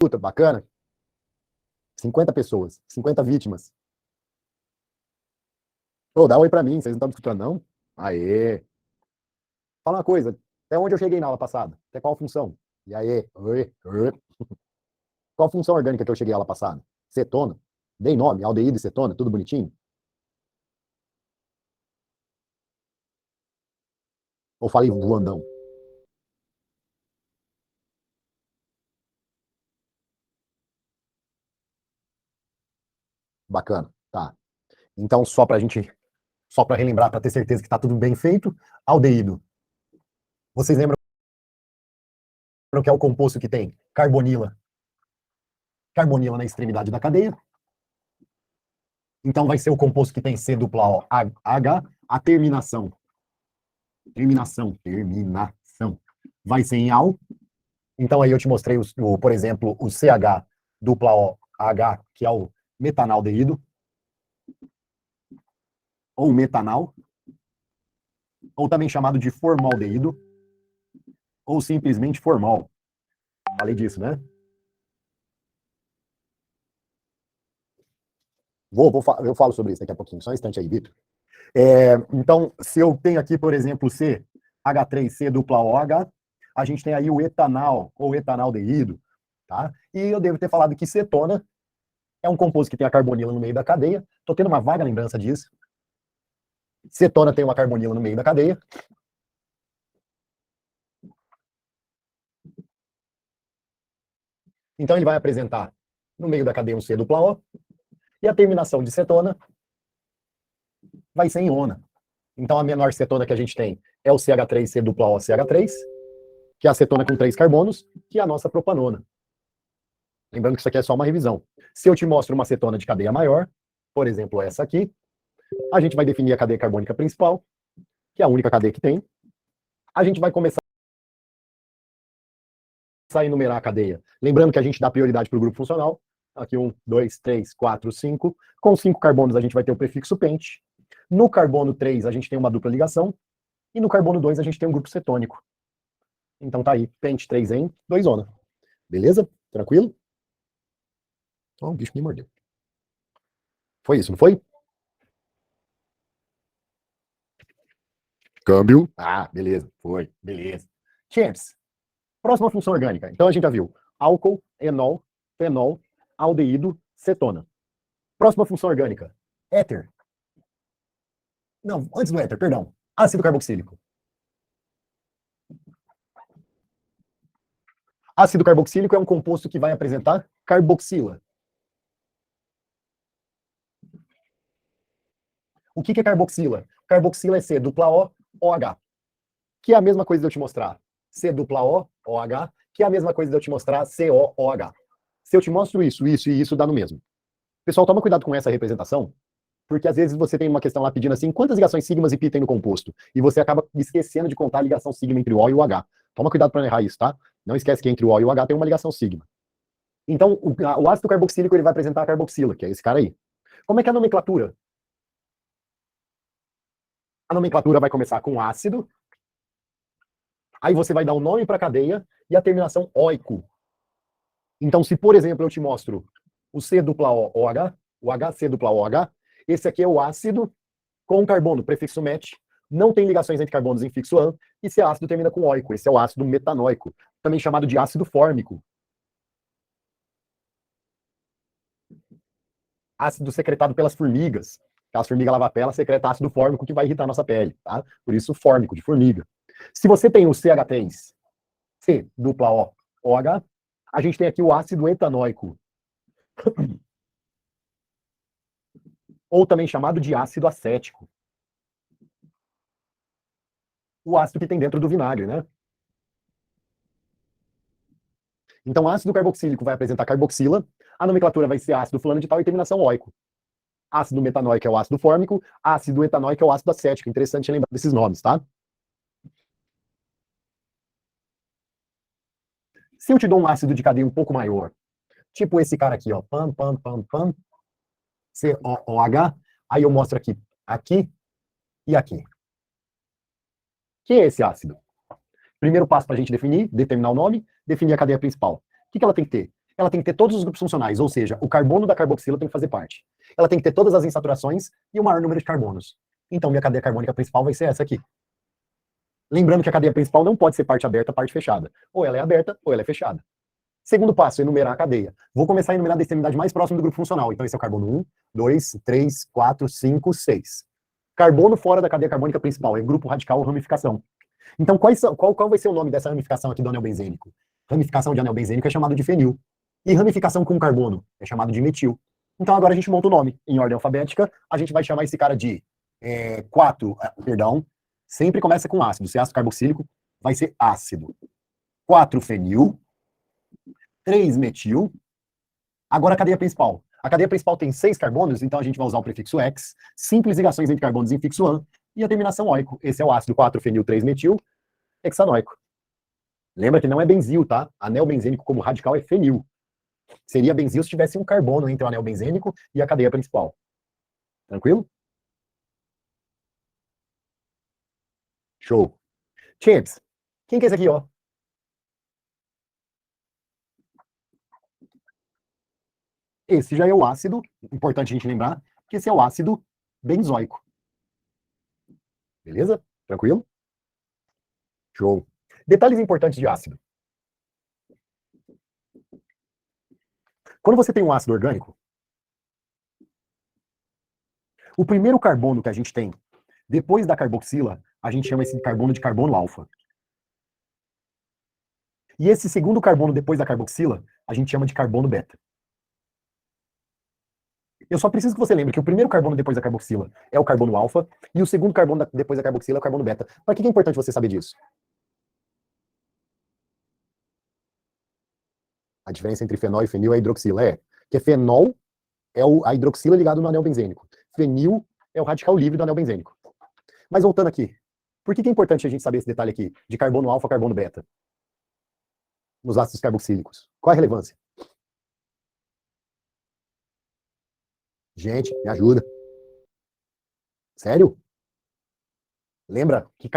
Puta, bacana. 50 pessoas, 50 vítimas. Ô, dá oi pra mim, vocês não estão me escutando, não? Aê. Fala uma coisa, até onde eu cheguei na aula passada? Até qual função? E aí? Oi, oi. Qual função orgânica que eu cheguei na aula passada? Cetona. Dei nome, aldeído e cetona, tudo bonitinho? Ou falei voandão? Bacana, tá. Então, só para relembrar, para ter certeza que está tudo bem feito, aldeído. Vocês lembram que é o composto que tem carbonila? Carbonila na extremidade da cadeia. Então vai ser o composto que tem C dupla O H, a terminação, vai ser em al. Então aí eu te mostrei, por exemplo, o CH dupla O H, que é o metanaldeído, ou metanal, ou também chamado de formaldeído, ou simplesmente formal. Falei disso, né? Eu falo sobre isso daqui a pouquinho, só um instante aí, Vitor. Então, se eu tenho aqui, por exemplo, CH3C dupla OH, a gente tem aí o etanal, ou etanaldeído, tá? E eu devo ter falado que cetona é um composto que tem a carbonila no meio da cadeia. Estou tendo uma vaga lembrança disso. Cetona tem uma carbonila no meio da cadeia. Então ele vai apresentar no meio da cadeia um C dupla O, e a terminação de cetona vai ser em ona. Então a menor cetona que a gente tem é o CH3C dupla O CH3, que é a cetona com 3 carbonos, que é a nossa propanona. Lembrando que isso aqui é só uma revisão. Se eu te mostro uma cetona de cadeia maior, por exemplo, essa aqui, a gente vai definir a cadeia carbônica principal, que é a única cadeia que tem. A gente vai começar a enumerar a cadeia. Lembrando que a gente dá prioridade para o grupo funcional. Aqui 1, 2, 3, 4, 5. Com 5 carbonos a gente vai ter o prefixo pente. No carbono 3 a gente tem uma dupla ligação. E no carbono 2 a gente tem um grupo cetônico. Então tá aí, pente 3 em 2 ona. Beleza? Tranquilo? Oh, o bicho me mordeu. Foi isso, não foi? Câmbio. Ah, beleza. Foi. Beleza. Champs. Próxima função orgânica. Então a gente já viu álcool, enol, fenol, aldeído, cetona. Próxima função orgânica. Éter. Não, antes do éter, perdão. Ácido carboxílico. Ácido carboxílico é um composto que vai apresentar carboxila. O que é carboxila? Carboxila é C dupla O, OH. Que é a mesma coisa de eu te mostrar C dupla O, OH, que é a mesma coisa de eu te mostrar CO, OH. Se eu te mostro isso e isso, dá no mesmo. Pessoal, toma cuidado com essa representação, porque às vezes você tem uma questão lá pedindo assim, quantas ligações sigmas e pi tem no composto? E você acaba esquecendo de contar a ligação sigma entre o O e o H. Toma cuidado para não errar isso, tá? Não esquece que entre o O e o H tem uma ligação sigma. Então, o ácido carboxílico ele vai apresentar a carboxila, que é esse cara aí. Como é que é a nomenclatura? A nomenclatura vai começar com ácido, aí você vai dar um nome para a cadeia e a terminação oico. Então, se, por exemplo, eu te mostro o C dupla O, OH, o HC dupla OH, esse aqui é o ácido com carbono, prefixo met, não tem ligações entre carbonos em fixo an, e esse ácido termina com oico, esse é o ácido metanóico, também chamado de ácido fórmico. Ácido secretado pelas formigas. Aquelas formigas lava-pé, secreta ácido fórmico que vai irritar a nossa pele, tá? Por isso, fórmico, de formiga. Se você tem o CH3, C dupla O, OH, a gente tem aqui o ácido etanóico, ou também chamado de ácido acético. O ácido que tem dentro do vinagre, né? Então, ácido carboxílico vai apresentar carboxila, a nomenclatura vai ser ácido fulano de tal e terminação oico. Ácido metanóico é o ácido fórmico, ácido etanóico é o ácido acético. Interessante lembrar desses nomes, tá? Se eu te dou um ácido de cadeia um pouco maior, tipo esse cara aqui, ó, COOH, aí eu mostro aqui, aqui e aqui. Que é esse ácido? Primeiro passo para a gente definir, determinar o nome, definir a cadeia principal. O que ela tem que ter? ela tem que ter todos os grupos funcionais, ou seja, o carbono da carboxila tem que fazer parte. Ela tem que ter todas as insaturações e o maior número de carbonos. Então, minha cadeia carbônica principal vai ser essa aqui. Lembrando que a cadeia principal não pode ser parte aberta, parte fechada. Ou ela é aberta, ou ela é fechada. Segundo passo, enumerar a cadeia. Vou começar a enumerar da extremidade mais próxima do grupo funcional. Então, esse é o carbono 1, 2, 3, 4, 5, 6. Carbono fora da cadeia carbônica principal, é grupo radical ou ramificação. Então, qual vai ser o nome dessa ramificação aqui do anel benzênico? Ramificação de anel benzênico é chamado de fenil. E ramificação com carbono é chamado de metil. Então, agora a gente monta o nome. Em ordem alfabética, a gente vai chamar esse cara de sempre começa com ácido. Se é ácido carboxílico, vai ser ácido. 4-fenil. 3-metil. Agora a cadeia principal. A cadeia principal tem 6 carbonos, então a gente vai usar o prefixo X, simples ligações entre carbonos em fixo an, e a terminação oico. Esse é o ácido 4-fenil 3-metil hexanoico. Lembra que não é benzil, tá? Anel benzênico como radical é fenil. Seria benzil se tivesse um carbono entre o anel benzênico e a cadeia principal. Tranquilo? Show. Champs, quem que é esse aqui, ó? Esse já é o ácido, importante a gente lembrar, que esse é o ácido benzoico. Beleza? Tranquilo? Show. Detalhes importantes de ácido. Quando você tem um ácido orgânico, o primeiro carbono que a gente tem, depois da carboxila, a gente chama esse carbono de carbono alfa. E esse segundo carbono depois da carboxila, a gente chama de carbono beta. Eu só preciso que você lembre que o primeiro carbono depois da carboxila é o carbono alfa, e o segundo carbono depois da carboxila é o carbono beta. Para que é importante você saber disso? A diferença entre fenol e fenil é a hidroxila. Que fenol é a hidroxila ligada no anel benzênico. Fenil é o radical livre do anel benzênico. Mas voltando aqui, por que é importante a gente saber esse detalhe aqui, de carbono alfa, carbono beta, nos ácidos carboxílicos? Qual a relevância? Gente, me ajuda. Sério? Lembra que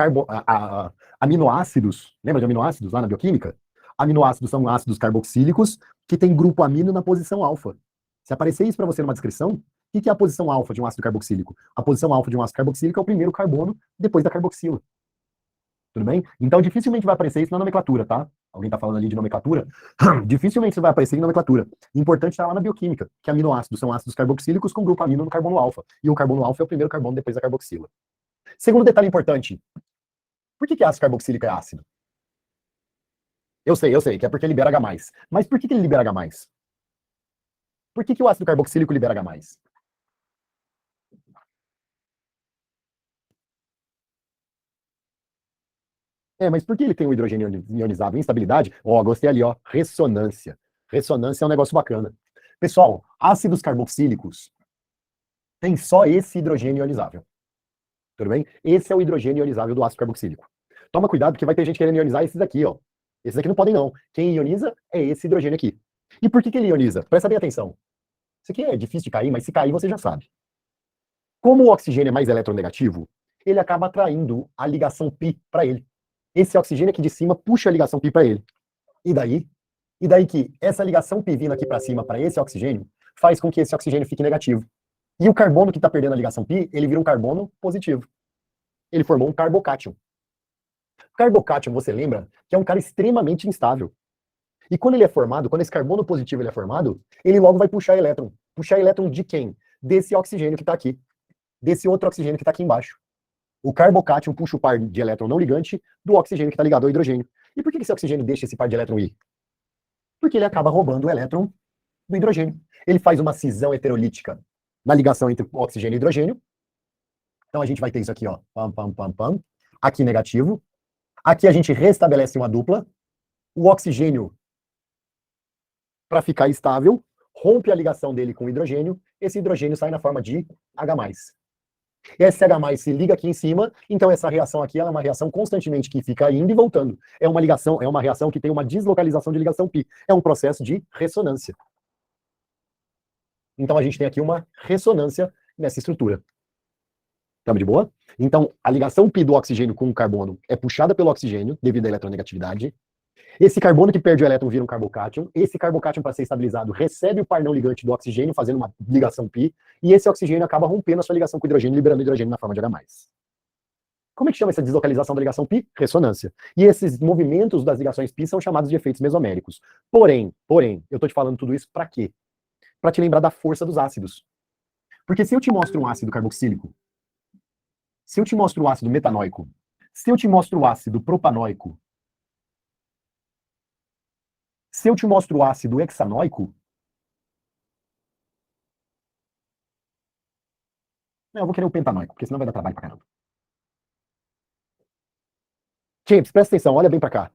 aminoácidos, lembra de aminoácidos lá na bioquímica? Aminoácidos são ácidos carboxílicos que tem grupo amino na posição alfa. Se aparecer isso para você numa descrição, o que é a posição alfa de um ácido carboxílico? A posição alfa de um ácido carboxílico é o primeiro carbono depois da carboxila. Tudo bem? Então, dificilmente vai aparecer isso na nomenclatura, tá? Alguém está falando ali de nomenclatura? Dificilmente isso vai aparecer em nomenclatura. Importante estar lá na bioquímica, que aminoácidos são ácidos carboxílicos com grupo amino no carbono alfa. E o carbono alfa é o primeiro carbono depois da carboxila. Segundo detalhe importante, por que ácido carboxílico é ácido? Eu sei, que é porque libera H+. Mas por que ele libera H+? Por que o ácido carboxílico libera H+? Mas por que ele tem o hidrogênio ionizado? Instabilidade? Gostei ali, ressonância. Ressonância é um negócio bacana. Pessoal, ácidos carboxílicos tem só esse hidrogênio ionizável. Tudo bem? Esse é o hidrogênio ionizável do ácido carboxílico. Toma cuidado, porque vai ter gente querendo ionizar esses aqui, ó. Esses aqui não podem, não. Quem ioniza é esse hidrogênio aqui. E por que ele ioniza? Presta bem atenção. Isso aqui é difícil de cair, mas se cair, você já sabe. Como o oxigênio é mais eletronegativo, ele acaba atraindo a ligação π para ele. Esse oxigênio aqui de cima puxa a ligação π para ele. E daí? E daí que essa ligação π vindo aqui para cima para esse oxigênio faz com que esse oxigênio fique negativo. E o carbono que está perdendo a ligação π, ele vira um carbono positivo. Ele formou um carbocátion. Carbocátion, você lembra, que é um cara extremamente instável. E quando ele é formado, quando esse carbono positivo ele é formado, ele logo vai puxar elétron. Puxar elétron de quem? Desse oxigênio que está aqui. Desse outro oxigênio que está aqui embaixo. O carbocátion puxa o par de elétron não ligante do oxigênio que está ligado ao hidrogênio. E por que esse oxigênio deixa esse par de elétron ir? Porque ele acaba roubando o elétron do hidrogênio. Ele faz uma cisão heterolítica na ligação entre oxigênio e hidrogênio. Então a gente vai ter isso aqui, ó. Pam, pam, pam, pam. Aqui negativo. Aqui a gente restabelece uma dupla. O oxigênio, para ficar estável, rompe a ligação dele com o hidrogênio. Esse hidrogênio sai na forma de H+. Esse H+ se liga aqui em cima, então essa reação aqui ela é uma reação constantemente que fica indo e voltando. É uma ligação, é uma reação que tem uma deslocalização de ligação π. É um processo de ressonância. Então a gente tem aqui uma ressonância nessa estrutura. Estamos de boa? Então a ligação π do oxigênio com o carbono é puxada pelo oxigênio devido à eletronegatividade. Esse carbono que perde o elétron vira um carbocátion. Esse carbocátion, para ser estabilizado, recebe o par não ligante do oxigênio, fazendo uma ligação π, e esse oxigênio acaba rompendo a sua ligação com o hidrogênio, liberando o hidrogênio na forma de H+. Como é que chama essa deslocalização da ligação π? Ressonância. E esses movimentos das ligações π são chamados de efeitos mesoméricos. Porém, eu estou te falando tudo isso para quê? Para te lembrar da força dos ácidos. Porque se eu te mostro um ácido carboxílico, se eu te mostro o ácido metanóico, se eu te mostro o ácido propanóico, se eu te mostro o ácido hexanóico, eu vou querer o pentanóico, porque senão vai dar trabalho pra caramba. James, presta atenção, olha bem para cá.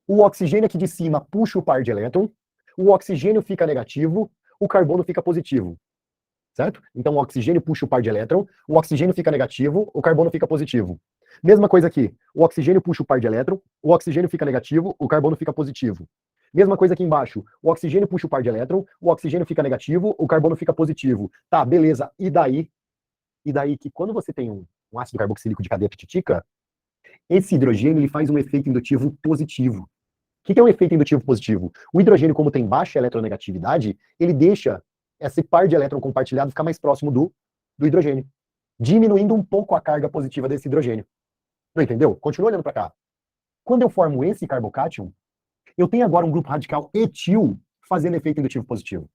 O oxigênio aqui de cima puxa o par de elétron, o oxigênio fica negativo, o carbono fica positivo. Certo? Então o oxigênio puxa o par de elétron, o oxigênio fica negativo, o carbono fica positivo. Mesma coisa aqui, o oxigênio puxa o par de elétron, o oxigênio fica negativo, o carbono fica positivo. Mesma coisa aqui embaixo, o oxigênio puxa o par de elétron, o oxigênio fica negativo, o carbono fica positivo. Tá, beleza. E daí? E daí que quando você tem um ácido carboxílico de cadeia ptitica, esse hidrogênio ele faz um efeito indutivo positivo. O que é um efeito indutivo positivo? O hidrogênio, como tem baixa eletronegatividade, ele deixa esse par de elétron compartilhado ficar mais próximo do hidrogênio, diminuindo um pouco a carga positiva desse hidrogênio. Não entendeu? Continua olhando para cá. Quando eu formo esse carbocátion, eu tenho agora um grupo radical etil fazendo efeito indutivo positivo.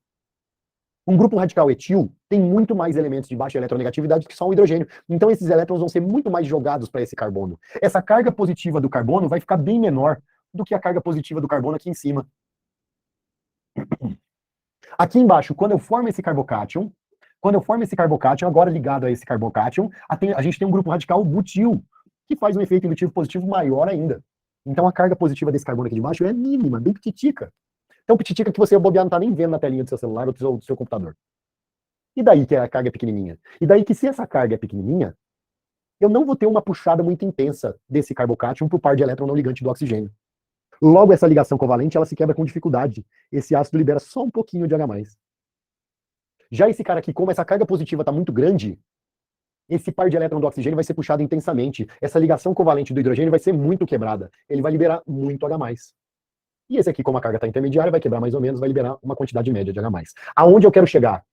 Um grupo radical etil tem muito mais elementos de baixa eletronegatividade que só o hidrogênio. Então esses elétrons vão ser muito mais jogados para esse carbono. Essa carga positiva do carbono vai ficar bem menor do que a carga positiva do carbono aqui em cima. Aqui embaixo, quando eu formo esse carbocátion, agora ligado a esse carbocátion, a gente tem um grupo radical butil, que faz um efeito indutivo positivo maior ainda. Então a carga positiva desse carbono aqui de baixo é mínima, bem pititica. Então pititica que você bobear não tá nem vendo na telinha do seu celular ou do seu computador. E daí que a carga é pequenininha? E daí que se essa carga é pequenininha, eu não vou ter uma puxada muito intensa desse carbocátion pro par de elétron não ligante do oxigênio. Logo, essa ligação covalente ela se quebra com dificuldade. Esse ácido libera só um pouquinho de H+. Já esse cara aqui, como essa carga positiva está muito grande, esse par de elétron do oxigênio vai ser puxado intensamente. Essa ligação covalente do hidrogênio vai ser muito quebrada. Ele vai liberar muito H+. E esse aqui, como a carga está intermediária, vai quebrar mais ou menos, vai liberar uma quantidade média de H+. Aonde eu quero chegar?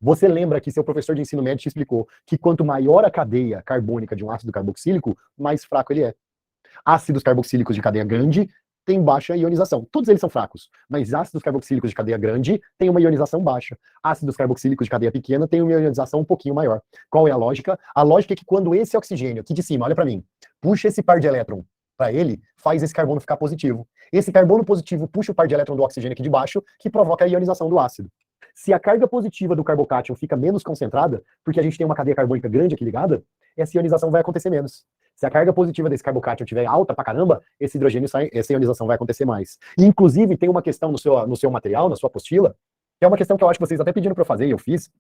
Você lembra que seu professor de ensino médio te explicou que quanto maior a cadeia carbônica de um ácido carboxílico, mais fraco ele é. Ácidos carboxílicos de cadeia grande têm baixa ionização. Todos eles são fracos, mas ácidos carboxílicos de cadeia grande têm uma ionização baixa. Ácidos carboxílicos de cadeia pequena têm uma ionização um pouquinho maior. Qual é a lógica? A lógica é que quando esse oxigênio aqui de cima, olha para mim, puxa esse par de elétron para ele, faz esse carbono ficar positivo. Esse carbono positivo puxa o par de elétron do oxigênio aqui de baixo, que provoca a ionização do ácido. Se a carga positiva do carbocátion fica menos concentrada, porque a gente tem uma cadeia carbônica grande aqui ligada, essa ionização vai acontecer menos. Se a carga positiva desse carbocátion estiver alta pra caramba, esse hidrogênio sai, essa ionização vai acontecer mais. E, inclusive, tem uma questão no seu material, na sua apostila, que é uma questão que eu acho que vocês até pediram para eu fazer, e eu fiz,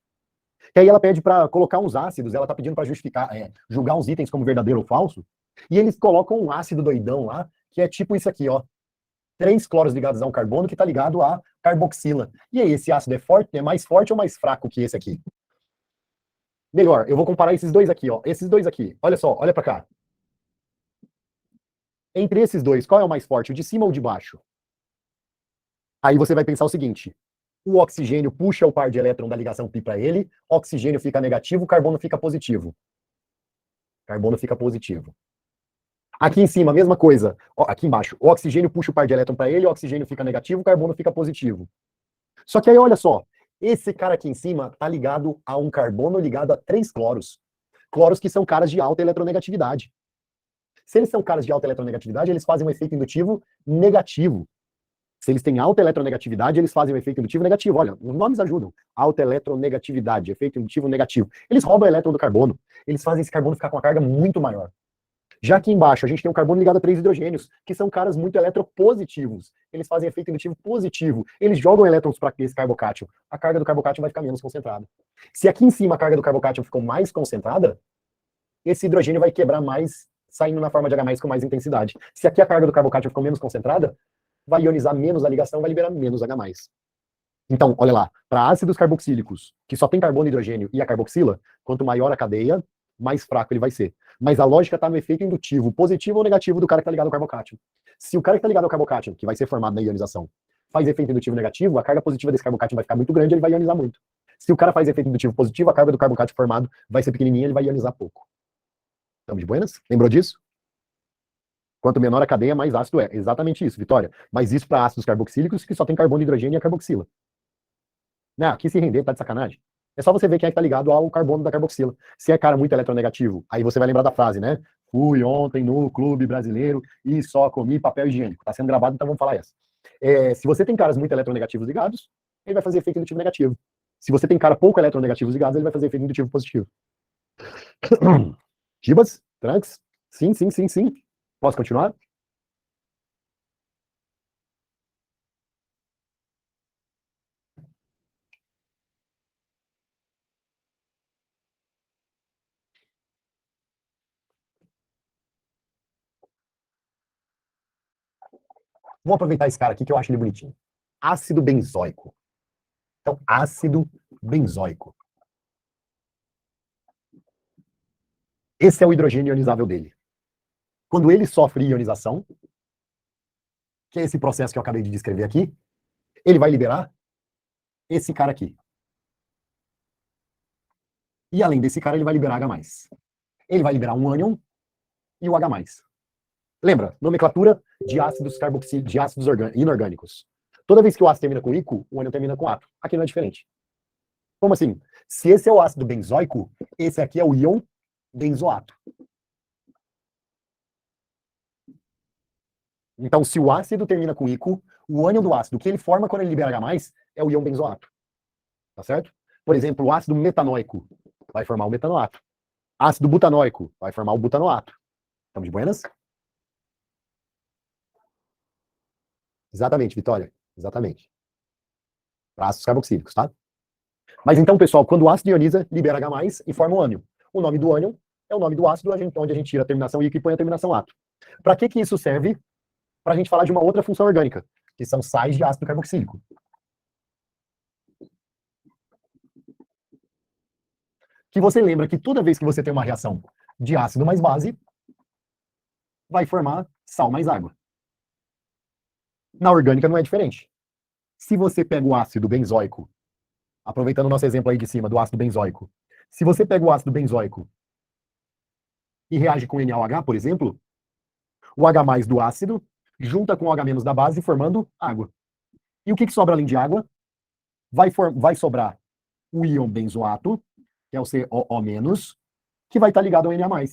que aí ela pede para colocar uns ácidos, ela tá pedindo para justificar, julgar uns itens como verdadeiro ou falso, e eles colocam um ácido doidão lá, que é tipo isso aqui, ó. 3 cloros ligados a um carbono que está ligado a carboxila. E aí, esse ácido é forte, é mais forte ou mais fraco que esse aqui? Melhor, eu vou comparar esses dois aqui, ó. Esses dois aqui. Olha só, olha para cá. Entre esses dois, qual é o mais forte, o de cima ou o de baixo? Aí você vai pensar o seguinte: o oxigênio puxa o par de elétron da ligação π para ele, oxigênio fica negativo, carbono fica positivo. Carbono fica positivo. Aqui em cima, a mesma coisa. Aqui embaixo, o oxigênio puxa o par de elétron para ele, o oxigênio fica negativo, o carbono fica positivo. Só que aí, olha só, esse cara aqui em cima está ligado a um carbono ligado a 3 cloros. Cloros que são caras de alta eletronegatividade. Se eles são caras de alta eletronegatividade, eles fazem um efeito indutivo negativo. Se eles têm alta eletronegatividade, eles fazem um efeito indutivo negativo. Olha, os nomes ajudam. Alta eletronegatividade, efeito indutivo negativo. Eles roubam o elétron do carbono. Eles fazem esse carbono ficar com uma carga muito maior. Já aqui embaixo, a gente tem um carbono ligado a 3 hidrogênios, que são caras muito eletropositivos. Eles fazem efeito indutivo positivo. Eles jogam elétrons para esse carbocátion. A carga do carbocátion vai ficar menos concentrada. Se aqui em cima a carga do carbocátion ficou mais concentrada, esse hidrogênio vai quebrar mais, saindo na forma de H+ com mais intensidade. Se aqui a carga do carbocátion ficou menos concentrada, vai ionizar menos a ligação, vai liberar menos H+. Então, olha lá, para ácidos carboxílicos, que só tem carbono e hidrogênio e a carboxila, quanto maior a cadeia, mais fraco ele vai ser. Mas a lógica está no efeito indutivo, positivo ou negativo do cara que está ligado ao carbocátion. Se o cara que está ligado ao carbocátion, que vai ser formado na ionização, faz efeito indutivo negativo, a carga positiva desse carbocátion vai ficar muito grande, ele vai ionizar muito. Se o cara faz efeito indutivo positivo, a carga do carbocátion formado vai ser pequenininha, ele vai ionizar pouco. Estamos de buenas? Lembrou disso? Quanto menor a cadeia, mais ácido é. Exatamente isso, Vitória. Mas isso para ácidos carboxílicos que só tem carbono, hidrogênio e a carboxila. Não, aqui se render, tá de sacanagem. É só você ver quem é que tá ligado ao carbono da carboxila. Se é cara muito eletronegativo, aí você vai lembrar da frase, né? Fui ontem no clube brasileiro e só comi papel higiênico. Tá sendo gravado, então vamos falar essa. Se você tem caras muito eletronegativos ligados, ele vai fazer efeito indutivo negativo. Se você tem cara pouco eletronegativos ligados, ele vai fazer efeito indutivo positivo. Gibas? Tranks? Sim, sim, sim, sim. Posso continuar? Vou aproveitar esse cara aqui que eu acho ele bonitinho. Ácido benzoico. Então, ácido benzoico. Esse é o hidrogênio ionizável dele. Quando ele sofre ionização, que é esse processo que eu acabei de descrever aqui, ele vai liberar esse cara aqui. E além desse cara, ele vai liberar H+. Ele vai liberar um ânion e o H+. Lembra? Nomenclatura de ácidos carboxílicos, de ácidos inorgânicos. Toda vez que o ácido termina com ico, o ânion termina com ato. Aqui não é diferente. Como assim? Se esse é o ácido benzoico, esse aqui é o íon benzoato. Então, se o ácido termina com ico, o ânion do ácido que ele forma quando ele libera H+, é o íon benzoato. Tá certo? Por exemplo, o ácido metanoico vai formar o metanoato. Ácido butanoico vai formar o butanoato. Estamos de buenas? Exatamente, Vitória. Exatamente. Para ácidos carboxílicos, tá? Mas então, pessoal, quando o ácido ioniza, libera H+, e forma o ânion. O nome do ânion é o nome do ácido, onde a gente tira a terminação ico e põe a terminação ato. Para que isso serve? Para a gente falar de uma outra função orgânica, que são sais de ácido carboxílico. Que você lembra que toda vez que você tem uma reação de ácido mais base, vai formar sal mais água. Na orgânica não é diferente. Se você pega o ácido benzoico, aproveitando o nosso exemplo aí de cima do ácido benzoico, se você pega o ácido benzoico e reage com NaOH, por exemplo, o H+ do ácido junta com o H- da base, formando água. E o que sobra além de água? Vai sobrar o íon benzoato, que é o COO-, que vai estar ligado ao Na+.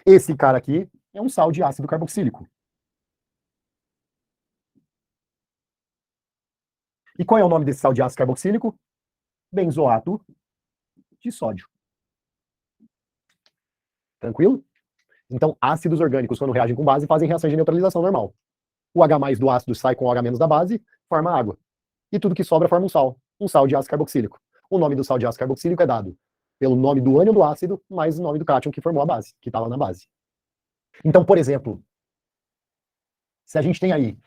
Esse cara aqui é um sal de ácido carboxílico. E qual é o nome desse sal de ácido carboxílico? Benzoato de sódio. Tranquilo? Então, ácidos orgânicos, quando reagem com base, fazem reações de neutralização normal. O H+ do ácido sai com o H- da base, forma água. E tudo que sobra forma um sal de ácido carboxílico. O nome do sal de ácido carboxílico é dado pelo nome do ânion do ácido, mais o nome do cátion que formou a base, que está lá na base. Então, por exemplo, se a gente tem aí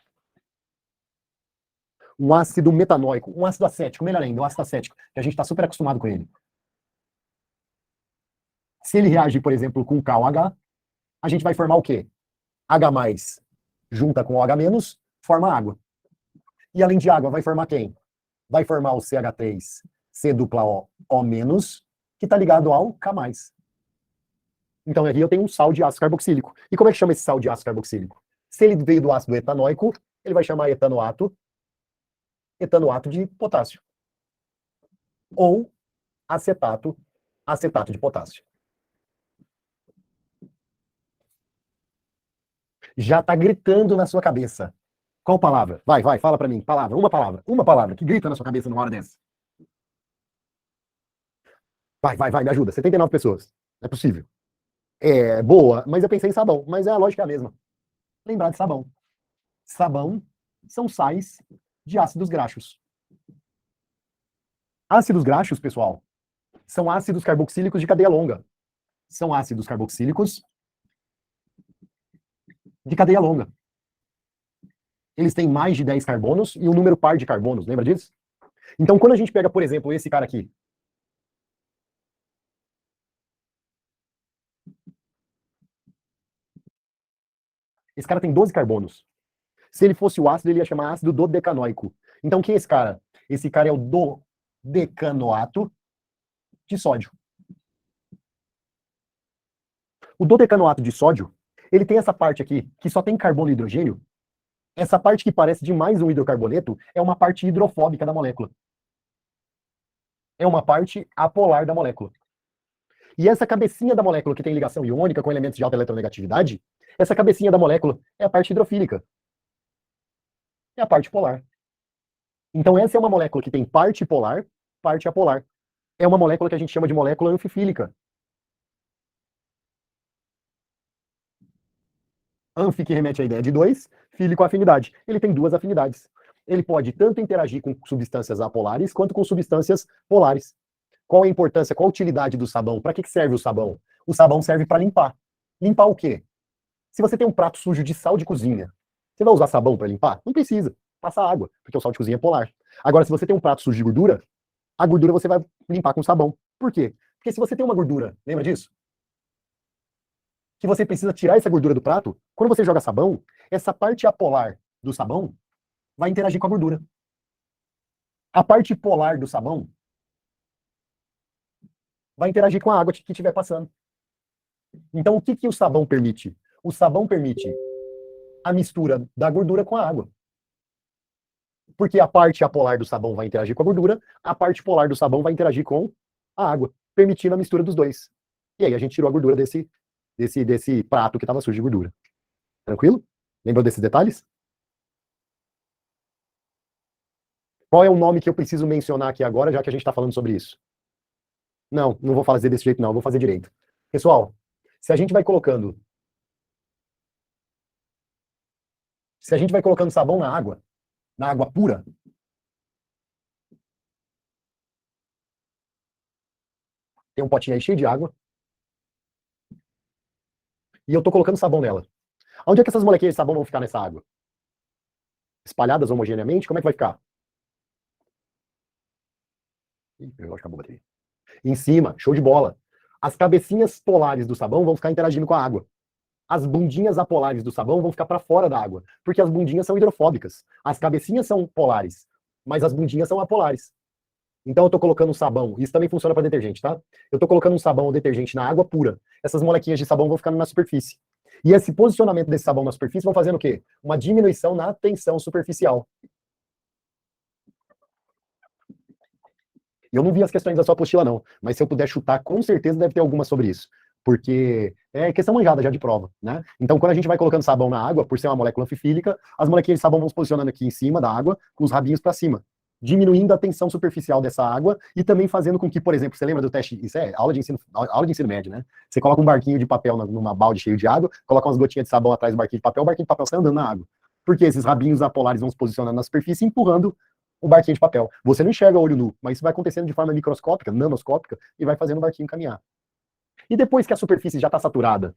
um ácido metanóico, um ácido acético, melhor ainda, um ácido acético, que a gente está super acostumado com ele. Se ele reage, por exemplo, com KOH, a gente vai formar o quê? H+ junta com OH-, forma água. E além de água, vai formar quem? Vai formar o CH3, C dupla O, O-, que está ligado ao K+. Então aqui eu tenho um sal de ácido carboxílico. E como é que chama esse sal de ácido carboxílico? Se ele veio do ácido etanóico, ele vai chamar etanoato de potássio. Ou acetato de potássio. Já está gritando na sua cabeça. Qual palavra? Vai, fala para mim. Palavra, uma palavra que grita na sua cabeça numa hora dessa. Vai, me ajuda. 79 pessoas. Não é possível. É boa, mas eu pensei em sabão. Mas a lógica é a mesma. Lembrar de sabão. Sabão são sais de ácidos graxos. Ácidos graxos, pessoal, são ácidos carboxílicos de cadeia longa. São ácidos carboxílicos de cadeia longa. Eles têm mais de 10 carbonos e um número par de carbonos, lembra disso? Então, quando a gente pega, por exemplo, esse cara aqui, Esse cara tem 12 carbonos. Se ele fosse o ácido, ele ia chamar ácido dodecanoico. Então, quem é esse cara? Esse cara é o dodecanoato de sódio. O dodecanoato de sódio, ele tem essa parte aqui, que só tem carbono e hidrogênio. Essa parte que parece demais um hidrocarboneto é uma parte hidrofóbica da molécula. É uma parte apolar da molécula. E essa cabecinha da molécula que tem ligação iônica com elementos de alta eletronegatividade, essa cabecinha da molécula é a parte hidrofílica. É a parte polar. Então essa é uma molécula que tem parte polar, parte apolar. É uma molécula que a gente chama de molécula anfifílica. Anfi, que remete à ideia de dois, fílico, afinidade. Ele tem duas afinidades. Ele pode tanto interagir com substâncias apolares quanto com substâncias polares. Qual a importância, qual a utilidade do sabão? Para que serve o sabão? O sabão serve para limpar. Limpar o quê? Se você tem um prato sujo de sal de cozinha, você vai usar sabão para limpar? Não precisa. Passa água, porque o sal de cozinha é polar. Agora, se você tem um prato sujo de gordura, a gordura você vai limpar com sabão. Por quê? Porque se você tem uma gordura, lembra disso? Que você precisa tirar essa gordura do prato, quando você joga sabão, essa parte apolar do sabão vai interagir com a gordura. A parte polar do sabão vai interagir com a água que estiver passando. Então, o que o sabão permite? O sabão permite a mistura da gordura com a água. Porque a parte apolar do sabão vai interagir com a gordura, a parte polar do sabão vai interagir com a água, permitindo a mistura dos dois. E aí a gente tirou a gordura desse prato que estava sujo de gordura. Tranquilo? Lembrou desses detalhes? Qual é o nome que eu preciso mencionar aqui agora, já que a gente está falando sobre isso? Não, não vou fazer desse jeito não, vou fazer direito. Pessoal, se a gente vai colocando sabão na água pura, tem um potinho aí cheio de água, e eu estou colocando sabão nela. Onde é que essas molequinhas de sabão vão ficar nessa água? Espalhadas homogeneamente? Como é que vai ficar? Ih, eu acho que acabou a bateria. Em cima, show de bola. As cabecinhas polares do sabão vão ficar interagindo com a água. As bundinhas apolares do sabão vão ficar para fora da água, porque as bundinhas são hidrofóbicas. As cabecinhas são polares, mas as bundinhas são apolares. Então eu estou colocando um sabão, isso também funciona para detergente, tá? Eu estou colocando um sabão ou detergente na água pura. Essas molequinhas de sabão vão ficando na superfície. E esse posicionamento desse sabão na superfície vão fazendo o quê? Uma diminuição na tensão superficial. Eu não vi as questões da sua apostila, não, mas se eu puder chutar, com certeza deve ter alguma sobre isso. Porque é questão manjada já de prova, né? Então, quando a gente vai colocando sabão na água, por ser uma molécula anfifílica, as molequinhas de sabão vão se posicionando aqui em cima da água, com os rabinhos para cima, diminuindo a tensão superficial dessa água e também fazendo com que, por exemplo, você lembra do teste, isso é aula de ensino médio, né? Você coloca um barquinho de papel numa balde cheio de água, coloca umas gotinhas de sabão atrás do barquinho de papel sai andando na água. Porque esses rabinhos apolares vão se posicionando na superfície, empurrando o barquinho de papel. Você não enxerga a olho nu, mas isso vai acontecendo de forma microscópica, nanoscópica, e vai fazendo o barquinho caminhar. E depois que a superfície já está saturada?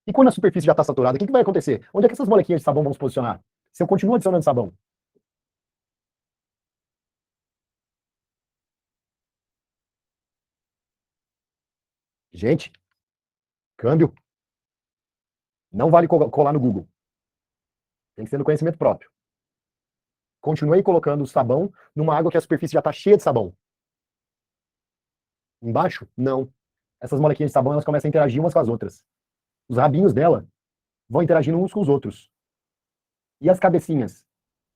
E quando a superfície já está saturada, o que vai acontecer? Onde é que essas molequinhas de sabão vão se posicionar? Se eu continuo adicionando sabão? Gente, câmbio. Não vale colar no Google. Tem que ser no conhecimento próprio. Continuei colocando o sabão numa água que a superfície já está cheia de sabão. Embaixo? Não. Essas molequinhas de sabão elas começam a interagir umas com as outras. Os rabinhos dela vão interagindo uns com os outros. E as cabecinhas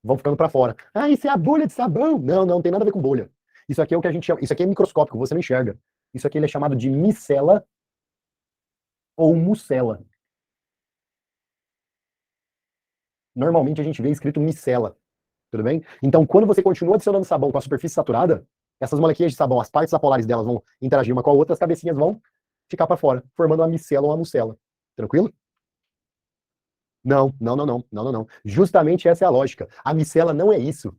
vão ficando para fora. Ah, isso é a bolha de sabão. Não, não tem nada a ver com bolha. Isso aqui é o que a gente chama, isso aqui é microscópico, você não enxerga. Isso aqui ele é chamado de micela ou mucela. Normalmente a gente vê escrito micela, tudo bem? Então, quando você continua adicionando sabão com a superfície saturada, essas molequinhas de sabão, as partes apolares delas vão interagir uma com a outra, as cabecinhas vão ficar para fora, formando uma micela ou uma mucela. Tranquilo? Não, não, não, não, não, não, não. Justamente essa é a lógica. A micela não é isso.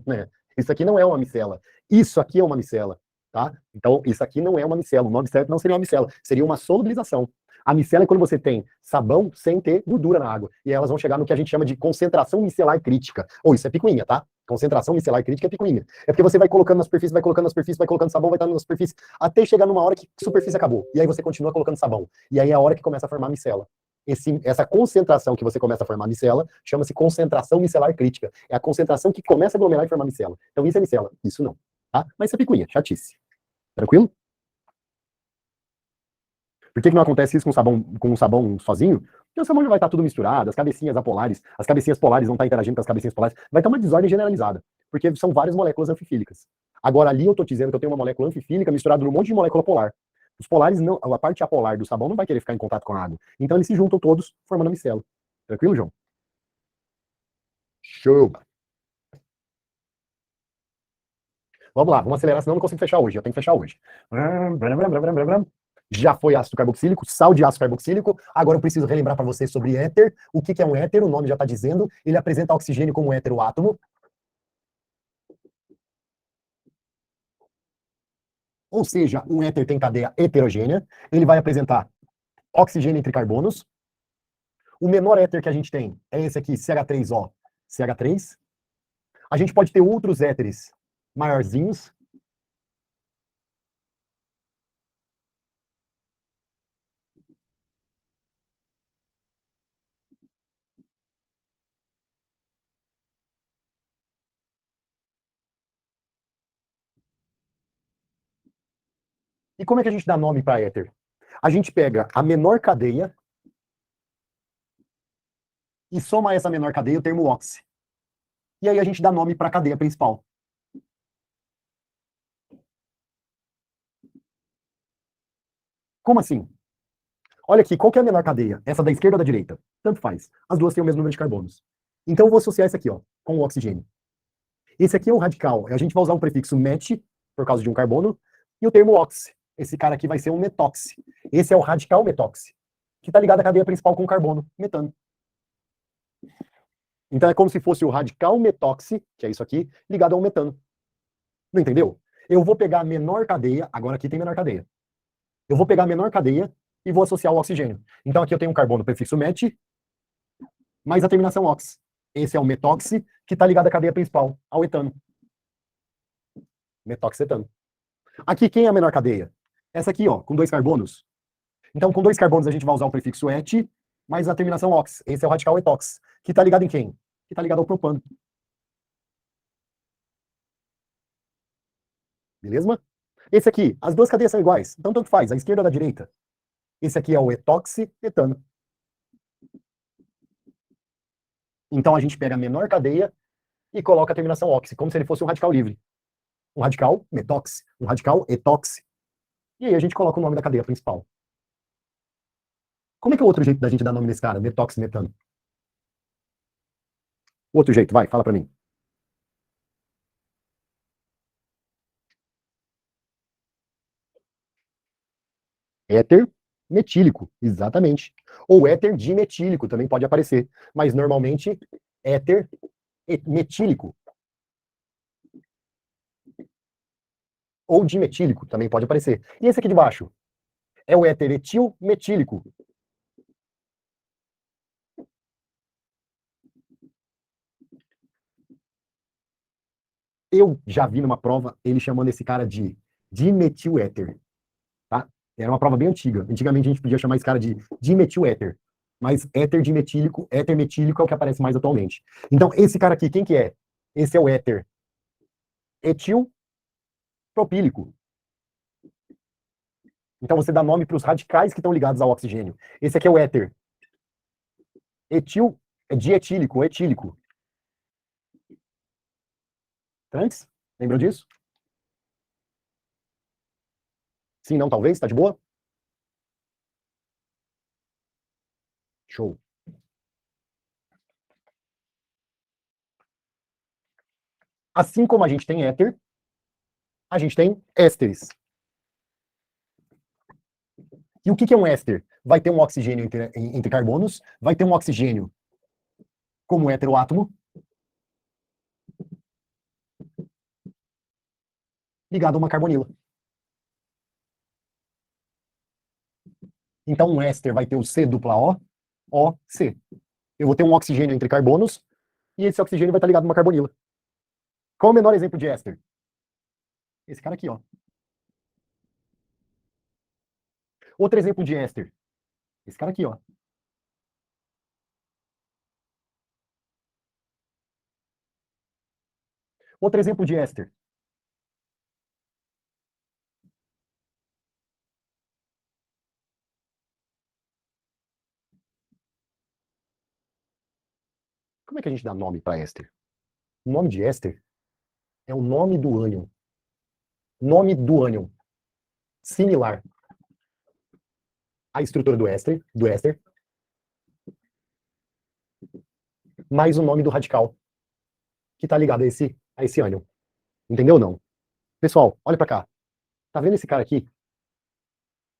Né? Isso aqui não é uma micela. Isso aqui é uma micela, tá? Então, isso aqui não é uma micela. O nome certo não seria uma micela, seria uma solubilização. A micela é quando você tem sabão sem ter gordura na água. E elas vão chegar no que a gente chama de concentração micelar crítica. Ou isso é picuinha, tá? Concentração micelar crítica é picuinha. É porque você vai colocando na superfície, vai colocando na superfície, vai colocando sabão, vai estar na superfície, até chegar numa hora que a superfície acabou. E aí você continua colocando sabão. E aí é a hora que começa a formar micela. Essa concentração que você começa a formar micela chama-se concentração micelar crítica. É a concentração que começa a aglomerar e formar micela. Então isso é micela, isso não. Tá? Mas isso é picuinha, chatice. Tranquilo? Por que não acontece isso com o sabão sozinho? Porque o sabão já vai estar tudo misturado, as cabecinhas apolares, as cabecinhas polares vão estar interagindo com as cabecinhas polares, vai estar uma desordem generalizada, porque são várias moléculas anfifílicas. Agora ali eu estou dizendo que eu tenho uma molécula anfifílica misturada num monte de molécula polar. Os polares, não, a parte apolar do sabão não vai querer ficar em contato com a água. Então eles se juntam todos, formando a micela. Tranquilo, João? Show! Vamos lá, vamos acelerar, senão eu não consigo fechar hoje. Eu tenho que fechar hoje. Já foi ácido carboxílico, sal de ácido carboxílico. Agora eu preciso relembrar para vocês sobre éter. O que é um éter? O nome já está dizendo. Ele apresenta oxigênio como heteroátomo. Ou seja, um éter tem cadeia heterogênea. Ele vai apresentar oxigênio entre carbonos. O menor éter que a gente tem é esse aqui, CH3O, CH3. A gente pode ter outros éteres maiorzinhos. E como é que a gente dá nome para éter? A gente pega a menor cadeia e soma a essa menor cadeia o termo oxi. E aí a gente dá nome para a cadeia principal. Como assim? Olha aqui, qual que é a menor cadeia? Essa da esquerda ou da direita? Tanto faz. As duas têm o mesmo número de carbonos. Então eu vou associar esse aqui, ó, com o oxigênio. Esse aqui é o radical. A gente vai usar o prefixo met, por causa de um carbono, e o termo oxi. Esse cara aqui vai ser um metoxi. Esse é o radical metoxi, que está ligado à cadeia principal com carbono, metano. Então é como se fosse o radical metoxi, que é isso aqui, ligado ao metano. Não entendeu? Eu vou pegar a menor cadeia, agora aqui tem menor cadeia. Eu vou pegar a menor cadeia e vou associar o oxigênio. Então aqui eu tenho um carbono prefixo met, mais a terminação ox. Esse é o metoxi, que está ligado à cadeia principal, ao etano. Metoxetano. Aqui, quem é a menor cadeia? Essa aqui, ó, com 2 carbonos. Então, com 2 carbonos, a gente vai usar o prefixo et, mais a terminação ox. Esse é o radical etox, que está ligado em quem? Que está ligado ao propano. Beleza? Esse aqui, as duas cadeias são iguais, então tanto faz, a esquerda ou a direita. Esse aqui é o etoxi-etano. Então a gente pega a menor cadeia e coloca a terminação oxi, como se ele fosse um radical livre. Um radical metoxi, um radical etoxi. E aí a gente coloca o nome da cadeia principal. Como é que é o outro jeito da gente dar nome nesse cara? Metoxi-metano. O outro jeito, vai, fala pra mim. Éter metílico, exatamente. Ou éter dimetílico também pode aparecer, mas normalmente éter metílico. Ou dimetílico também pode aparecer. E esse aqui de baixo é o éter etil metílico. Eu já vi numa prova ele chamando esse cara de dimetiléter, tá? Era uma prova bem antiga. Antigamente a gente podia chamar esse cara de dimetiléter. Mas éter metílico é o que aparece mais atualmente. Então, esse cara aqui, quem que é? Esse é o éter etil propílico. Então você dá nome para os radicais que estão ligados ao oxigênio. Esse aqui é o éter etil, dietílico, etílico. Antes? Lembram disso? Sim, não, talvez? Tá de boa? Show. Assim como a gente tem éter, a gente tem ésteres. E o que é um éster? Vai ter um oxigênio entre carbonos, vai ter um oxigênio como heteroátomo, ligado a uma carbonila. Então um éster vai ter o C dupla O, C. Eu vou ter um oxigênio entre carbonos, e esse oxigênio vai estar ligado a uma carbonila. Qual o menor exemplo de éster? Esse cara aqui, ó. Outro exemplo de éster. Esse cara aqui, ó. Outro exemplo de éster. Como é que a gente dá nome para éster? O nome de éster é o nome do ânion. Nome do ânion. Similar à estrutura do éster, mais o nome do radical, que está ligado a esse ânion. Entendeu ou não? Pessoal, olha para cá. Tá vendo esse cara aqui?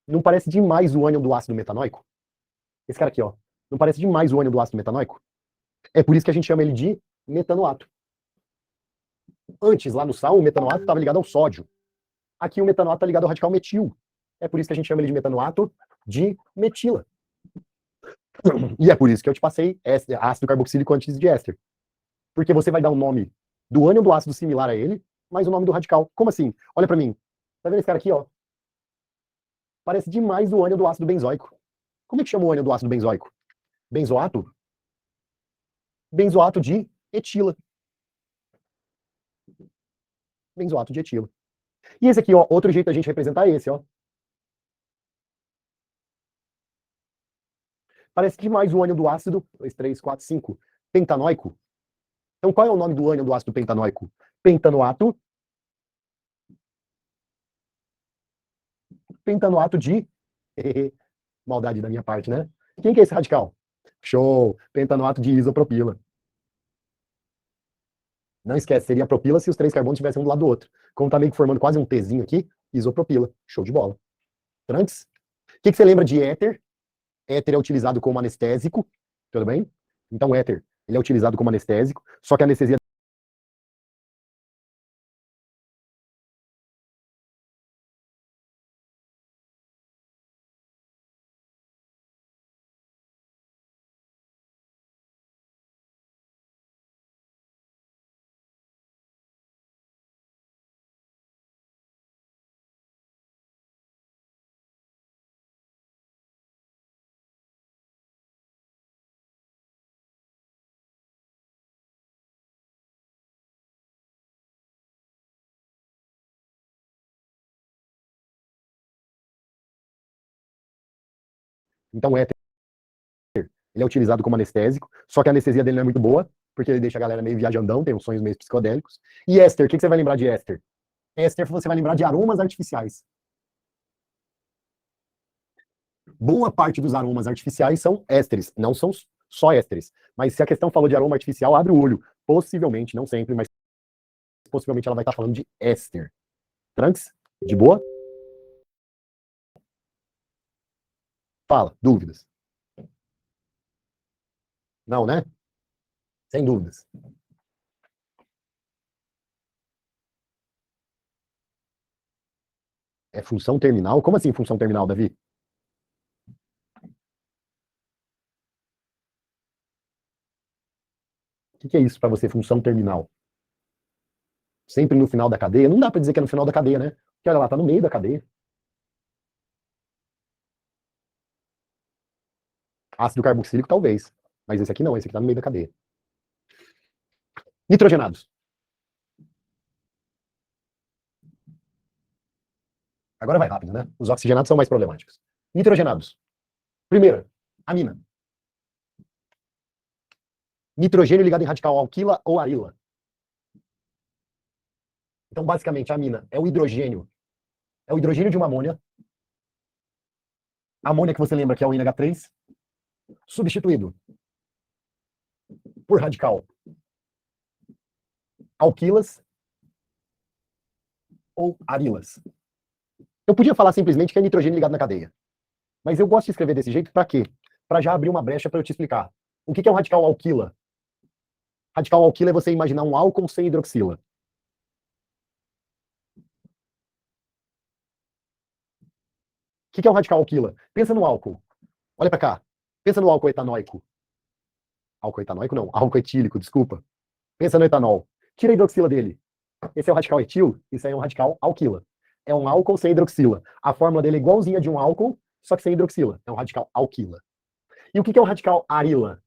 Não parece demais o ânion do ácido metanoico? Esse cara aqui, ó. Não parece demais o ânion do ácido metanoico? É por isso que a gente chama ele de metanoato. Antes, lá no sal, o metanoato estava ligado ao sódio. Aqui o metanoato está ligado ao radical metil. É por isso que a gente chama ele de metanoato de metila. E é por isso que eu te passei ácido carboxílico antes de éster. Porque você vai dar o nome do ânion do ácido similar a ele, mais o nome do radical. Como assim? Olha para mim. Tá vendo esse cara aqui, ó? Parece demais o ânion do ácido benzoico. Como é que chama o ânion do ácido benzoico? Benzoato? Benzoato de etila. Benzoato de etila. E esse aqui, ó, outro jeito da gente representar esse, ó. Parece demais o ânion do ácido 2, 3, 4, 5 pentanoico. Então, qual é o nome do ânion do ácido pentanoico? Pentanoato. Pentanoato de... Maldade da minha parte, né? Quem que é esse radical? Show! Pentanoato de isopropila. Não esquece, seria propila se os três carbonos estivessem um do lado do outro. Como tá meio que formando quase um Tzinho aqui, isopropila. Show de bola. Trantes? O que você lembra de éter? Éter é utilizado como anestésico, tudo bem? Então, éter, ele é utilizado como anestésico, só que a anestesia... Então, éter, ele é utilizado como anestésico, só que a anestesia dele não é muito boa, porque ele deixa a galera meio viajandão, tem uns sonhos meio psicodélicos. E éster, o que você vai lembrar de éster? Éster, você vai lembrar de aromas artificiais. Boa parte dos aromas artificiais são ésteres, não são só ésteres. Mas se a questão falou de aroma artificial, abre o olho. Possivelmente, não sempre, mas possivelmente ela vai estar falando de éster. Tranks? De boa? Fala, dúvidas? Não, né? Sem dúvidas. É função terminal? Como assim função terminal, Davi? O que é isso para você, função terminal? Sempre no final da cadeia? Não dá para dizer que é no final da cadeia, né? Porque olha lá, tá no meio da cadeia. Ácido carboxílico, talvez. Mas esse aqui não, esse aqui tá no meio da cadeia. Nitrogenados. Agora vai rápido, né? Os oxigenados são mais problemáticos. Nitrogenados. Primeira, amina. Nitrogênio ligado em radical alquila ou arila. Então, basicamente, a amina é o hidrogênio. É o hidrogênio de uma amônia. A amônia que você lembra que é o NH3, substituído por radical alquilas ou arilas. Eu podia falar simplesmente que é nitrogênio ligado na cadeia. Mas eu gosto de escrever desse jeito para quê? Para já abrir uma brecha para eu te explicar. O que é um radical alquila? Radical alquila é você imaginar um álcool sem hidroxila. O que é um radical alquila? Pensa no álcool. Olha para cá. Pensa no álcool etanóico. Álcool etanóico não, álcool etílico, desculpa. Pensa no etanol. Tira a hidroxila dele. Esse é o radical etil, isso aí é um radical alquila. É um álcool sem hidroxila. A fórmula dele é igualzinha de um álcool, só que sem hidroxila. É um radical alquila. E o que é um radical arila?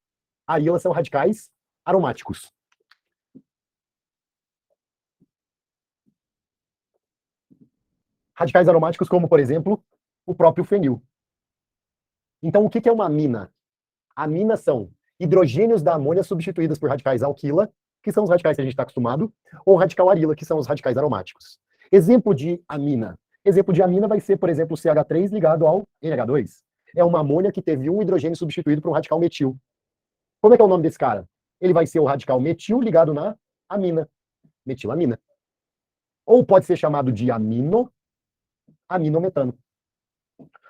Arila são radicais aromáticos. Radicais aromáticos como, por exemplo, o próprio fenil. Então, o que é uma amina? Aminas são hidrogênios da amônia substituídos por radicais alquila, que são os radicais que a gente está acostumado, ou radical arila, que são os radicais aromáticos. Exemplo de amina. Exemplo de amina vai ser, por exemplo, o CH3 ligado ao NH2. É uma amônia que teve um hidrogênio substituído por um radical metil. Como é que é o nome desse cara? Ele vai ser o radical metil ligado na amina. Metilamina. Ou pode ser chamado de aminometano.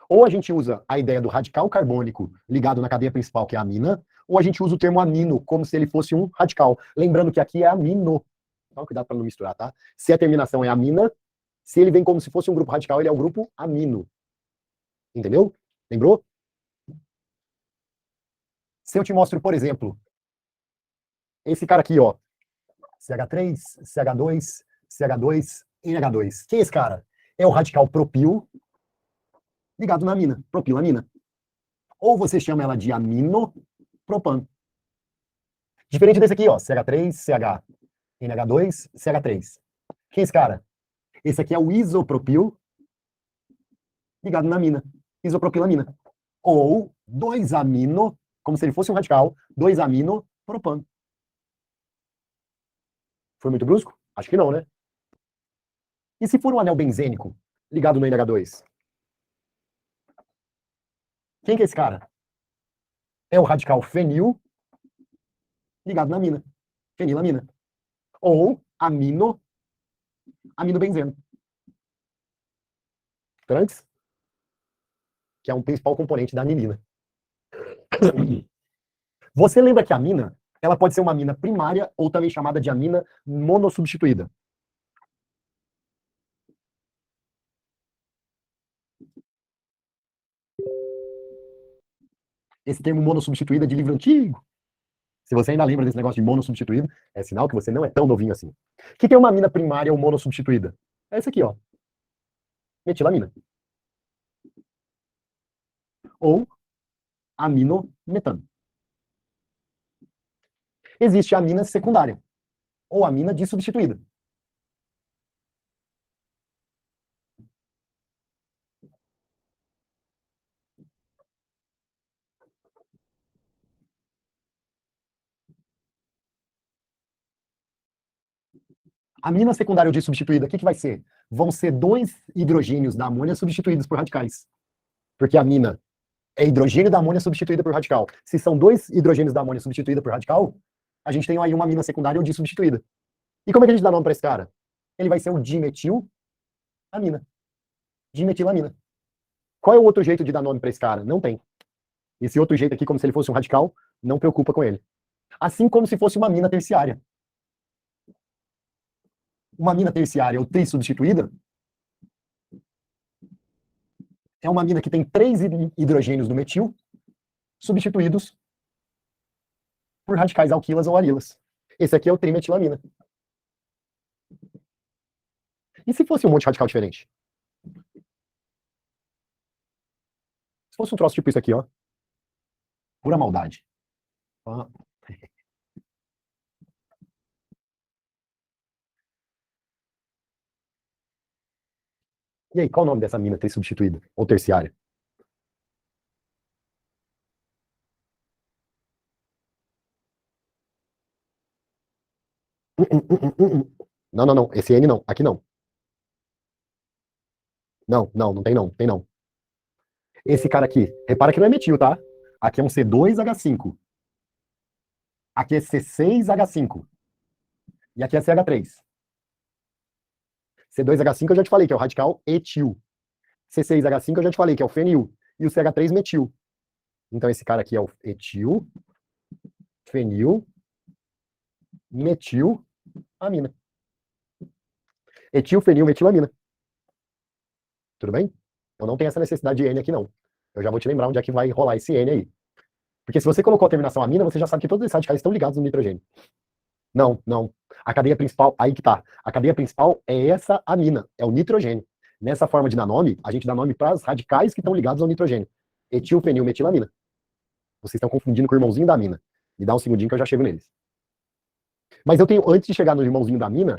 Ou a gente usa a ideia do radical carbônico ligado na cadeia principal, que é a amina, ou a gente usa o termo amino, como se ele fosse um radical. Lembrando que aqui é amino. Toma cuidado para não misturar, tá? Se a terminação é amina, se ele vem como se fosse um grupo radical, ele é o grupo amino. Entendeu? Lembrou? Se eu te mostro, por exemplo, esse cara aqui, ó. CH3, CH2, CH2, NH2. Quem é esse cara? É o radical propil ligado na amina, propilamina. Ou você chama ela de aminopropan. Diferente desse aqui, ó, CH3, CH, NH2, CH3. Quem é esse cara? Esse aqui é o isopropil ligado na amina, isopropilamina. Ou 2-amino, como se ele fosse um radical, 2-aminopropan. Foi muito brusco? Acho que não, né? E se for um anel benzênico ligado no NH2? Quem que é esse cara? É o radical fenil ligado na amina, fenilamina. Ou aminobenzeno. Trans, que é um principal componente da anilina. Você lembra que a amina, ela pode ser uma amina primária ou também chamada de amina monossubstituída. Esse termo monossubstituída é de livro antigo. Se você ainda lembra desse negócio de monossubstituído, é sinal que você não é tão novinho assim. O que é uma amina primária ou monossubstituída? É esse aqui, ó. Metilamina. Ou aminometano. Existe a amina secundária, ou amina dissubstituída. A amina secundária ou dissubstituída, o que vai ser? Vão ser 2 hidrogênios da amônia substituídos por radicais. Porque a amina é hidrogênio da amônia substituída por radical. Se são 2 hidrogênios da amônia substituída por radical, a gente tem aí uma amina secundária ou dissubstituída. E como é que a gente dá nome para esse cara? Ele vai ser o dimetilamina. Dimetilamina. Qual é o outro jeito de dar nome para esse cara? Não tem. Esse outro jeito aqui, como se ele fosse um radical, não preocupa com ele. Assim como se fosse uma amina terciária. Uma amina terciária ou trissubstituída é uma amina que tem 3 hidrogênios do metil substituídos por radicais alquilas ou arilas. Esse aqui é o trimetilamina. E se fosse um monte de radical diferente? Se fosse um troço tipo isso aqui, ó. Pura maldade. Ó. E aí, qual o nome dessa amina trissubstituída ou terciária? Não, não, não. Esse N não. Aqui não. Não, não, não tem não. Tem não. Esse cara aqui, repara que não é metil, tá? Aqui é um C2H5. Aqui é C6H5. E aqui é CH3. C2H5 eu já te falei que é o radical etil. C6H5 eu já te falei que é o fenil. E o CH3 metil. Então esse cara aqui é o etil, fenil, metil, amina. Etil, fenil, metilamina. Tudo bem? Eu não tenho essa necessidade de N aqui, não. Eu já vou te lembrar onde é que vai rolar esse N aí. Porque se você colocou a terminação amina, você já sabe que todos esses radicais estão ligados no nitrogênio. Não, não. A cadeia principal, aí que tá. A cadeia principal é essa amina, é o nitrogênio. Nessa forma de dar nome, a gente dá nome para as radicais que estão ligados ao nitrogênio. Etilfenilmetilamina. Vocês estão confundindo com o irmãozinho da amina. Me dá um segundinho que eu já chego neles. Mas eu tenho, antes de chegar no irmãozinho da amina,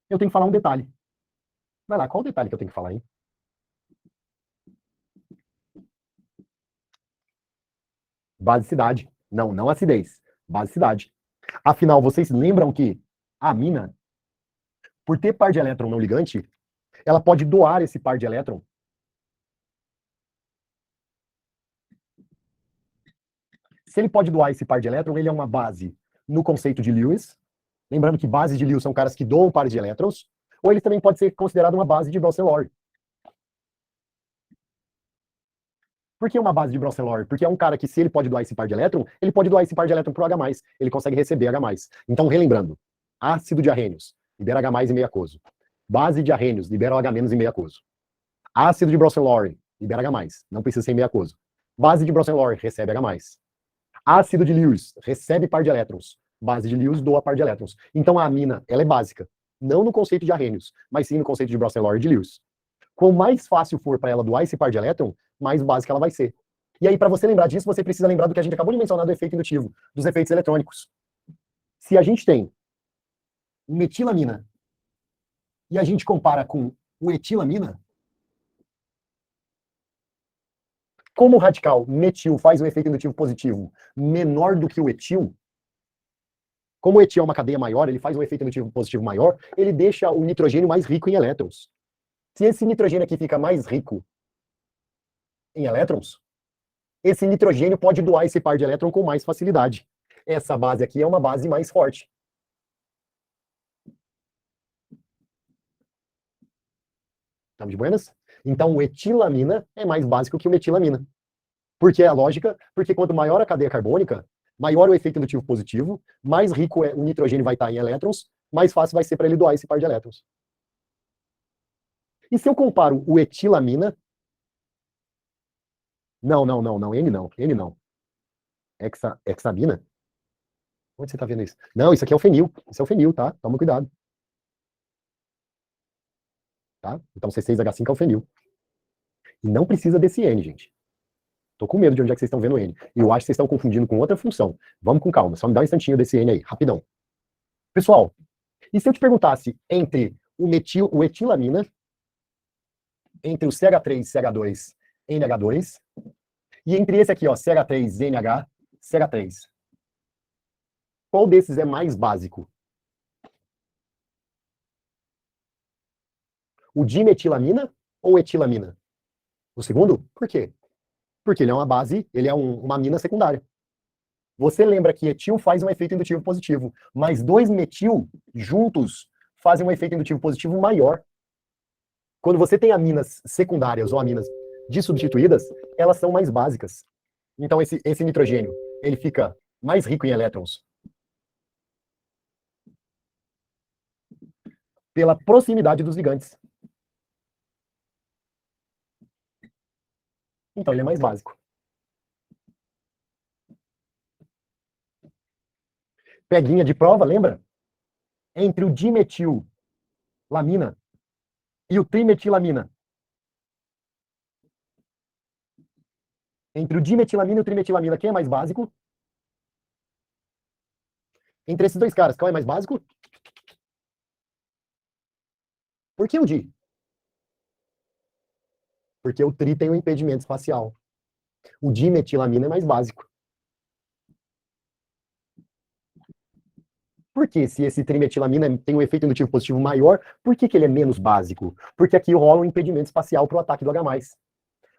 eu tenho que falar um detalhe. Vai lá, qual o detalhe que eu tenho que falar, hein? Basicidade. Não, não acidez. Basicidade. Afinal, vocês lembram que a amina, por ter par de elétron não ligante, ela pode doar esse par de elétron. Se ele pode doar esse par de elétron, ele é uma base no conceito de Lewis. Lembrando que bases de Lewis são caras que doam pares de elétrons. Ou ele também pode ser considerado uma base de Bronsted-Lowry. Por que uma base de Bronsted-Lowry? Porque é um cara que, se ele pode doar esse par de elétron, ele pode doar esse par de elétron para o H+. Ele consegue receber H+. Então, relembrando, ácido de arrênios libera H+ em meio aquoso. Base de arrênios libera H- em meio aquoso. Ácido de Bronsted-Lowry libera H+, não precisa ser em meio aquoso. Base de Bronsted-Lowry recebe H+. Ácido de Lewis recebe par de elétrons. Base de Lewis doa par de elétrons. Então, a amina, ela é básica. Não no conceito de arrênios, mas sim no conceito de Bronsted-Lowry e de Lewis. Quanto mais fácil for para ela doar esse par de elétron, mais básica ela vai ser. E aí, para você lembrar disso, você precisa lembrar do que a gente acabou de mencionar do efeito indutivo, dos efeitos eletrônicos. Se a gente tem metilamina e a gente compara com o etilamina, como o radical metil faz um efeito indutivo positivo menor do que o etil, como o etil é uma cadeia maior, ele faz um efeito indutivo positivo maior, ele deixa o nitrogênio mais rico em elétrons. Se esse nitrogênio aqui fica mais rico em elétrons, esse nitrogênio pode doar esse par de elétron com mais facilidade. Essa base aqui é uma base mais forte. Estamos de buenas? Então, o etilamina é mais básico que o metilamina. Por que é a lógica? Porque quanto maior a cadeia carbônica, maior o efeito indutivo positivo, mais rico o nitrogênio vai estar em elétrons, mais fácil vai ser para ele doar esse par de elétrons. E se eu comparo o etilamina... Não, não, não, não, N não, N não. Hexamina? Onde você está vendo isso? Não, isso aqui é o fenil. Isso é o fenil, tá? Toma cuidado. Tá? Então, C6H5 é o fenil. E não precisa desse N, gente. Tô com medo de onde é que vocês estão vendo o N. E eu acho que vocês estão confundindo com outra função. Vamos com calma, só me dá um instantinho desse N aí, rapidão. Pessoal, e se eu te perguntasse entre o etilamina, entre o CH3, CH2, NH2, e entre esse aqui, ó, CH3, NH, CH3. Qual desses é mais básico? O dimetilamina ou etilamina? O segundo? Por quê? Porque ele é uma base, ele é uma amina secundária. Você lembra que etil faz um efeito indutivo positivo, mas dois metil juntos fazem um efeito indutivo positivo maior. Quando você tem aminas secundárias ou aminas dissubstituídas, elas são mais básicas. Então esse nitrogênio, ele fica mais rico em elétrons pela proximidade dos ligantes. Então ele é mais básico. Peguinha de prova, lembra? Entre o dimetilamina e o trimetilamina. Entre o dimetilamina e o trimetilamina, quem é mais básico? Entre esses dois caras, qual é mais básico? Por que o di? Porque o tri tem um impedimento espacial. O dimetilamina é mais básico. Por que, se esse trimetilamina tem um efeito indutivo positivo maior, por que ele é menos básico? Porque aqui rola um impedimento espacial para o ataque do H+.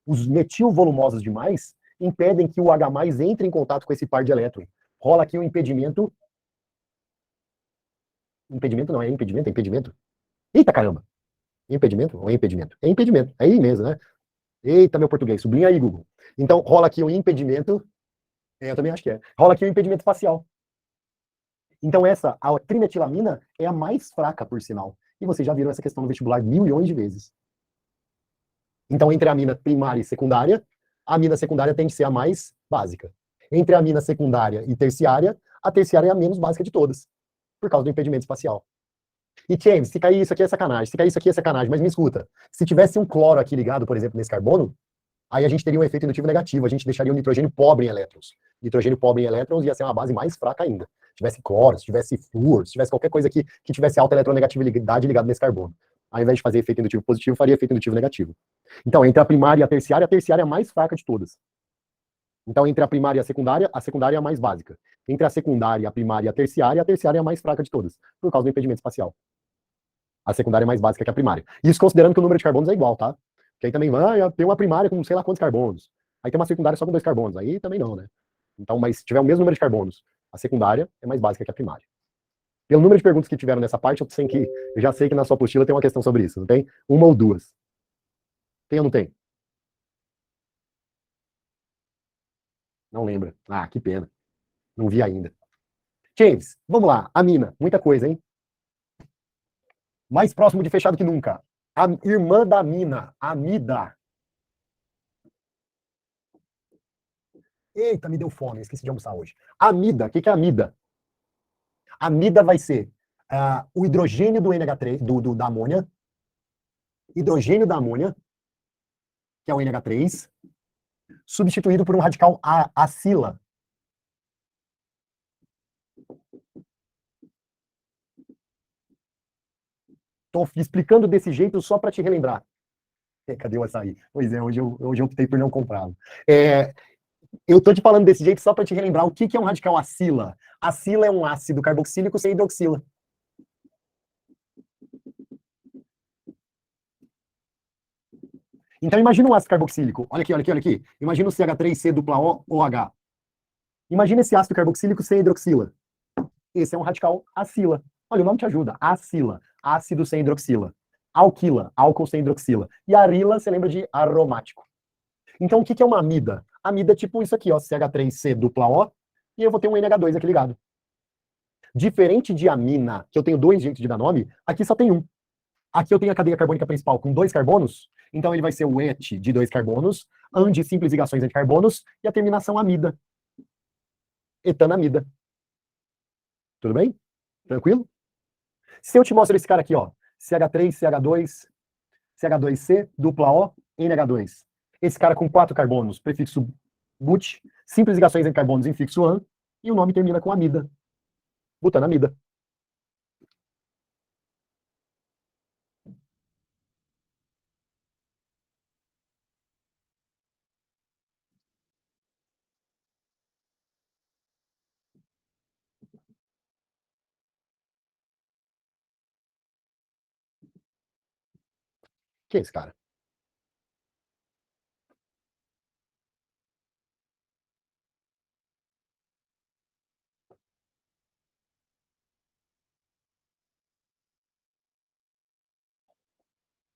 Os metilvolumosos demais impedem que o H+ entre em contato com esse par de elétrons. Rola aqui um impedimento. Impedimento não, é impedimento, é impedimento. Eita caramba! Impedimento ou é impedimento? É impedimento, é aí mesmo, né? Eita, meu português, sublinha aí, Google. Então, rola aqui um impedimento. Eu também acho que é. Rola aqui um impedimento espacial. Então, a trimetilamina é a mais fraca, por sinal. E vocês já viram essa questão no vestibular milhões de vezes. Então, entre a amina primária e secundária, a amina secundária tem que ser a mais básica. Entre a amina secundária e terciária, a terciária é a menos básica de todas. por causa do impedimento espacial. E, James, se cair isso aqui é sacanagem, se cair isso aqui é sacanagem, mas me escuta, se tivesse um cloro aqui ligado, por exemplo, nesse carbono, aí a gente teria um efeito indutivo negativo, a gente deixaria o nitrogênio pobre em elétrons. Nitrogênio pobre em elétrons ia ser uma base mais fraca ainda. Se tivesse cloro, se tivesse flúor, se tivesse qualquer coisa que tivesse alta eletronegatividade ligada nesse carbono. Ao invés de fazer efeito indutivo positivo, faria efeito indutivo negativo. Então, entre a terciária é a mais fraca de todas. Então, entre a primária e a secundária é a mais básica. Entre a secundária, a primária e a terciária é a mais fraca de todas, por causa do impedimento espacial. A secundária é mais básica que a primária. Isso considerando que o número de carbonos é igual, tá? Porque aí também vai ter uma primária com sei lá quantos carbonos. Aí tem uma secundária só com 2 carbonos. Aí também não, né? Então, mas se tiver o mesmo número de carbonos, a secundária é mais básica que a primária. Pelo número de perguntas que tiveram nessa parte, eu já sei que na sua apostila tem uma questão sobre isso, não tem? Uma ou duas. Tem ou não tem? Não lembra. Ah, que pena. Não vi ainda. James, vamos lá. Amina, muita coisa, hein? Mais próximo de fechado que nunca. A irmã da mina, amida. Eita, me deu fome, esqueci de almoçar hoje. Amida, o que é amida? Amida vai ser o hidrogênio do NH3, da amônia, hidrogênio da amônia, que é o NH3, substituído por um radical acila. Estou explicando desse jeito só para te relembrar. Cadê o açaí? Pois é, hoje eu optei por não comprá-lo. Eu estou te falando desse jeito só para te relembrar o que é um radical acila. Acila é um ácido carboxílico sem hidroxila. Então imagina um ácido carboxílico. Olha aqui, olha aqui, olha aqui. Imagina o CH3C dupla O OH. Imagina esse ácido carboxílico sem hidroxila. Esse é um radical acila. Olha, o nome te ajuda. Acila, ácido sem hidroxila. Alquila, álcool sem hidroxila. E arila, você lembra de aromático. Então, o que é uma amida? Amida é tipo isso aqui, ó, CH3C dupla O, e eu vou ter um NH2 aqui ligado. Diferente de amina, que eu tenho dois jeitos de dar nome, aqui só tem um. Aqui eu tenho a cadeia carbônica principal com 2 carbonos, então ele vai ser o et de 2 carbonos, an de simples ligações entre carbonos, e a terminação amida. Etanamida. Tudo bem? Tranquilo? Se eu te mostro esse cara aqui, ó, CH3, CH2, CH2C, dupla O, NH2. Esse cara com 4 carbonos, prefixo but, simples ligações entre carbonos, infixo an, e o nome termina com amida. Butanamida. Que é esse cara?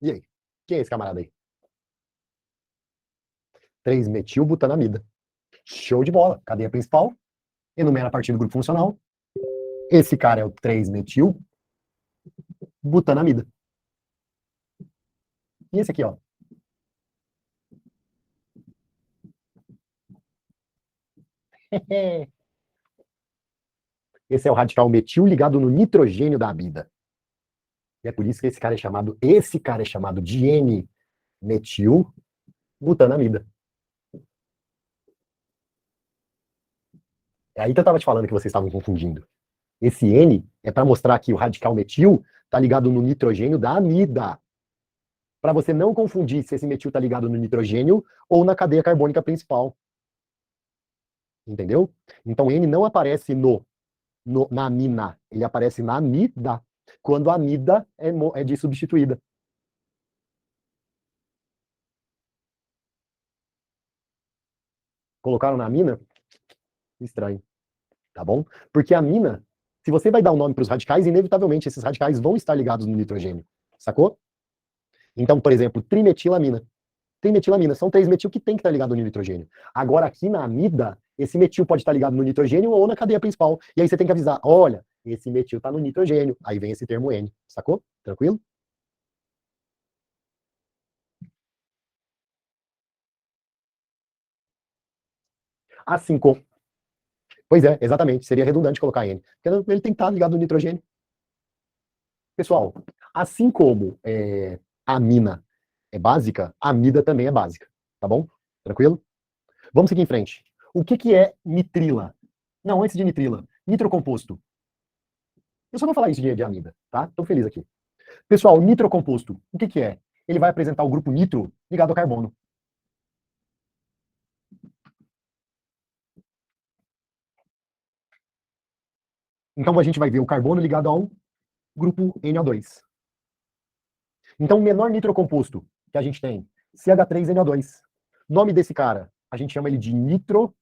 E aí? Quem é esse camarada aí? 3-metilbutanamida. Show de bola. Cadeia principal. Enumera a partir do grupo funcional. Esse cara é o 3-metilbutanamida. E esse aqui, ó. Esse é o radical metil ligado no nitrogênio da amida. E é por isso que esse cara é chamado de N-metilbutanamida. É aí que eu estava te falando que vocês estavam confundindo. Esse N é para mostrar que o radical metil está ligado no nitrogênio da amida. Para você não confundir se esse metil está ligado no nitrogênio ou na cadeia carbônica principal. Entendeu? Então N não aparece na amina, ele aparece na amida, quando a amida é de substituída. Colocaram na amina? Estranho, tá bom? Porque a amina, se você vai dar um nome para os radicais, inevitavelmente esses radicais vão estar ligados no nitrogênio, sacou? Então, por exemplo, trimetilamina. Trimetilamina, são 3-metil que tem que estar ligado no nitrogênio. Agora, aqui na amida, esse metil pode estar ligado no nitrogênio ou na cadeia principal. E aí você tem que avisar, olha, esse metil está no nitrogênio. Aí vem esse termo N, sacou? Tranquilo? Assim como, Pois é, exatamente. Seria redundante colocar N. Porque ele tem que estar ligado no nitrogênio. Pessoal, assim como a amina é básica, a amida também é básica. Tá bom? Tranquilo? Vamos seguir em frente. O que é nitrila? Não, antes de nitrila. Nitrocomposto. Eu só vou falar isso de amida, tá? Tô feliz aqui. Pessoal, nitrocomposto, o que é? Ele vai apresentar o grupo nitro ligado ao carbono. Então a gente vai ver o carbono ligado ao grupo NO2. Então o menor nitrocomposto que a gente tem, CH3NO2. Nome desse cara, a gente chama ele de nitro.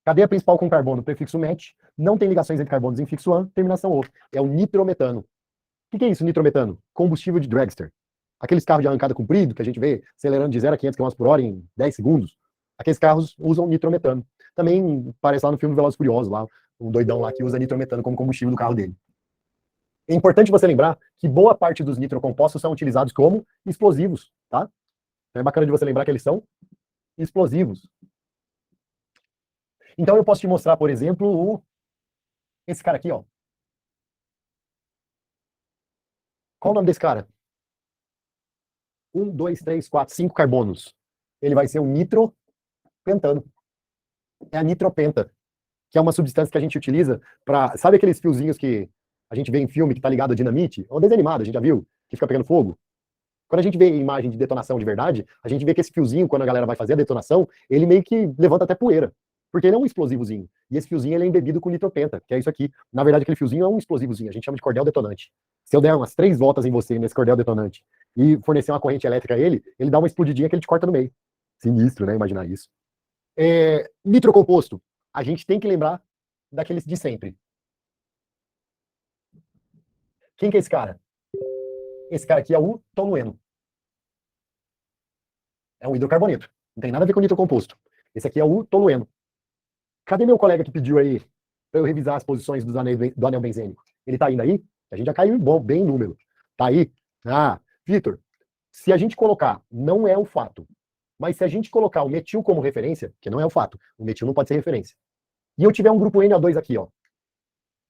Cadeia principal com carbono, prefixo met. Não tem ligações entre carbonos, infixo an, terminação o. É o nitrometano. O que é isso, nitrometano? Combustível de dragster. Aqueles carros de arrancada comprido que a gente vê acelerando de 0 a 500 km por hora em 10 segundos. Aqueles carros usam nitrometano. Também parece lá no filme Velozes e Furiosos, lá, um doidão lá que usa nitrometano como combustível do carro dele. É importante você lembrar que boa parte dos nitrocompostos são utilizados como explosivos, tá? Então é bacana de você lembrar que eles são explosivos. Então eu posso te mostrar, por exemplo, esse cara aqui, ó. Qual o nome desse cara? 1, 2, 3, 4, 5 carbonos. Ele vai ser um nitropentano. É a nitropenta, que é uma substância que a gente utiliza para... Sabe aqueles fiozinhos que a gente vê em filme que tá ligado a dinamite? É um desenho animado, a gente já viu, que fica pegando fogo. Quando a gente vê imagem de detonação de verdade, a gente vê que esse fiozinho, quando a galera vai fazer a detonação, ele meio que levanta até poeira. Porque ele é um explosivozinho. E esse fiozinho ele é embebido com nitropenta, que é isso aqui. Na verdade, aquele fiozinho é um explosivozinho, a gente chama de cordel detonante. Se eu der umas 3 voltas em você nesse cordel detonante e fornecer uma corrente elétrica a ele, ele dá uma explodidinha que ele te corta no meio. Sinistro, né? Imaginar isso. Nitrocomposto. A gente tem que lembrar daqueles de sempre. Quem que é esse cara? Esse cara aqui é o tolueno. É um hidrocarboneto. Não tem nada a ver com nitrocomposto. Esse aqui é o tolueno. Cadê meu colega que pediu aí para eu revisar as posições do anel benzênico? Ele tá indo aí? A gente já caiu bom, bem em número. Tá aí? Ah, Vitor, se a gente colocar, não é o fato, mas se a gente colocar o metil como referência, que não é o fato, o metil não pode ser referência, e eu tiver um grupo NO2 aqui, ó,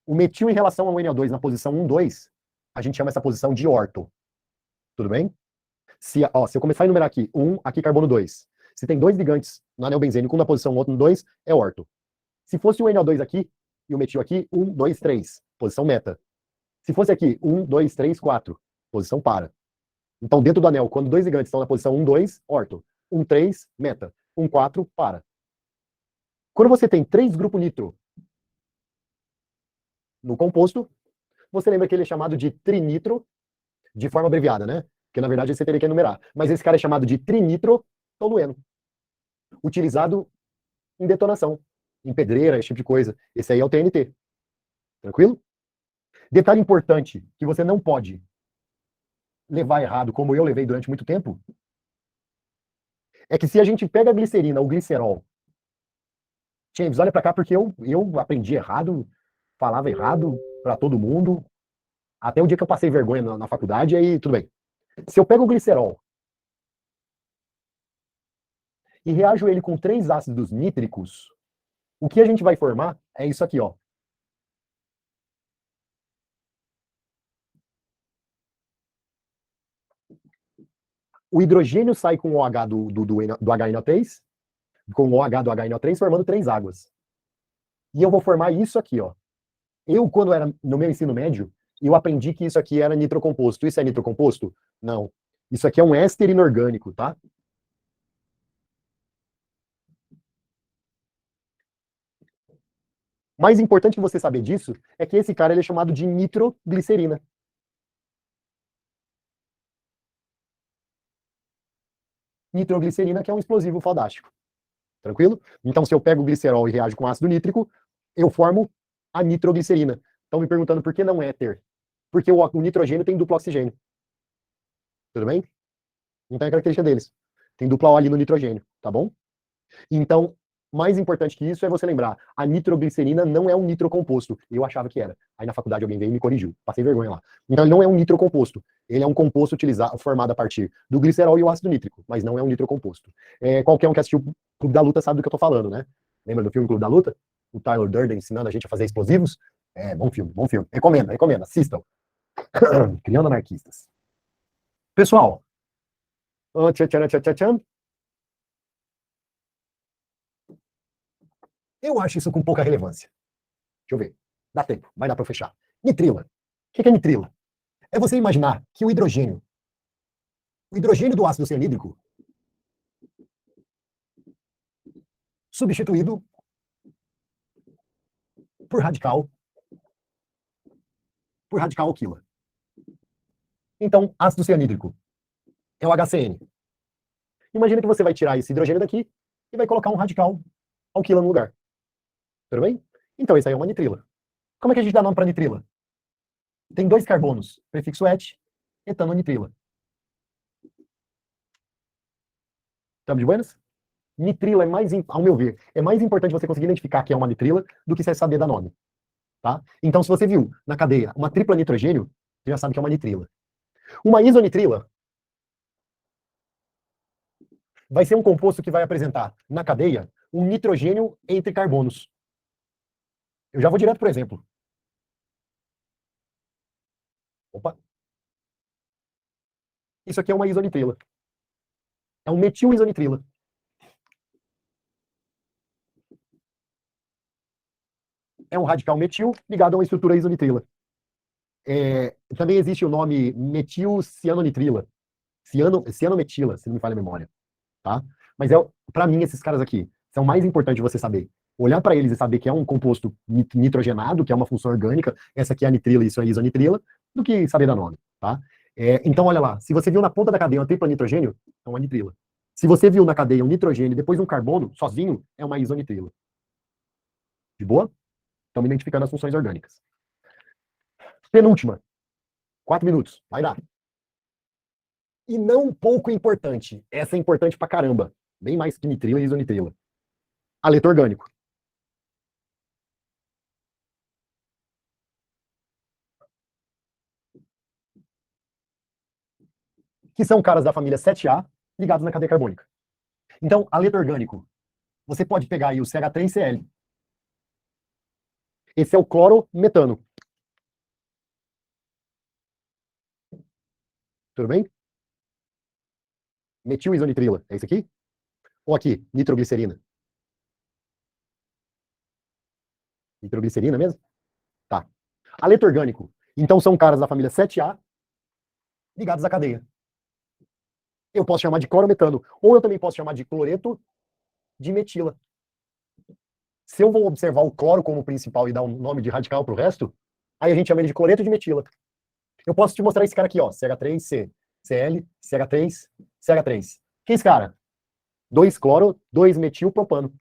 o metil em relação ao NO2 na posição 1, 2, a gente chama essa posição de orto. Tudo bem? Se eu começar a enumerar aqui, 1, aqui carbono 2. Se tem 2 ligantes no anel benzênico, um na posição 1, outro no 2, é orto. Se fosse o NO2 aqui e o metil aqui, 1, 2, 3, posição meta. Se fosse aqui, 1, 2, 3, 4, posição para. Então, dentro do anel, quando 2 ligantes estão na posição 1, 2, orto. 1, 3, meta. 1, 4, para. Quando você tem 3 grupos nitro no composto, você lembra que ele é chamado de trinitro, de forma abreviada, né? Porque, na verdade, você teria que enumerar. Mas esse cara é chamado de trinitrotolueno, utilizado em detonação, em pedreira, esse tipo de coisa. Esse aí é o TNT. Tranquilo? Detalhe importante que você não pode levar errado, como eu levei durante muito tempo, é que se a gente pega a glicerina, o glicerol, James, olha para cá porque eu aprendi errado, falava errado para todo mundo, até o dia que eu passei vergonha na faculdade, aí tudo bem. Se eu pego o glicerol e reajo ele com 3 ácidos nítricos, o que a gente vai formar é isso aqui, ó. O hidrogênio sai com o OH do HNO3, com o OH do HNO3, formando 3 águas. E eu vou formar isso aqui, ó. Eu, quando era no meu ensino médio, eu aprendi que isso aqui era nitrocomposto. Isso é nitrocomposto? Não. Isso aqui é um éster inorgânico, tá? Mais importante que você saber disso é que esse cara ele é chamado de nitroglicerina. Nitroglicerina, que é um explosivo fodástico. Tranquilo? Então, se eu pego o glicerol e reajo com ácido nítrico, eu formo a nitroglicerina. Estão me perguntando por que não éter? Porque o nitrogênio tem duplo oxigênio. Tudo bem? Então é a característica deles. Tem dupla O ali no nitrogênio, tá bom? Então, mais importante que isso é você lembrar, a nitroglicerina não é um nitrocomposto. Eu achava que era. Aí na faculdade alguém veio e me corrigiu. Passei vergonha lá. Então ele não é um nitrocomposto. Ele é um composto formado a partir do glicerol e o ácido nítrico, mas não é um nitrocomposto. Qualquer um que assistiu o Clube da Luta sabe do que eu tô falando, né? Lembra do filme Clube da Luta? o Tyler Durden ensinando a gente a fazer explosivos. Bom filme, bom filme. Recomendo, assistam. Criando Anarquistas. Pessoal, eu acho isso com pouca relevância. Deixa eu ver. Dá tempo, vai dar para eu fechar. Nitrila. O que é nitrila? É você imaginar que o hidrogênio do ácido cianídrico, substituído por radical alquila. Então, ácido cianídrico é o HCN. Imagina que você vai tirar esse hidrogênio daqui e vai colocar um radical alquila no lugar. Tudo bem? Então, isso aí é uma nitrila. Como é que a gente dá nome para nitrila? Tem 2 carbonos, prefixo et, etanonitrila. Estamos de buenas? Nitrila é mais, ao meu ver, é mais importante você conseguir identificar que é uma nitrila do que você saber dar nome. Tá? Então, se você viu na cadeia uma tripla nitrogênio, você já sabe que é uma nitrila. Uma isonitrila vai ser um composto que vai apresentar na cadeia um nitrogênio entre carbonos. Eu já vou direto para o exemplo. Opa. Isso aqui é uma isonitrila. É um metil-isonitrila. É um radical metil ligado a uma estrutura isonitrila. Também existe o nome metilcianonitrila. Cianometila, se não me falha a memória. Tá? Mas para mim, esses caras aqui são mais importantes de você saber. Olhar para eles e saber que é um composto nitrogenado, que é uma função orgânica, essa aqui é a nitrila e isso é a isonitrila, do que saber dar nome. Tá? Então, olha lá, se você viu na ponta da cadeia uma tripla nitrogênio, é uma nitrila. Se você viu na cadeia um nitrogênio e depois um carbono, sozinho, é uma isonitrila. De boa? Estamos identificando as funções orgânicas. Penúltima. 4 minutos. Vai dar. E não pouco importante. Essa é importante pra caramba. Bem mais que nitrila e isonitrila. Aleto orgânico. Que são caras da família 7A ligados na cadeia carbônica. Então, aleto orgânico. Você pode pegar aí o CH3Cl. Esse é o clorometano. Tudo bem? Metil-isonitrila. É isso aqui? Ou aqui, nitroglicerina? Nitroglicerina mesmo? Tá. Aleto orgânico. Então, são caras da família 7A ligados à cadeia. Eu posso chamar de clorometano. Ou eu também posso chamar de cloreto de metila. Se eu vou observar o cloro como principal e dar um nome de radical para o resto, aí a gente chama ele de cloreto de metila. Eu posso te mostrar esse cara aqui, ó, CH3, Cl, CH3, CH3. Que é esse cara? 2 cloro, 2 metil propano.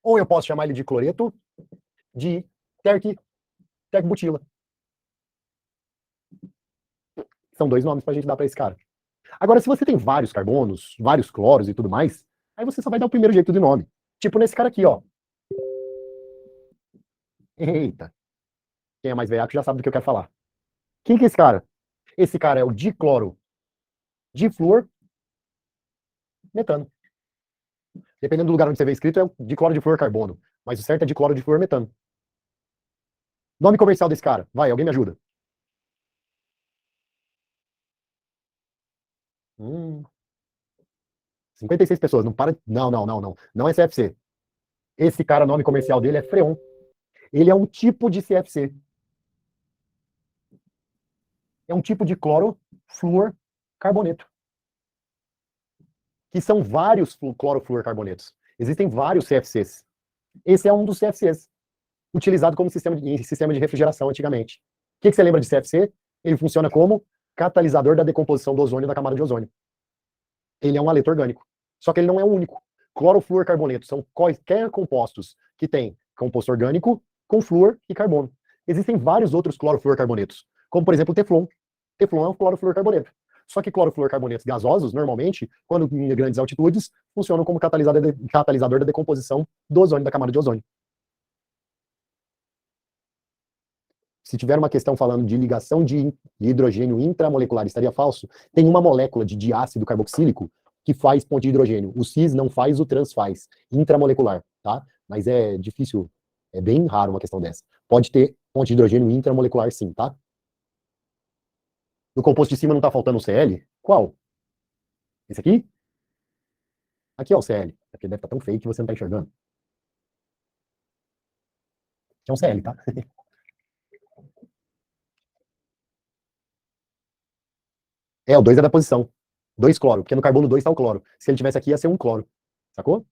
Ou eu posso chamar ele de cloreto de terc-butila. São 2 nomes para a gente dar para esse cara. Agora, se você tem vários carbonos, vários cloros e tudo mais, aí você só vai dar o primeiro jeito de nome. Tipo nesse cara aqui, ó. Eita. Quem é mais velhaco já sabe do que eu quero falar. Quem que é esse cara? Esse cara é o dicloro difluor metano. Dependendo do lugar onde você vê escrito, é dicloro difluor carbono. Mas o certo é dicloro difluor metano. Nome comercial desse cara. Vai, alguém me ajuda. 56 pessoas. Não para. Não. Não é CFC. Esse cara, nome comercial dele é Freon. Ele é um tipo de CFC. É um tipo de clorofluorcarboneto. Que são vários clorofluorcarbonetos. Existem vários CFCs. Esse é um dos CFCs, utilizado como sistema de refrigeração antigamente. O que você lembra de CFC? Ele funciona como catalisador da decomposição do ozônio da camada de ozônio. Ele é um haleto orgânico. Só que ele não é o único. Clorofluorcarboneto são quaisquer compostos que têm composto orgânico com flúor e carbono. Existem vários outros clorofluorcarbonetos, como por exemplo o Teflon. Teflon é um clorofluorcarboneto. Só que clorofluorcarbonetos gasosos, normalmente, quando em grandes altitudes, funcionam como catalisador da decomposição do ozônio, da camada de ozônio. Se tiver uma questão falando de ligação de hidrogênio intramolecular, estaria falso. Tem uma molécula de diácido carboxílico que faz ponte de hidrogênio. O cis não faz, o trans faz. Intramolecular, tá? Mas é difícil, é bem raro uma questão dessa. Pode ter ponte de hidrogênio intramolecular sim, tá? No composto de cima não tá faltando o Cl? Qual? Esse aqui? Aqui é o Cl. Aqui deve estar tão feio que você não tá enxergando. Que é um Cl, tá? É, o 2 é da posição. 2 cloro, porque no carbono 2 tá o cloro. Se ele tivesse aqui, ia ser um cloro. Sacou?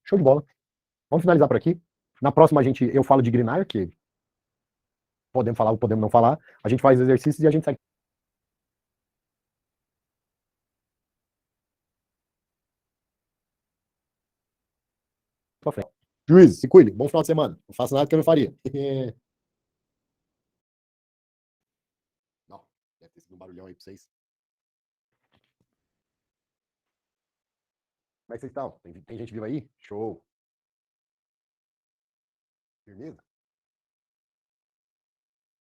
Show de bola. Vamos finalizar por aqui. Na próxima, eu falo de Grignard, que podemos falar ou podemos não falar. A gente faz exercícios e a gente segue pra frente. Juiz, se cuide. Bom final de semana. Não faça nada que eu não faria. Não, deve ter sido um barulhão aí pra vocês. Como é que vocês estão? Tem gente viva aí? Show. Firmeza?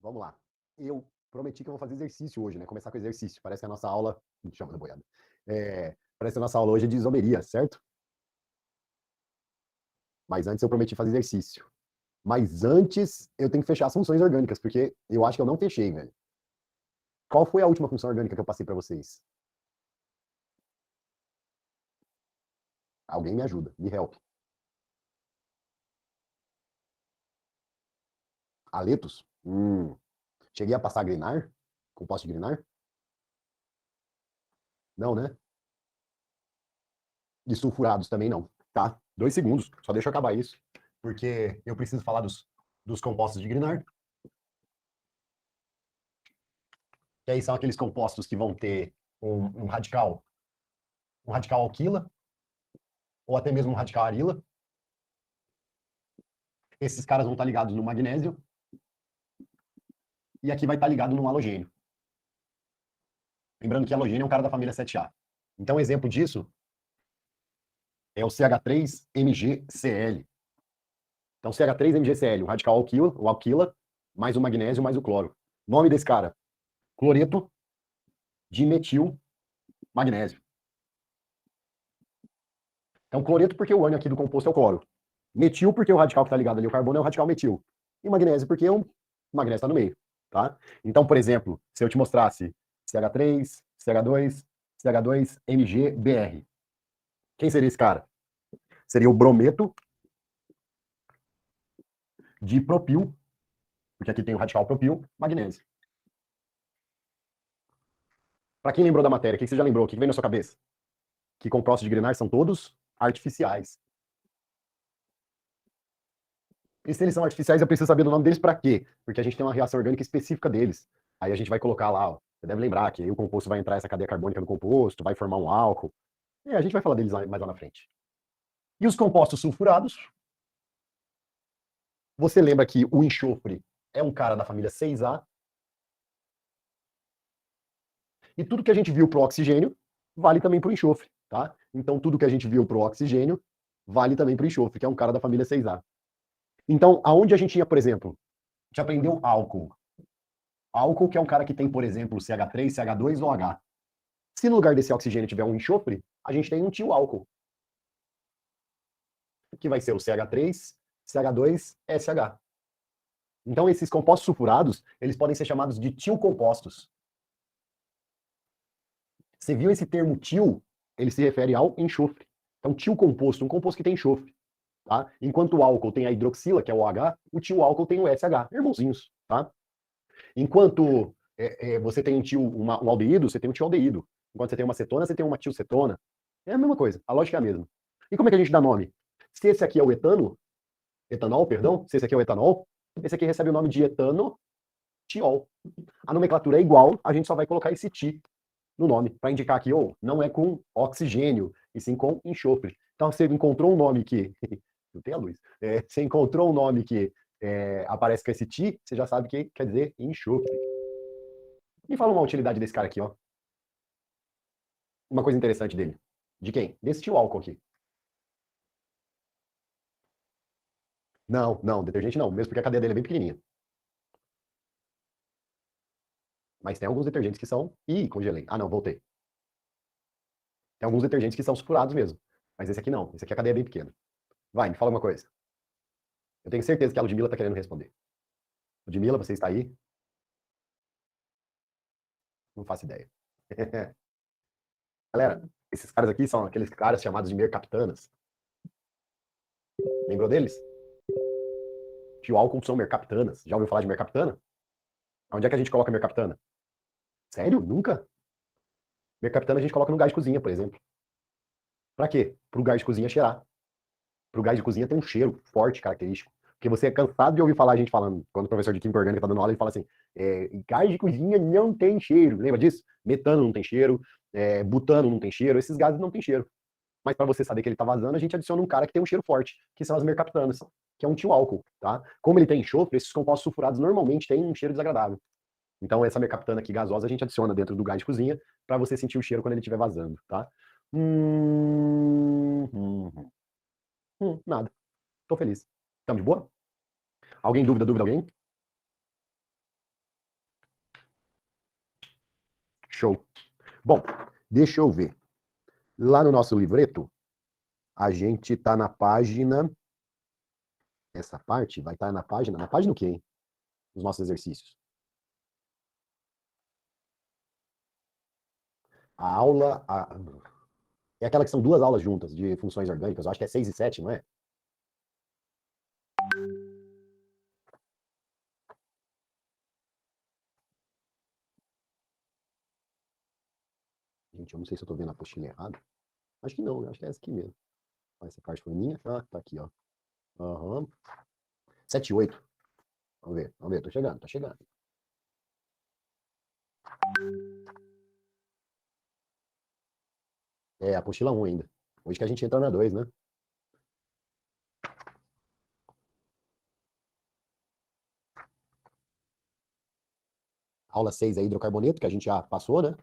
Vamos lá. Eu prometi que eu vou fazer exercício hoje, né? Começar com exercício. Parece que a nossa aula. Me chama da boiada. Parece que a nossa aula hoje é de isomeria, certo? Mas antes eu prometi fazer exercício. Mas antes eu tenho que fechar as funções orgânicas, porque eu acho que eu não fechei, velho. Qual foi a última função orgânica que eu passei para vocês? Alguém me ajuda, me help. Aletos? Cheguei a passar Grinar? Composto de Grinar? Não, né? De sulfurados também não. Tá? 2 segundos, só deixa eu acabar isso. Porque eu preciso falar dos compostos de Grinar. Que aí são aqueles compostos que vão ter um radical alquila, ou até mesmo um radical arila. Esses caras vão estar ligados no magnésio. E aqui vai estar ligado no halogênio. Lembrando que halogênio é um cara da família 7A. Então, exemplo disso é o CH3MgCl. Então, CH3MgCl, o radical alquila, mais o magnésio, mais o cloro. Nome desse cara: cloreto de metil magnésio. Então, cloreto porque o ânion aqui do composto é o cloro. Metil porque o radical que está ligado ali ao carbono é o radical metil. E magnésio porque o magnésio está no meio. Tá? Então, por exemplo, se eu te mostrasse CH3, CH2, CH2MgBr, quem seria esse cara? Seria o brometo de propil, porque aqui tem o radical propil, magnésio. Para quem lembrou da matéria, o que você já lembrou? O que vem na sua cabeça? Que compostos de Grignard são todos artificiais. E se eles são artificiais, eu preciso saber do nome deles para quê? Porque a gente tem uma reação orgânica específica deles. Aí a gente vai colocar lá, ó, você deve lembrar que aí o composto vai entrar essa cadeia carbônica no composto, vai formar um álcool. A gente vai falar deles mais lá na frente. E os compostos sulfurados? Você lembra que o enxofre é um cara da família 6A? E tudo que a gente viu para o oxigênio vale também para o enxofre, tá? Então tudo que a gente viu para o oxigênio vale também para o enxofre, que é um cara da família 6A. Então, aonde a gente tinha, por exemplo, a gente aprendeu álcool. Álcool que é um cara que tem, por exemplo, CH3, CH2 ou H. Se no lugar desse oxigênio tiver um enxofre, a gente tem um tio álcool, que vai ser o CH3, CH2, SH. Então, esses compostos sulfurados, eles podem ser chamados de tio-compostos. Você viu esse termo tio? Ele se refere ao enxofre. Então, tio-composto, um composto que tem enxofre. Tá? Enquanto o álcool tem a hidroxila, que é o OH, o tio-álcool tem o SH, irmãozinhos. Tá? Enquanto você tem um aldeído, você tem um tioaldeído. Enquanto você tem uma cetona, você tem uma tiocetona. É a mesma coisa, a lógica é a mesma. E como é que a gente dá nome? Se esse aqui é o etanol, perdão, se esse aqui é o etanol, esse aqui recebe o nome de etanotiol. A nomenclatura é igual, a gente só vai colocar esse ti no nome, para indicar que não é com oxigênio, e sim com enxofre. Então, você encontrou um nome que... Não tem a luz. Você encontrou um nome que aparece com esse ti, você já sabe que quer dizer enxofre. Me fala uma utilidade desse cara aqui, ó. Uma coisa interessante dele. De quem? Desse tio álcool aqui. Não, não, detergente não, mesmo porque a cadeia dele é bem pequenininha. Mas tem alguns detergentes que são... Ih, congelei. Ah, não, voltei. Tem alguns detergentes que são sulfurados mesmo. Mas esse aqui não. Esse aqui a cadeia é bem pequena. Vai, me fala uma coisa. Eu tenho certeza que a Ludmilla tá querendo responder. Ludmilla, você está aí? Não faço ideia. Galera, esses caras aqui são aqueles caras chamados de mercaptanas. Lembrou deles? Tio álcool são mercaptanas. Já ouviu falar de mercaptana? Onde é que a gente coloca mercaptana? Sério? Nunca? Mercaptana a gente coloca no gás de cozinha, por exemplo. Pra quê? Pro gás de cozinha cheirar. Pro gás de cozinha ter um cheiro forte, característico. Porque você é cansado de ouvir falar a gente falando, quando o professor de Química Orgânica tá dando aula, ele fala assim, gás de cozinha não tem cheiro. Lembra disso? Metano não tem cheiro, butano não tem cheiro, esses gases não têm cheiro. Mas para você saber que ele está vazando, a gente adiciona um cara que tem um cheiro forte, que são as mercaptanas, que é um tio álcool, tá? Como ele tem enxofre, esses compostos sulfurados normalmente têm um cheiro desagradável. Então essa mercaptana aqui gasosa a gente adiciona dentro do gás de cozinha para você sentir o cheiro quando ele estiver vazando, tá? Nada. Tô feliz. Tamo de boa? Alguém dúvida alguém? Show. Bom, deixa eu ver. Lá no nosso livreto, a gente tá na página. Essa parte vai estar na página. Na página o quê, hein? Os nossos exercícios. A aula. É aquela que são duas aulas juntas de funções orgânicas. Eu acho que é 6 e 7, não é? Gente, eu não sei se eu estou vendo a apostila errada. Acho que não, né? Acho que é essa aqui mesmo. Essa parte foi minha. Ah, tá aqui, ó. Aham. 7 e 8. Vamos ver. Tô chegando, tá chegando. É, apostila 1 ainda. Hoje que a gente entra na 2, né? Aula 6 é hidrocarboneto, que a gente já passou, né?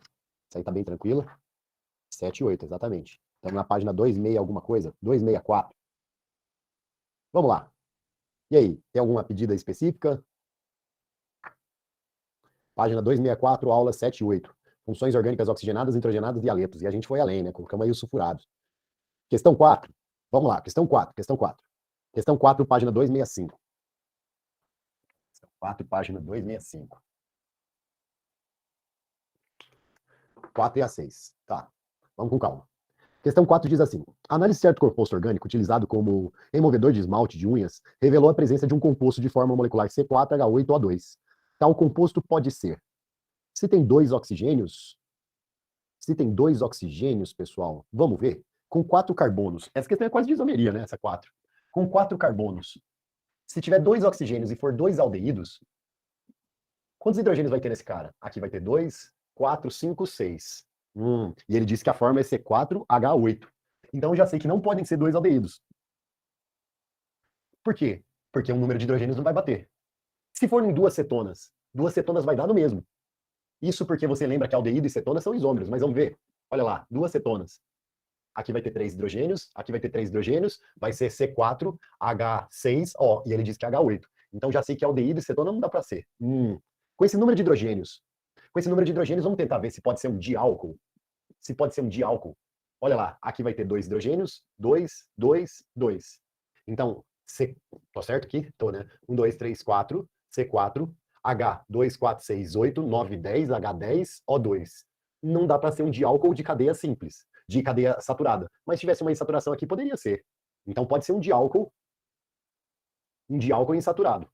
Isso aí tá bem tranquila. 7 e 8, exatamente. Estamos na página 26 alguma coisa. 264. Vamos lá. E aí, tem alguma pedida específica? Página 264, aula 7 e 8. Funções orgânicas oxigenadas, nitrogenadas e haletos. E a gente foi além, né? Colocamos aí os sulfurados. Questão 4. Vamos lá, questão 4. Questão 4, página 265. Questão 4, página 265. 4 e a 6. Tá. Vamos com calma. Questão 4 diz assim: análise de certo composto orgânico utilizado como removedor de esmalte de unhas revelou a presença de um composto de forma molecular C4H8O2. Tal composto pode ser. Se tem dois oxigênios, pessoal, vamos ver. Com 4 carbonos. Essa questão é quase de isomeria, né? Essa 4. Com 4 carbonos. Se tiver 2 oxigênios e for 2 aldeídos, quantos hidrogênios vai ter nesse cara? Aqui vai ter 2, 4, 5, 6. E ele disse que a forma é C4H8. Então eu já sei que não podem ser 2 aldeídos. Por quê? Porque o número de hidrogênios não vai bater. Se forem duas cetonas vai dar no mesmo. Isso porque você lembra que aldeído e cetona são isômeros, mas vamos ver. Olha lá, duas cetonas. Aqui vai ter 3 hidrogênios, aqui vai ter 3 hidrogênios, vai ser C4H6, e ele diz que é H8. Então já sei que aldeído e cetona não dá para ser. Com esse número de hidrogênios, vamos tentar ver se pode ser um diálcool. Se pode ser um diálcool. Olha lá, aqui vai ter 2 hidrogênios, 2, 2, 2. Então, tô certo aqui? Tô, né? 1, 2, 3, 4, C4, H, 2, 4, 6, 8, 9, 10, H10, O2. Não dá para ser um diálcool de cadeia simples, de cadeia saturada. Mas se tivesse uma insaturação aqui, poderia ser. Então pode ser um diálcool insaturado.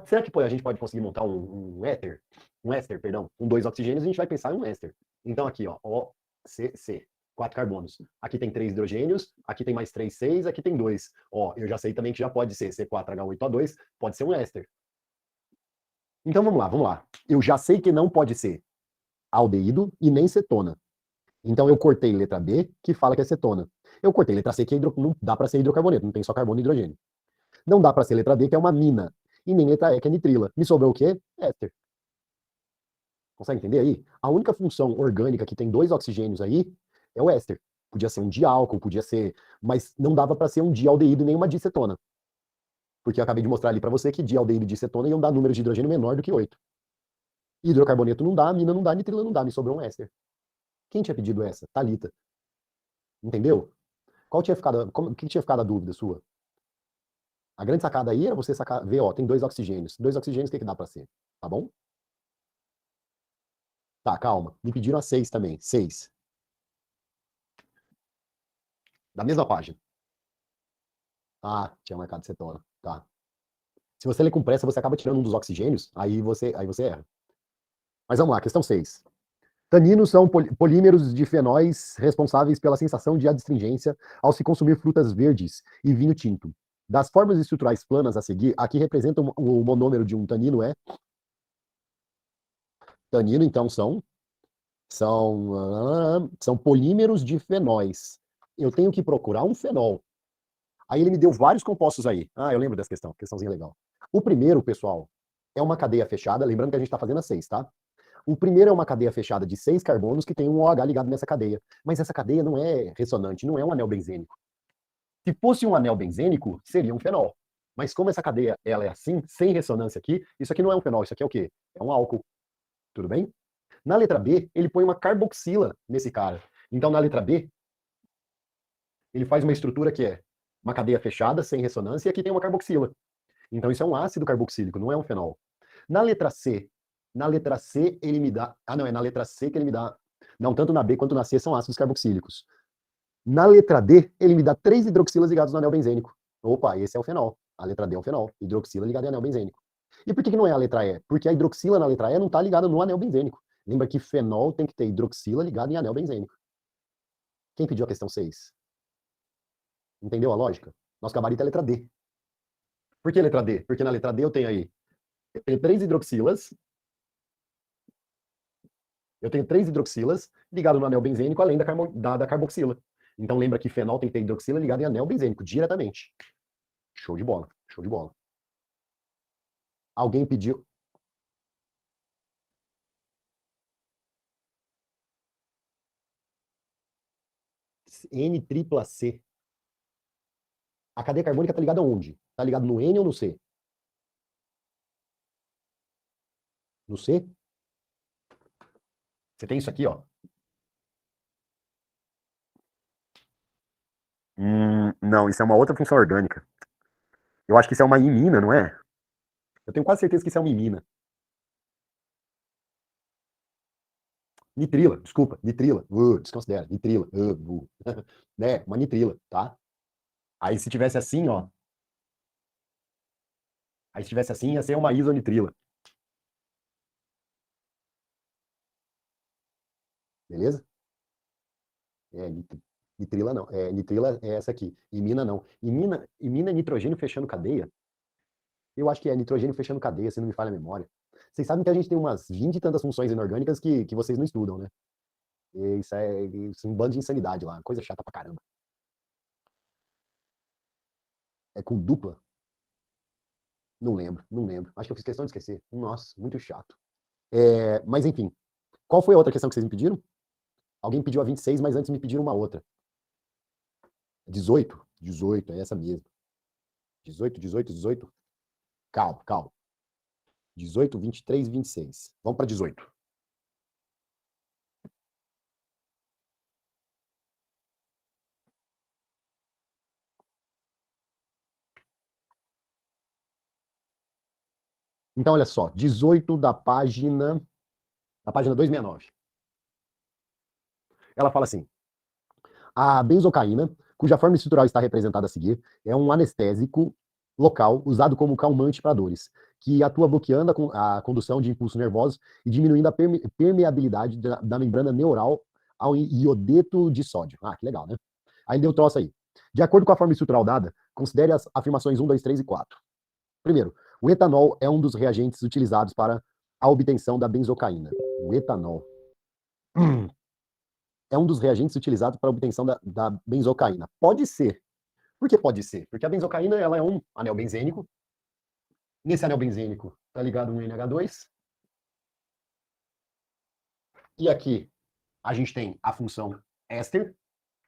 Será que a gente pode conseguir montar um éster? Um éster, perdão, com 2 oxigênios, a gente vai pensar em um éster. Então aqui, ó, OCC, 4 carbonos. Aqui tem 3 hidrogênios, aqui tem mais 3, 6, aqui tem 2. Eu já sei também que já pode ser C4H8O2, pode ser um éster. Então vamos lá. Eu já sei que não pode ser aldeído e nem cetona. Então eu cortei letra B, que fala que é cetona. Eu cortei letra C, que não dá para ser hidrocarboneto, não tem só carbono e hidrogênio. Não dá para ser letra D, que é uma mina. E nem letra E, que é nitrila. Me sobrou o quê? Éster. Consegue entender aí? A única função orgânica que tem 2 oxigênios aí é o éster. Podia ser um diálcool, podia ser... Mas não dava para ser um dialdeído nem uma dicetona. Porque eu acabei de mostrar ali para você que dialdeído e dicetona iam dar número de hidrogênio menor do que 8. Hidrocarboneto não dá, mina não dá, nitrila não dá, me sobrou um éster. Quem tinha pedido essa? Thalita. Entendeu? O que tinha ficado a dúvida sua? A grande sacada aí era você ver, ó, tem 2 oxigênios. 2 oxigênios, o que dá para ser? Tá bom? Tá, calma. Me pediram a 6 também. 6. Da mesma página. Ah, tinha marcado cetona. Tá. Se você ler com pressa, você acaba tirando um dos oxigênios, aí você erra. Mas vamos lá, questão 6. Taninos são polímeros de fenóis responsáveis pela sensação de adstringência ao se consumir frutas verdes e vinho tinto. Das formas estruturais planas a seguir, aqui representam o monômero de um tanino tanino, então são polímeros de fenóis. Eu tenho que procurar um fenol. Aí ele me deu vários compostos aí. Ah, eu lembro dessa questãozinha legal. O primeiro, pessoal, é uma cadeia fechada, lembrando que a gente está fazendo a 6, tá? O primeiro é uma cadeia fechada de 6 carbonos que tem um OH ligado nessa cadeia. Mas essa cadeia não é ressonante, não é um anel benzênico. Se fosse um anel benzênico, seria um fenol. Mas como essa cadeia ela é assim, sem ressonância aqui, isso aqui não é um fenol, isso aqui é o quê? É um álcool. Tudo bem? Na letra B, ele põe uma carboxila nesse cara. Então, na letra B, ele faz uma estrutura que é uma cadeia fechada, sem ressonância, e aqui tem uma carboxila. Então, isso é um ácido carboxílico, não é um fenol. Na letra C, ele me dá... Ah, não, é na letra C que ele me dá... Não, tanto na B quanto na C são ácidos carboxílicos. Na letra D, ele me dá 3 hidroxilas ligados no anel benzênico. Opa, esse é o fenol. A letra D é um fenol. Hidroxila ligada em anel benzênico. E por que não é a letra E? Porque a hidroxila na letra E não está ligada no anel benzênico. Lembra que fenol tem que ter hidroxila ligada em anel benzênico. Quem pediu a questão 6? Entendeu a lógica? Nosso gabarito é a letra D. Por que letra D? Porque na letra D eu tenho 3 hidroxilas. Eu tenho 3 hidroxilas ligadas no anel benzênico, além da carboxila. Então lembra que fenol tem que ter hidroxila ligada em anel benzênico, diretamente. Show de bola, show de bola. Alguém pediu... N tripla C. A cadeia carbônica está ligada aonde? Está ligado no N ou no C? No C? Você tem isso aqui, ó. Não, isso é uma outra função orgânica. Eu acho que isso é uma imina, não é? Eu tenho quase certeza que isso é uma imina. Nitrila, desculpa, nitrila. Desconsidera, nitrila. Né, uma nitrila, tá? Aí se tivesse assim, ó. Aí se tivesse assim, ia ser uma isonitrila. Beleza? É, nitrila não. Nitrila é essa aqui. Imina não. Imina é nitrogênio fechando cadeia. Eu acho que é nitrogênio fechando cadeia, se não me falha a memória. Vocês sabem que a gente tem umas 20 e tantas funções inorgânicas que vocês não estudam, né? E isso é um bando de insanidade lá. Coisa chata pra caramba. É com dupla? Não lembro, não lembro. Acho que eu fiz questão de esquecer. Nossa, muito chato. Mas enfim, qual foi a outra questão que vocês me pediram? Alguém pediu a 26, mas antes me pediram uma outra. 18? 18, é essa mesmo. 18, 18, 18. Calma, calma. 18, 23, 26. Vamos para 18. Então, olha só. 18 da página 269. Ela fala assim: a benzocaína, cuja forma estrutural está representada a seguir, é um anestésico local usado como calmante para dores, que atua bloqueando a condução de impulsos nervosos e diminuindo a permeabilidade da membrana neural ao iodeto de sódio. Ah, que legal, né? Aí deu troço aí. De acordo com a forma estrutural dada, considere as afirmações 1, 2, 3 e 4. Primeiro, o etanol é um dos reagentes utilizados para a obtenção da benzocaína. O etanol é um dos reagentes utilizados para a obtenção da benzocaína. Pode ser. Por que pode ser? Porque a benzocaína ela é um anel benzênico. Nesse anel benzênico está ligado um NH2. E aqui a gente tem a função éster.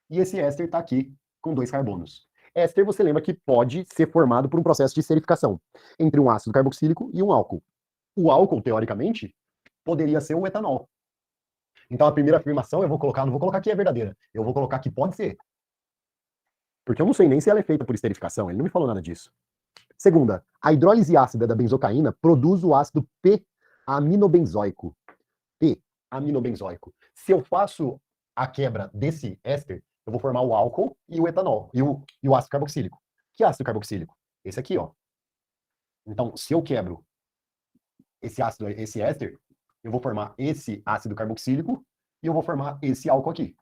E esse éster está aqui com 2 carbonos. Éster, você lembra que pode ser formado por um processo de esterificação entre um ácido carboxílico e um álcool. O álcool, teoricamente, poderia ser o etanol. Então a primeira afirmação eu vou colocar, não vou colocar que é verdadeira, eu vou colocar que pode ser. Porque eu não sei nem se ela é feita por esterificação, ele não me falou nada disso. Segunda, a hidrólise ácida da benzocaína produz o ácido P-aminobenzoico. P-aminobenzoico. Se eu faço a quebra desse éster, eu vou formar o álcool e o etanol, e o ácido carboxílico. Que ácido carboxílico? Esse aqui, ó. Então, se eu quebro esse ácido, esse éster, eu vou formar esse ácido carboxílico e eu vou formar esse álcool aqui.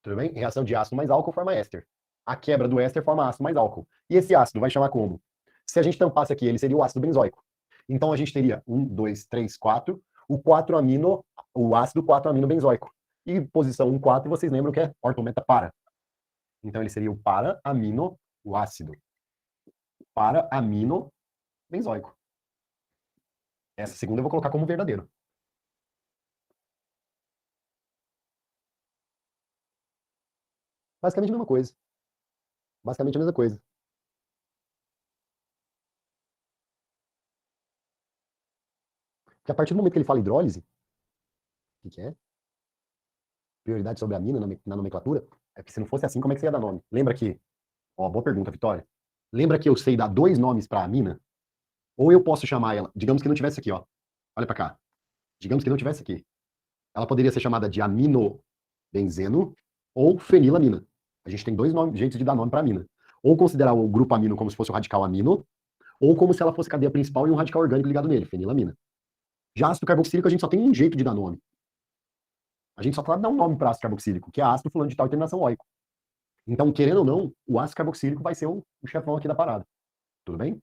Tudo bem? Reação de ácido mais álcool forma éster. A quebra do éster forma ácido mais álcool. E esse ácido vai chamar como? Se a gente tampasse aqui, ele seria o ácido benzoico. Então a gente teria 1, 2, 3, 4, o ácido 4-amino benzoico. E posição 1, 4, vocês lembram que é ortometa para. Então ele seria o para-amino, o ácido para-amino benzoico. Essa segunda eu vou colocar como verdadeiro. Basicamente a mesma coisa. Basicamente a mesma coisa. Porque a partir do momento que ele fala hidrólise, o que é? Prioridade sobre a mina na nomenclatura, é que se não fosse assim, como é que você ia dar nome? Lembra que, ó, boa pergunta, Vitória. Lembra que eu sei dar 2 nomes para a mina? Ou eu posso chamar ela, digamos que não tivesse aqui, ó. Olha para cá. Digamos que não tivesse aqui. Ela poderia ser chamada de aminobenzeno ou fenilamina. A gente tem 2 jeitos de dar nome para a mina. Ou considerar o grupo amino como se fosse o radical amino, ou como se ela fosse cadeia principal e um radical orgânico ligado nele, fenilamina. Já ácido carboxílico, a gente só tem um jeito de dar nome. A gente só pode dar um nome para ácido carboxílico, que é ácido fulano de tal e terminação oico. Então, querendo ou não, o ácido carboxílico vai ser o chefão aqui da parada. Tudo bem?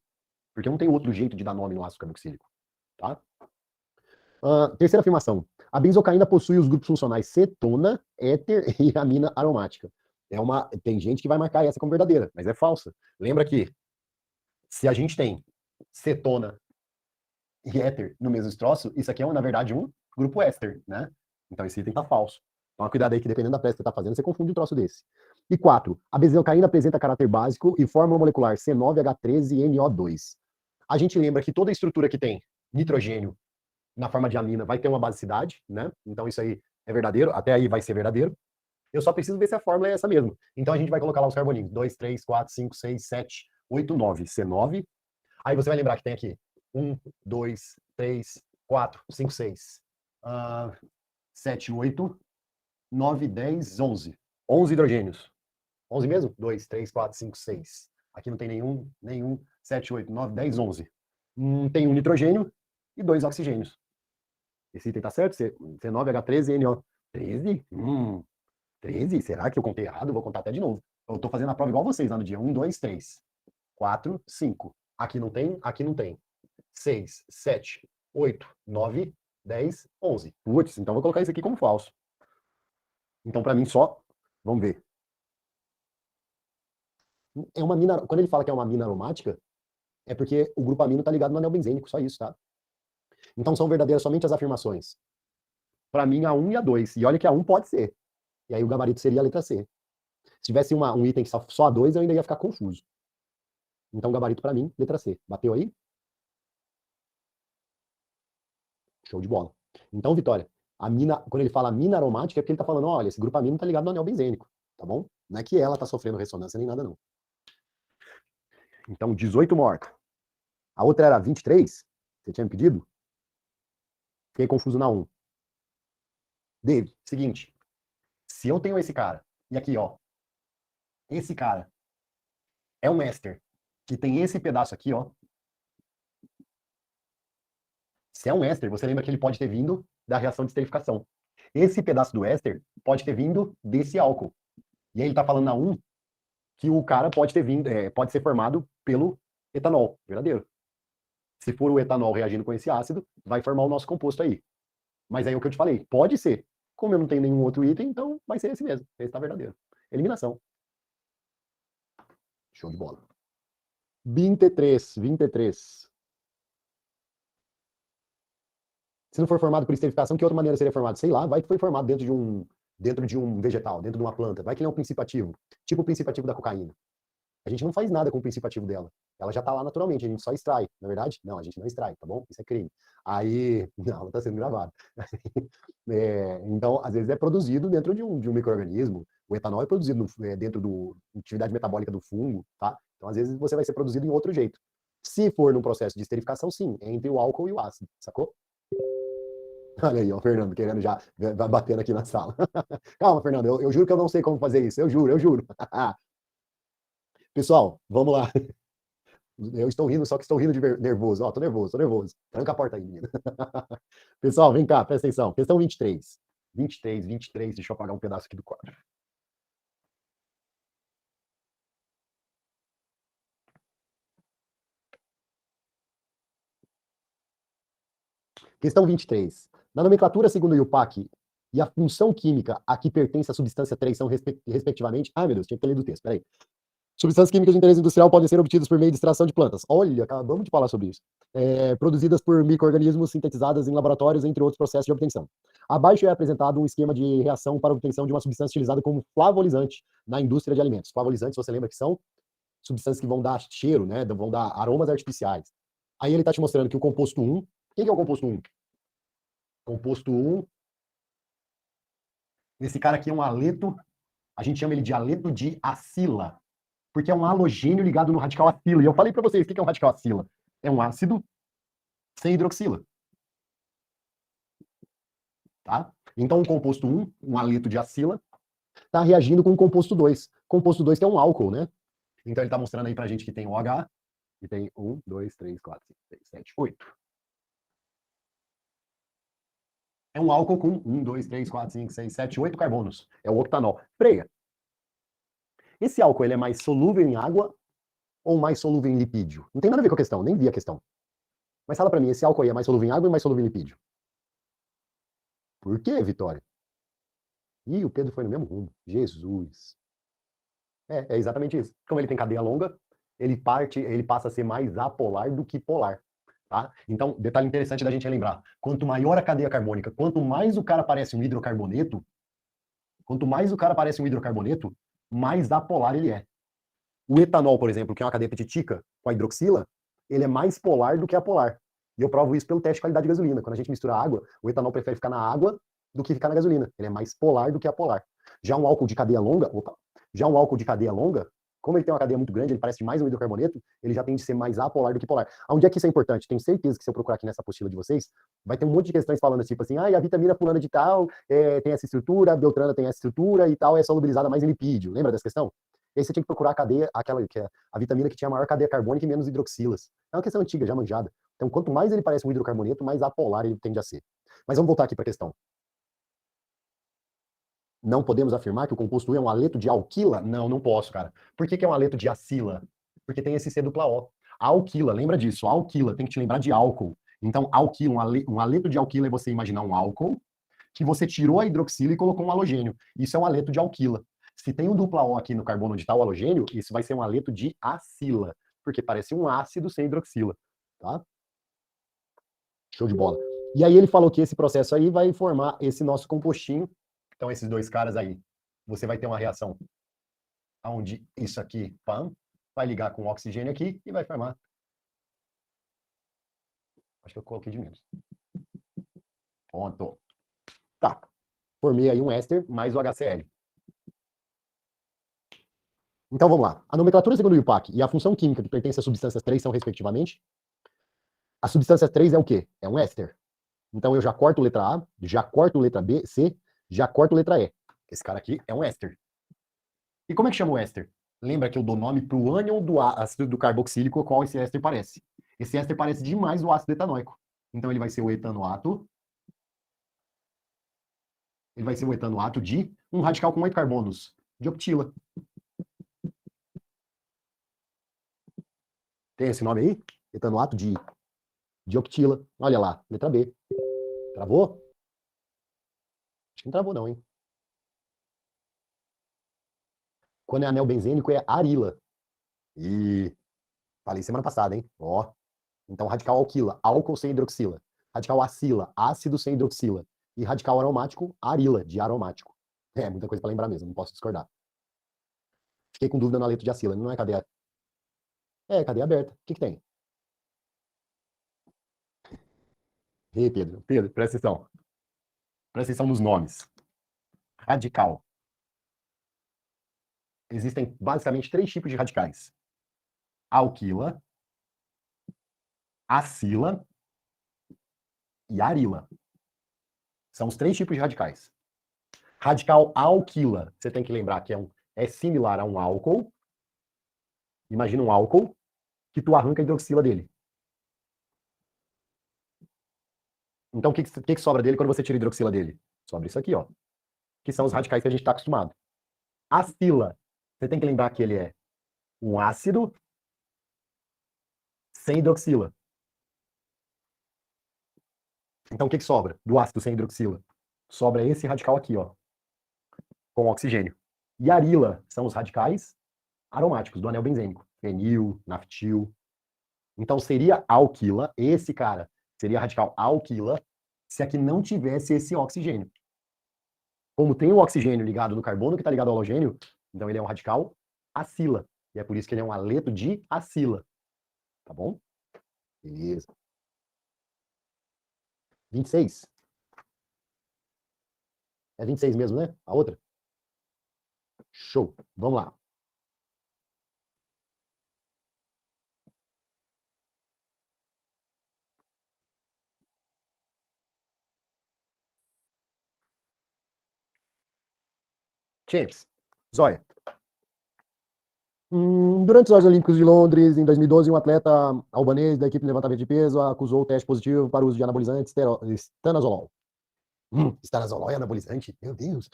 Porque não tem outro jeito de dar nome no ácido carboxílico. Tá? Terceira afirmação. A benzocaína possui os grupos funcionais cetona, éter e amina aromática. Tem gente que vai marcar essa como verdadeira, mas é falsa. Lembra que se a gente tem cetona e éter no mesmo troço, isso aqui é, na verdade, um grupo éster, né? Então esse item tá falso. Então cuidado aí que dependendo da pressa que você tá fazendo, você confunde um troço desse. E 4. A benzocaína apresenta caráter básico e fórmula molecular C9H13NO2. A gente lembra que toda estrutura que tem nitrogênio na forma de amina vai ter uma basicidade, né? Então isso aí é verdadeiro, até aí vai ser verdadeiro. Eu só preciso ver se a fórmula é essa mesmo. Então a gente vai colocar lá os carboninhos. 2, 3, 4, 5, 6, 7, 8, 9. C9. Aí você vai lembrar que tem aqui 1, 2, 3, 4, 5, 6, 7, 8, 9, 10, 11. 11 hidrogênios. 11 mesmo? 2, 3, 4, 5, 6. Aqui não tem nenhum. 7, 8, 9, 10, 11. Tem um nitrogênio e 2 oxigênios. Esse item tá certo? C9H13NO. 13? 13? Será que eu contei errado? Vou contar até de novo. Eu tô fazendo a prova igual vocês lá no dia. 1, 2, 3, 4, 5. Aqui não tem, aqui não tem. 6, 7, 8, 9, 10, 11. Putz, então vou colocar isso aqui como falso. Então, para mim, só. Vamos ver. É uma mina, quando ele fala que é uma mina aromática, é porque o grupo amino está ligado no anel benzênico, só isso, tá? Então são verdadeiras somente as afirmações. Para mim, a 1 e a 2. E olha que a 1 pode ser. E aí o gabarito seria a letra C. Se tivesse um item só a 2, eu ainda ia ficar confuso. Então, gabarito para mim, letra C. Bateu aí? Show de bola. Então, Vitória, quando ele fala mina aromática, é porque ele está falando, olha, esse grupo amino está ligado no anel benzênico, tá bom? Não é que ela está sofrendo ressonância nem nada, não. Então, 18 morta. A outra era 23? Você tinha me pedido? Fiquei confuso na 1. David, seguinte. Se eu tenho esse cara, e aqui, ó, esse cara é um éster que tem esse pedaço aqui, ó. Se é um éster, você lembra que ele pode ter vindo da reação de esterificação. Esse pedaço do éster pode ter vindo desse álcool. E aí ele tá falando na 1 que o cara pode ter vindo, pode ser formado pelo etanol, verdadeiro. Se for o etanol reagindo com esse ácido, vai formar o nosso composto aí. Mas aí é o que eu te falei, pode ser. Como eu não tenho nenhum outro item, então vai ser esse mesmo. Esse tá verdadeiro. Eliminação. Show de bola. 23. Se não for formado por esterificação, que outra maneira seria formado? Sei lá, vai que foi formado dentro de um vegetal, dentro de uma planta. Vai que ele é um princípio ativo, tipo o princípio ativo da cocaína. A gente não faz nada com o princípio ativo dela. ela já está lá naturalmente, a gente só extrai, na verdade? Não, a gente não extrai, tá bom? Isso é crime. Aí, não, está sendo gravado. Então, às vezes é produzido dentro de um micro-organismo, o etanol é produzido dentro da atividade metabólica do fungo, tá? Então, às vezes você vai ser produzido em outro jeito. Se for num processo de esterificação, sim, é entre o álcool e o ácido, sacou? Olha aí, ó, o Fernando querendo já, vai batendo aqui na sala. Calma, Fernando, eu juro que eu não sei como fazer isso, eu juro, eu juro. Pessoal, vamos lá. Eu estou rindo, só que estou rindo de nervoso. Ó, tô nervoso, tô nervoso. Tranca a porta aí, menina. Pessoal, vem cá, presta atenção. Questão 23. 23, 23. Deixa eu apagar um pedaço aqui do quadro. Questão 23. Na nomenclatura segundo o IUPAC e a função química a que pertence a substância 3 são respectivamente... Ai, meu Deus, tinha que ter lido o texto, peraí. Substâncias químicas de interesse industrial podem ser obtidas por meio de extração de plantas. Olha, acabamos de falar sobre isso. Produzidas por micro-organismos sintetizadas em laboratórios, entre outros processos de obtenção. Abaixo é apresentado um esquema de reação para a obtenção de uma substância utilizada como flavorizante na indústria de alimentos. Flavorizantes, você lembra que são substâncias que vão dar cheiro, né? Vão dar aromas artificiais. Aí ele está te mostrando que o composto 1... Quem que é o composto 1? Composto 1... Esse cara aqui é um aleto, a gente chama ele de aleto de acila, porque é um halogênio ligado no radical acila. E eu falei para vocês, o que é um radical acila? É um ácido sem hidroxila. Tá? Então, o composto 1, um aleto de acila, está reagindo com o composto 2. Composto 2 que é um álcool, né? Então, ele está mostrando aí para a gente que tem OH, que tem 1, 2, 3, 4, 5, 6, 7, 8. É um álcool com 1, 2, 3, 4, 5, 6, 7, 8 carbonos. É o octanol. Freia. Esse álcool ele é mais solúvel em água ou mais solúvel em lipídio? Não tem nada a ver com a questão, nem vi a questão. Mas fala para mim, esse álcool aí é mais solúvel em água ou mais solúvel em lipídio? Por quê, Vitória? Ih, o Pedro foi no mesmo rumo. Jesus. É exatamente isso. Como ele tem cadeia longa, ele passa a ser mais apolar do que polar. Tá? Então, detalhe interessante da gente lembrar. Quanto maior a cadeia carbônica, quanto mais o cara parece um hidrocarboneto, mais apolar ele é. O etanol, por exemplo, que é uma cadeia petitica com a hidroxila, ele é mais polar do que apolar. E eu provo isso pelo teste de qualidade de gasolina. Quando a gente mistura água, o etanol prefere ficar na água do que ficar na gasolina. Ele é mais polar do que apolar. Já um álcool de cadeia longa, como ele tem uma cadeia muito grande, ele parece mais um hidrocarboneto, ele já tende a ser mais apolar do que polar. Onde é que isso é importante? Tenho certeza que se eu procurar aqui nessa apostila de vocês, vai ter um monte de questões falando tipo assim, a vitamina fulana de tal tem essa estrutura, a beltrana tem essa estrutura e tal, é solubilizada mais em lipídio. Lembra dessa questão? E aí você tinha que procurar a cadeia, aquela que é a vitamina que tinha maior cadeia carbônica e menos hidroxilas. É uma questão antiga, já manjada. Então, quanto mais ele parece um hidrocarboneto, mais apolar ele tende a ser. Mas vamos voltar aqui para a questão. Não podemos afirmar que o composto U é um aleto de alquila? Não, não posso, cara. Por que é um aleto de acila? Porque tem esse C dupla O. A alquila, lembra disso, a alquila, tem que te lembrar de álcool. Então, alquila, um aleto de alquila é você imaginar um álcool que você tirou a hidroxila e colocou um halogênio. Isso é um aleto de alquila. Se tem um dupla O aqui no carbono de tal halogênio, isso vai ser um aleto de acila, porque parece um ácido sem hidroxila, tá? Show de bola. E aí ele falou que esse processo aí vai formar esse nosso compostinho. Então, esses dois caras aí, você vai ter uma reação onde isso aqui, pam, vai ligar com o oxigênio aqui e vai formar. Acho que eu coloquei de menos. Pronto. Tá. Formei aí um éster mais o HCl. Então vamos lá. A nomenclatura segundo o IUPAC e a função química que pertence às substâncias 3 são, respectivamente. A substância 3 é o quê? É um éster. Então eu já corto letra A, já corto letra B, C, já corto letra E. Esse cara aqui é um éster. E como é que chama o éster? Lembra que eu dou nome para o ânion do ácido do carboxílico, qual esse éster parece. Esse éster parece demais o ácido etanóico. Então ele vai ser o etanoato. Ele vai ser o etanoato de um radical com 8 carbonos, de optila. Tem esse nome aí? Etanoato de optila. Olha lá, letra B. Travou? Acho que não travou não, hein? Quando é anel benzênico é arila. E falei semana passada, hein? Ó. Então radical alquila, álcool sem hidroxila. Radical acila, ácido sem hidroxila. E radical aromático, arila, de aromático. É, muita coisa para lembrar mesmo, não posso discordar. Fiquei com dúvida no aleto de acila, não é cadeia. É, cadeia aberta. O que tem? Ei, Pedro. Pedro, presta atenção. Presta atenção nos nomes. Radical. Existem basicamente três tipos de radicais: alquila, acila e arila. São os três tipos de radicais. Radical alquila, você tem que lembrar que é similar a um álcool. Imagina um álcool que tu arranca a hidroxila dele. Então, o que sobra dele quando você tira a hidroxila dele? Sobra isso aqui, ó. Que são os radicais que a gente está acostumado. Acila, você tem que lembrar que ele é um ácido sem hidroxila. Então, o que sobra do ácido sem hidroxila? Sobra esse radical aqui, ó, com oxigênio. E arila são os radicais aromáticos do anel benzênico. Fenil, naftil. Então, seria alquila, esse cara seria radical alquila, se aqui não tivesse esse oxigênio. Como tem o oxigênio ligado no carbono que está ligado ao halogênio, então ele é um radical acila. E é por isso que ele é um aleto de acila. Tá bom? Beleza. 26. É 26 mesmo, né? A outra? Show. Vamos lá. Champs. Zóia. Durante os Jogos Olímpicos de Londres, em 2012, um atleta albanês da equipe de levantamento de peso acusou o teste positivo para o uso de anabolizante estanazolol. Estanazolol é anabolizante? Meu Deus!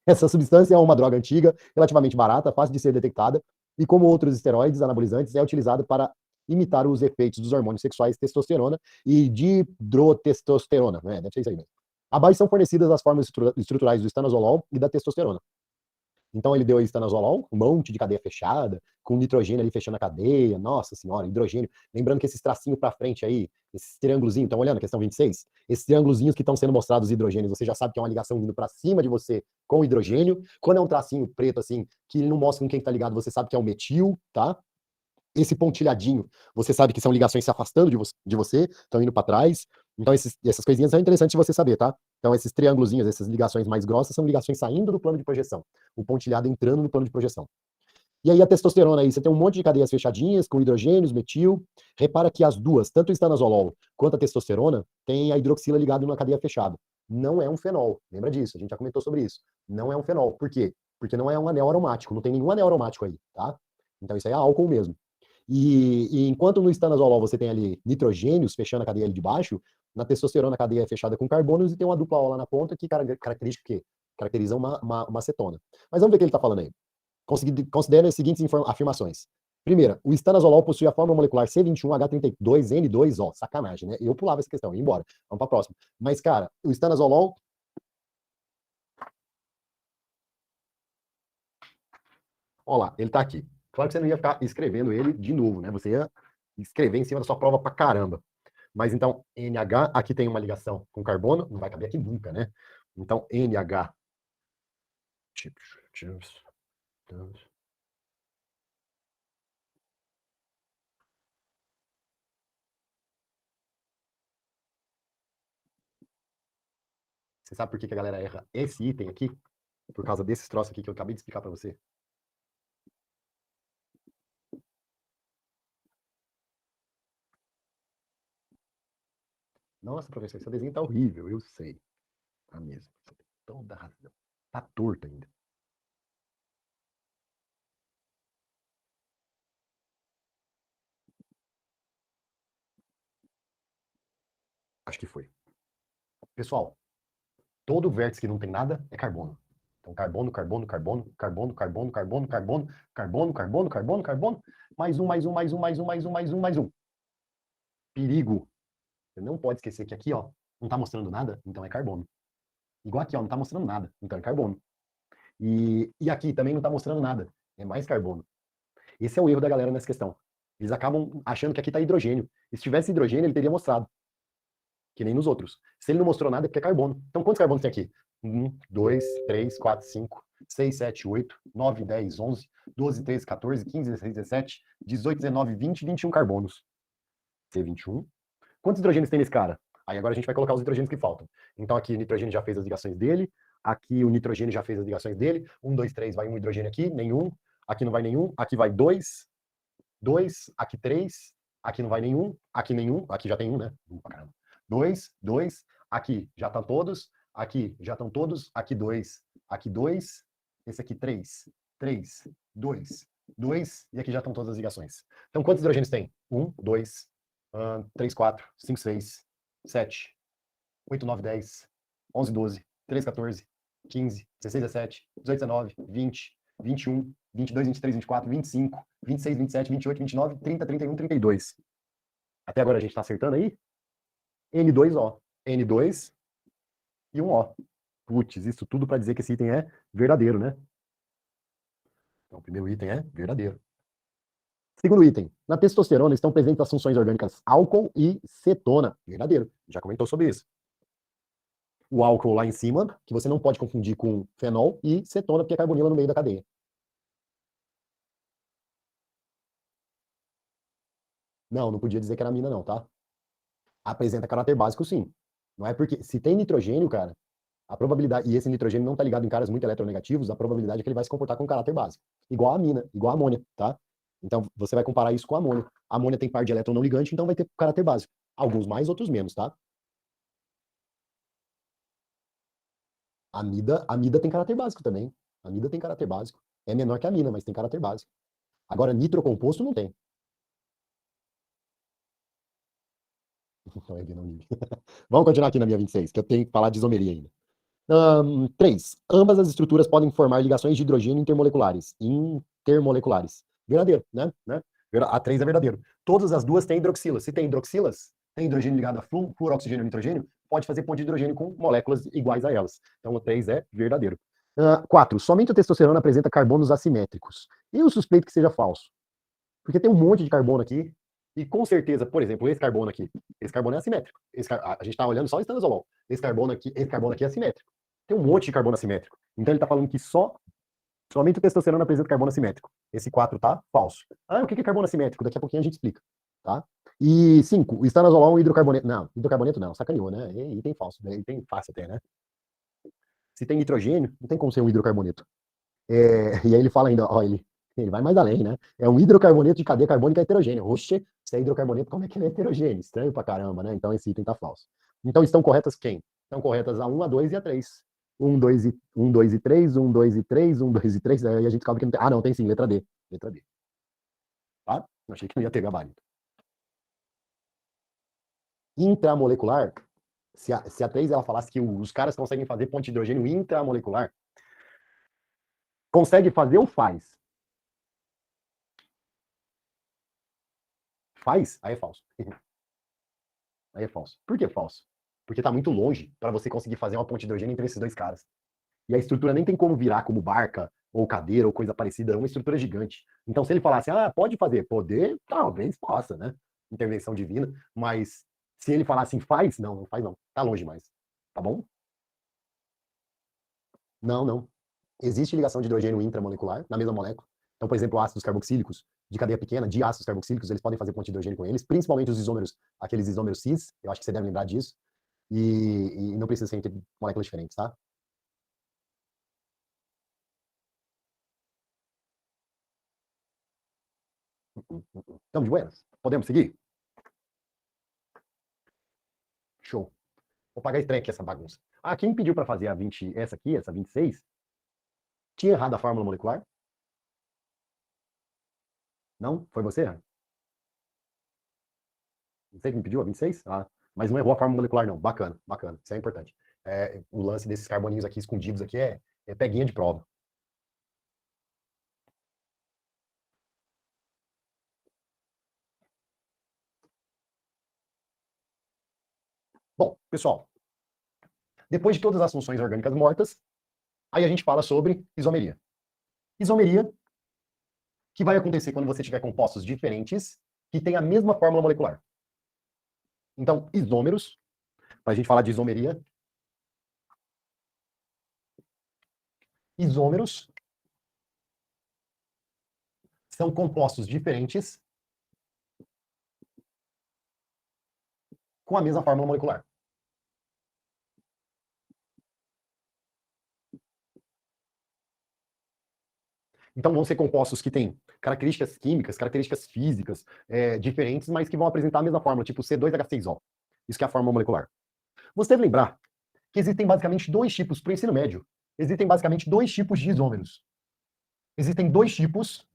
Essa substância é uma droga antiga, relativamente barata, fácil de ser detectada, e como outros esteroides anabolizantes, é utilizado para imitar os efeitos dos hormônios sexuais testosterona e dihidrotestosterona. Deve ser isso aí mesmo. Abaixo são fornecidas as formas estruturais do estanazolol e da testosterona. Então ele deu aí estanazolol, um monte de cadeia fechada, com nitrogênio ali fechando a cadeia, nossa senhora, hidrogênio. Lembrando que esses tracinhos para frente aí, esses triângulozinhos, estão olhando a questão 26? Esses triângulozinhos que estão sendo mostrados os hidrogênios, você já sabe que é uma ligação vindo para cima de você com o hidrogênio. Quando é um tracinho preto assim, que ele não mostra com quem está ligado, você sabe que é o metil, tá? Esse pontilhadinho, você sabe que são ligações se afastando de você, estão indo para trás. Então, essas coisinhas são interessantes de você saber, tá? Então, esses triângulozinhos, essas ligações mais grossas, são ligações saindo do plano de projeção. O pontilhado entrando no plano de projeção. E aí, a testosterona aí, você tem um monte de cadeias fechadinhas, com hidrogênios, metil. Repara que as duas, tanto o estanazolol quanto a testosterona, tem a hidroxila ligada numa cadeia fechada. Não é um fenol. Lembra disso? A gente já comentou sobre isso. Não é um fenol. Por quê? Porque não é um anel aromático. Não tem nenhum anel aromático aí, tá? Então, isso aí é álcool mesmo. E enquanto no estanazolol você tem ali nitrogênios fechando a cadeia ali de baixo, na testosterona a cadeia é fechada com carbonos e tem uma dupla O lá na ponta que caracteriza uma acetona. Mas vamos ver o que ele está falando aí. Considere as seguintes afirmações. Primeira, o estanazolol possui a fórmula molecular C21H32N2O. Sacanagem, né? Eu pulava essa questão, ia embora. Vamos para a próxima. Mas, cara, o estanazolol... Olha lá, ele está aqui. Claro que você não ia ficar escrevendo ele de novo, né? Você ia escrever em cima da sua prova pra caramba. Mas então, NH, aqui tem uma ligação com carbono, não vai caber aqui nunca, né? Então, NH. Você sabe por que a galera erra esse item aqui? Por causa desses troços aqui que eu acabei de explicar pra você. Nossa, professor, seu desenho tá horrível, eu sei. Tá mesmo. Você tem toda a razão. Tá torto ainda. Acho que foi. Pessoal, todo vértice que não tem nada é carbono. Então, carbono, carbono, carbono, carbono, carbono, carbono, carbono, carbono, carbono, carbono, carbono, mais um, mais um, mais um, mais um, mais um, mais um, mais um. Perigo. Você não pode esquecer que aqui, ó, não tá mostrando nada, então é carbono. Igual aqui, ó, não tá mostrando nada, então é carbono. E aqui também não tá mostrando nada, é mais carbono. Esse é o erro da galera nessa questão. Eles acabam achando que aqui tá hidrogênio. E se tivesse hidrogênio, ele teria mostrado. Que nem nos outros. Se ele não mostrou nada, é porque é carbono. Então, quantos carbonos tem aqui? 1, 2, 3, 4, 5, 6, 7, 8, 9, 10, 11, 12, 13, 14, 15, 16, 17, 18, 19, 20, 21 carbonos. C21. Quantos hidrogênios tem nesse cara? Aí agora a gente vai colocar os hidrogênios que faltam. Então aqui o nitrogênio já fez as ligações dele, aqui o nitrogênio já fez as ligações dele. 1, 2, 3, vai um hidrogênio aqui, nenhum. Aqui não vai nenhum, aqui vai 2, 2, aqui 3, aqui não vai nenhum, aqui nenhum, aqui já tem um, né? 2, 2, aqui já estão todos, aqui já estão todos, aqui 2, aqui 2, esse aqui 3, 3, 2, 2, e aqui já estão todas as ligações. Então quantos hidrogênios tem? 1, 2, 3, 4, 5, 6, 7, 8, 9, 10, 11, 12, 13, 14, 15, 16, 17, 18, 19, 20, 21, 22, 23, 24, 25, 26, 27, 28, 29, 30, 31, 32. Até agora a gente está acertando aí? N2O. N2 e um O. Putz, isso tudo para dizer que esse item é verdadeiro, né? Então, o primeiro item é verdadeiro. Segundo item, na testosterona estão presentes as funções orgânicas álcool e cetona. Verdadeiro, já comentou sobre isso. O álcool lá em cima, que você não pode confundir com fenol, e cetona, porque é carbonila no meio da cadeia. Não podia dizer que era amina não, tá? Apresenta caráter básico, sim. Não é porque, se tem nitrogênio, cara, a probabilidade, e esse nitrogênio não está ligado em caras muito eletronegativos, a probabilidade é que ele vai se comportar com caráter básico. Igual a amina, igual a amônia, tá? Então, você vai comparar isso com a amônia. A amônia tem par de elétron não ligante, então vai ter caráter básico. Alguns mais, outros menos, tá? Amida tem caráter básico também. Amida tem caráter básico. É menor que a amina, mas tem caráter básico. Agora, nitrocomposto não tem. Então, é não. Vamos continuar aqui na minha 26, que eu tenho que falar de isomeria ainda. 3. Ambas as estruturas podem formar ligações de hidrogênio intermoleculares. Intermoleculares. Verdadeiro, né? A 3 é verdadeiro. Todas as duas têm hidroxilas. Se tem hidroxilas, tem hidrogênio ligado a flúor, oxigênio e nitrogênio, pode fazer ponte de hidrogênio com moléculas iguais a elas. Então, o 3 é verdadeiro. 4. Somente a testosterona apresenta carbonos assimétricos. Eu suspeito que seja falso. Porque tem um monte de carbono aqui, e com certeza, por exemplo, esse carbono é assimétrico. A gente está olhando só o estanozolol. Esse carbono aqui é assimétrico. Tem um monte de carbono assimétrico. Então ele está falando que somente o testosterona apresenta carbono assimétrico. Esse 4 tá falso. O que é carbono assimétrico? Daqui a pouquinho a gente explica. Tá? E 5, o estanozolol é um hidrocarboneto. Não, hidrocarboneto não, sacaneou, né? Item falso, né? Item fácil até, né? Se tem nitrogênio, não tem como ser um hidrocarboneto. E aí ele fala ainda, ó, ele vai mais além, né? É um hidrocarboneto de cadeia carbônica heterogêneo. Oxe, se é hidrocarboneto, como é que ele é heterogêneo? Estranho pra caramba, né? Então esse item tá falso. Então estão corretas quem? Estão corretas a 1, a 2 e a 3. 1, 2 e 3, 1, 2 e 3, 1, 2 e 3. Aí a gente descobre que não tem. Ah, não, tem sim, letra D. Letra D. Tá? Eu achei que não ia ter gabarito. Intramolecular, se a 3 ela falasse que os caras conseguem fazer ponte de hidrogênio intramolecular, consegue fazer ou faz? Faz? Aí é falso. Aí é falso. Por que falso? Porque está muito longe para você conseguir fazer uma ponte de hidrogênio entre esses dois caras. E a estrutura nem tem como virar como barca, ou cadeira, ou coisa parecida, é uma estrutura gigante. Então, se ele falasse, pode fazer, poder, talvez possa, né? Intervenção divina, mas se ele falasse assim, faz, não faz não. Tá longe mais. Tá bom? Não. Existe ligação de hidrogênio intramolecular na mesma molécula. Então, por exemplo, ácidos carboxílicos de cadeia pequena, de ácidos carboxílicos, eles podem fazer ponte de hidrogênio com eles, principalmente os isômeros, aqueles isômeros cis, eu acho que você deve lembrar disso, e não precisa ser entre moléculas diferentes, tá? Estamos de buenas? Podemos seguir? Show. Vou pagar estranho aqui essa bagunça. Quem pediu para fazer a 20, essa aqui, essa 26, tinha errado a fórmula molecular? Não? Foi você? Você que me pediu a 26? Mas não errou a fórmula molecular, não. Bacana, bacana. Isso é importante. O lance desses carboninhos aqui escondidos aqui é peguinha de prova. Bom, pessoal, depois de todas as funções orgânicas mortas, aí a gente fala sobre isomeria. Isomeria, que vai acontecer quando você tiver compostos diferentes que têm a mesma fórmula molecular. Então, isômeros, para a gente falar de isomeria, isômeros são compostos diferentes com a mesma fórmula molecular. Então vão ser compostos que têm características químicas, características físicas diferentes, mas que vão apresentar a mesma fórmula, tipo C2H6O. Isso que é a fórmula molecular. Você deve lembrar que existem basicamente dois tipos para o ensino médio. Existem basicamente dois tipos de isômeros. Existem dois tipos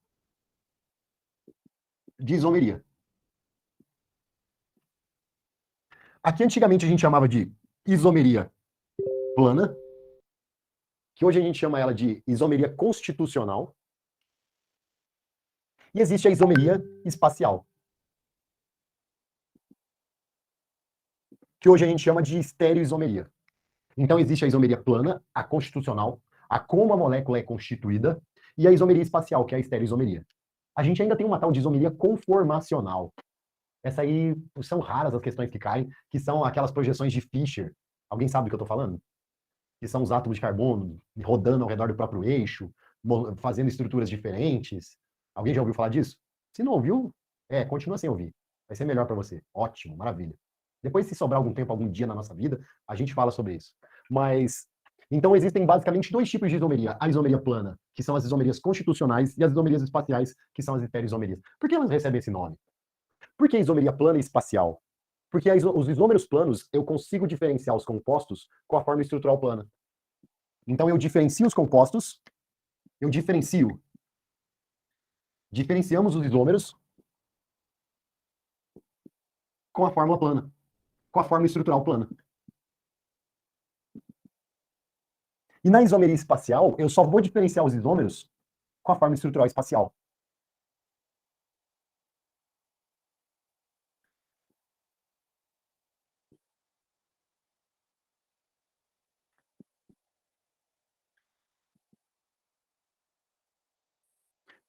de isomeria. Aqui antigamente a gente chamava de isomeria plana, que hoje a gente chama ela de isomeria constitucional, e existe a isomeria espacial, que hoje a gente chama de estereoisomeria. Então existe a isomeria plana, a constitucional, a como a molécula é constituída, e a isomeria espacial, que é a estereoisomeria. A gente ainda tem uma tal de isomeria conformacional. Essa aí são raras as questões que caem, que são aquelas projeções de Fischer. Alguém sabe do que eu estou falando? Que são os átomos de carbono rodando ao redor do próprio eixo, fazendo estruturas diferentes. Alguém já ouviu falar disso? Se não ouviu, continua sem ouvir. Vai ser melhor para você. Ótimo, maravilha. Depois, se sobrar algum tempo, algum dia na nossa vida, a gente fala sobre isso. Mas, então existem basicamente dois tipos de isomeria. A isomeria plana, que são as isomerias constitucionais, e as isomerias espaciais, que são as estereoisomerias. Por que elas recebem esse nome? Por que isomeria plana e espacial? Porque os isômeros planos, eu consigo diferenciar os compostos com a forma estrutural plana. Então, eu diferencio os compostos, eu diferenciamos os isômeros com a fórmula plana, com a forma estrutural plana. E na isomeria espacial, eu só vou diferenciar os isômeros com a forma estrutural espacial.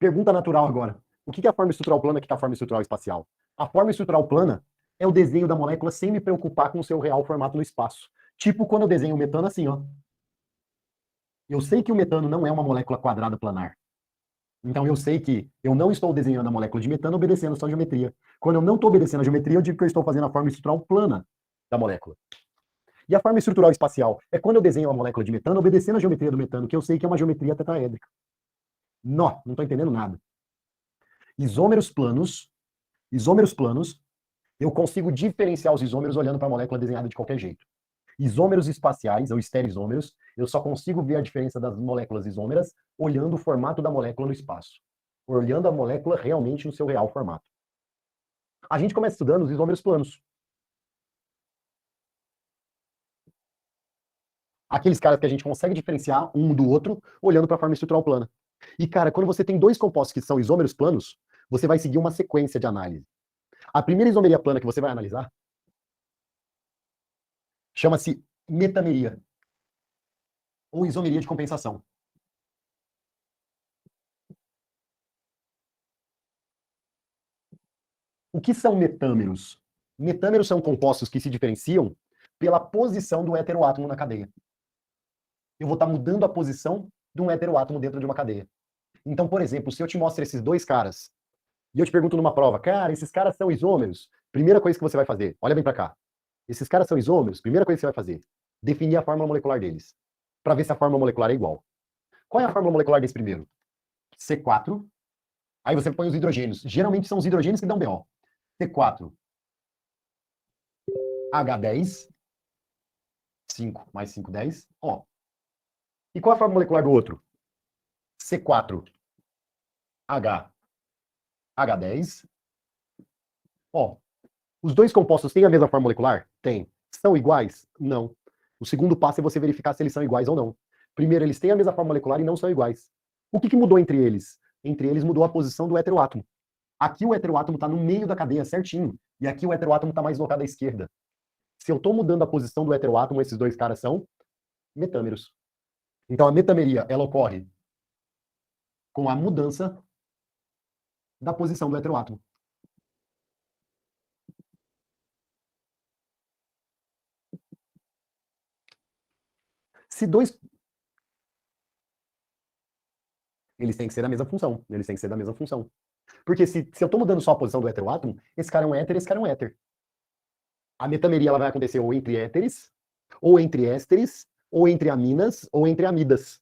Pergunta natural agora. O que é a forma estrutural plana que é a forma estrutural espacial? A forma estrutural plana é o desenho da molécula sem me preocupar com o seu real formato no espaço. Tipo quando eu desenho o metano assim, ó. Eu sei que o metano não é uma molécula quadrada planar. Então eu sei que eu não estou desenhando a molécula de metano obedecendo só a geometria. Quando eu não estou obedecendo a geometria, eu digo que eu estou fazendo a forma estrutural plana da molécula. E a forma estrutural espacial é quando eu desenho a molécula de metano obedecendo a geometria do metano, que eu sei que é uma geometria tetraédrica. Não estou entendendo nada. Isômeros planos, eu consigo diferenciar os isômeros olhando para a molécula desenhada de qualquer jeito. Isômeros espaciais, ou estereoisômeros, eu só consigo ver a diferença das moléculas isômeras olhando o formato da molécula no espaço. Olhando a molécula realmente no seu real formato. A gente começa estudando os isômeros planos. Aqueles caras que a gente consegue diferenciar um do outro olhando para a forma estrutural plana. E, cara, quando você tem dois compostos que são isômeros planos, você vai seguir uma sequência de análise. A primeira isomeria plana que você vai analisar chama-se metameria, ou isomeria de compensação. O que são metâmeros? Metâmeros são compostos que se diferenciam pela posição do heteroátomo na cadeia. Eu vou estar mudando a posição de um heteroátomo dentro de uma cadeia. Então, por exemplo, se eu te mostro esses dois caras, e eu te pergunto numa prova, cara, esses caras são isômeros? Primeira coisa que você vai fazer, olha bem para cá. Esses caras são isômeros? Primeira coisa que você vai fazer, definir a fórmula molecular deles, para ver se a fórmula molecular é igual. Qual é a fórmula molecular desse primeiro? C4. Aí você põe os hidrogênios. Geralmente são os hidrogênios que dão BO. C4, H10, 5 mais 5, 10. Ó. E qual é a fórmula molecular do outro? C4, H, H10. Ó. Os dois compostos têm a mesma fórmula molecular? Tem. São iguais? Não. O segundo passo é você verificar se eles são iguais ou não. Primeiro, eles têm a mesma fórmula molecular e não são iguais. O que mudou entre eles? Entre eles mudou a posição do heteroátomo. Aqui o heteroátomo está no meio da cadeia, certinho. E aqui o heteroátomo está mais locado à esquerda. Se eu estou mudando a posição do heteroátomo, esses dois caras são metâmeros. Então a metameria, ela ocorre com a mudança da posição do heteroátomo. Se dois Eles têm que ser da mesma função. Eles têm que ser da mesma função. Porque se eu estou mudando só a posição do heteroátomo, esse cara é um éter, esse cara é um éter. A metameria ela vai acontecer ou entre éteres, ou entre ésteres, ou entre aminas, ou entre amidas.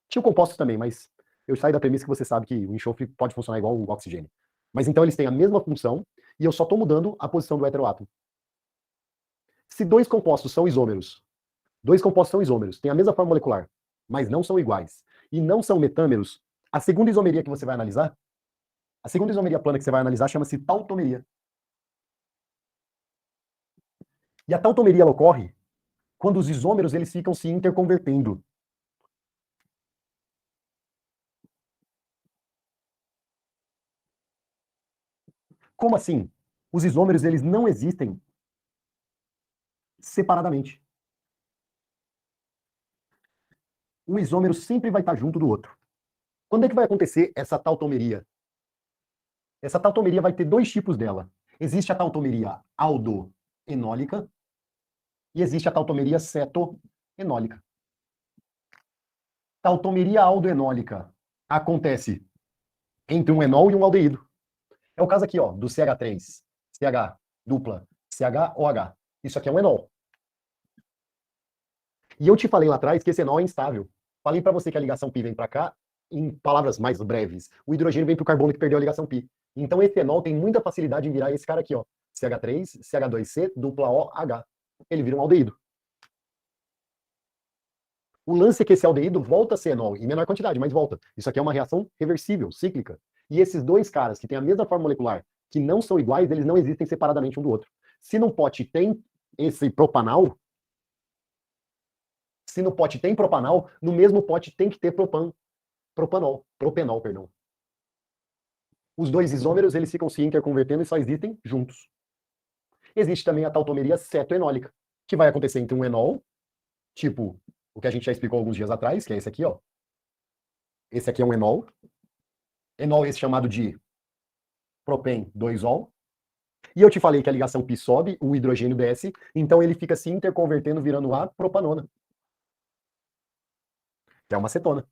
Tinha o compostos também, mas eu saio da premissa que você sabe que o enxofre pode funcionar igual o oxigênio. Mas então eles têm a mesma função, e eu só estou mudando a posição do heteroátomo. Se dois compostos são isômeros, têm a mesma forma molecular, mas não são iguais, e não são metâmeros, a segunda isomeria que você vai analisar, a segunda isomeria plana que você vai analisar chama-se tautomeria. E a tautomeria ela ocorre quando os isômeros eles ficam se interconvertendo. Como assim? Os isômeros eles não existem separadamente. Um isômero sempre vai estar junto do outro. Quando é que vai acontecer essa tautomeria? Essa tautomeria vai ter dois tipos dela. Existe a tautomeria aldoenólica e existe a tautomeria cetoenólica. Tautomeria aldoenólica acontece entre um enol e um aldeído. É o caso aqui, ó, do CH3, CH dupla, CHOH. Isso aqui é um enol. E eu te falei lá atrás que esse enol é instável. Falei para você que a ligação pi vem para cá, em palavras mais breves. O hidrogênio vem para o carbono que perdeu a ligação pi. Então esse enol tem muita facilidade em virar esse cara aqui, ó, CH3, CH2C, dupla OH. Ele vira um aldeído. O lance é que esse aldeído volta a ser enol, em menor quantidade, mas volta. Isso aqui é uma reação reversível, cíclica. E esses dois caras que têm a mesma forma molecular, que não são iguais, eles não existem separadamente um do outro. Se no pote tem esse propanal, no mesmo pote tem que ter propenol, perdão. Os dois isômeros, eles ficam se interconvertendo e só existem juntos. Existe também a tautomeria cetoenólica, que vai acontecer entre um enol, tipo o que a gente já explicou alguns dias atrás, que é esse aqui, ó. Esse aqui é um enol. Enol esse chamado de propen 2-ol. E eu te falei que a ligação pi sobe, o hidrogênio desce, então ele fica se interconvertendo, virando a propanona, que é uma cetona.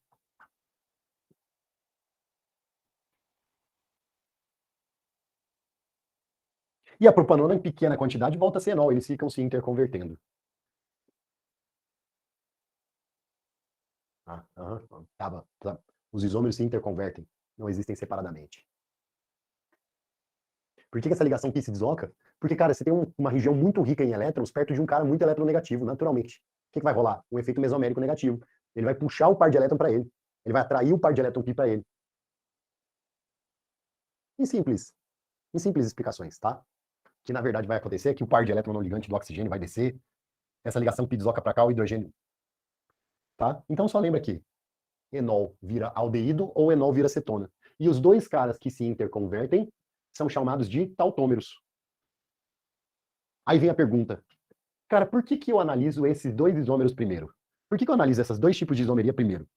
E a propanona, em pequena quantidade, volta a ser enol, eles ficam se interconvertendo. Tá. Os isômeros se interconvertem, não existem separadamente. Por que essa ligação pi se desloca? Porque, cara, você tem uma região muito rica em elétrons perto de um cara muito eletronegativo, naturalmente. O que vai rolar? Um efeito mesomérico negativo. Ele vai puxar o par de elétron para ele. Ele vai atrair o par de elétron pi para ele. Em simples explicações, tá? Que na verdade vai acontecer é que o par de elétron não ligante do oxigênio vai descer, essa ligação pi desloca para cá, o hidrogênio, tá? Então só lembra que enol vira aldeído ou enol vira cetona. E os dois caras que se interconvertem são chamados de tautômeros. Aí vem a pergunta, cara, por que eu analiso esses dois isômeros primeiro? Por que eu analiso esses dois tipos de isomeria primeiro?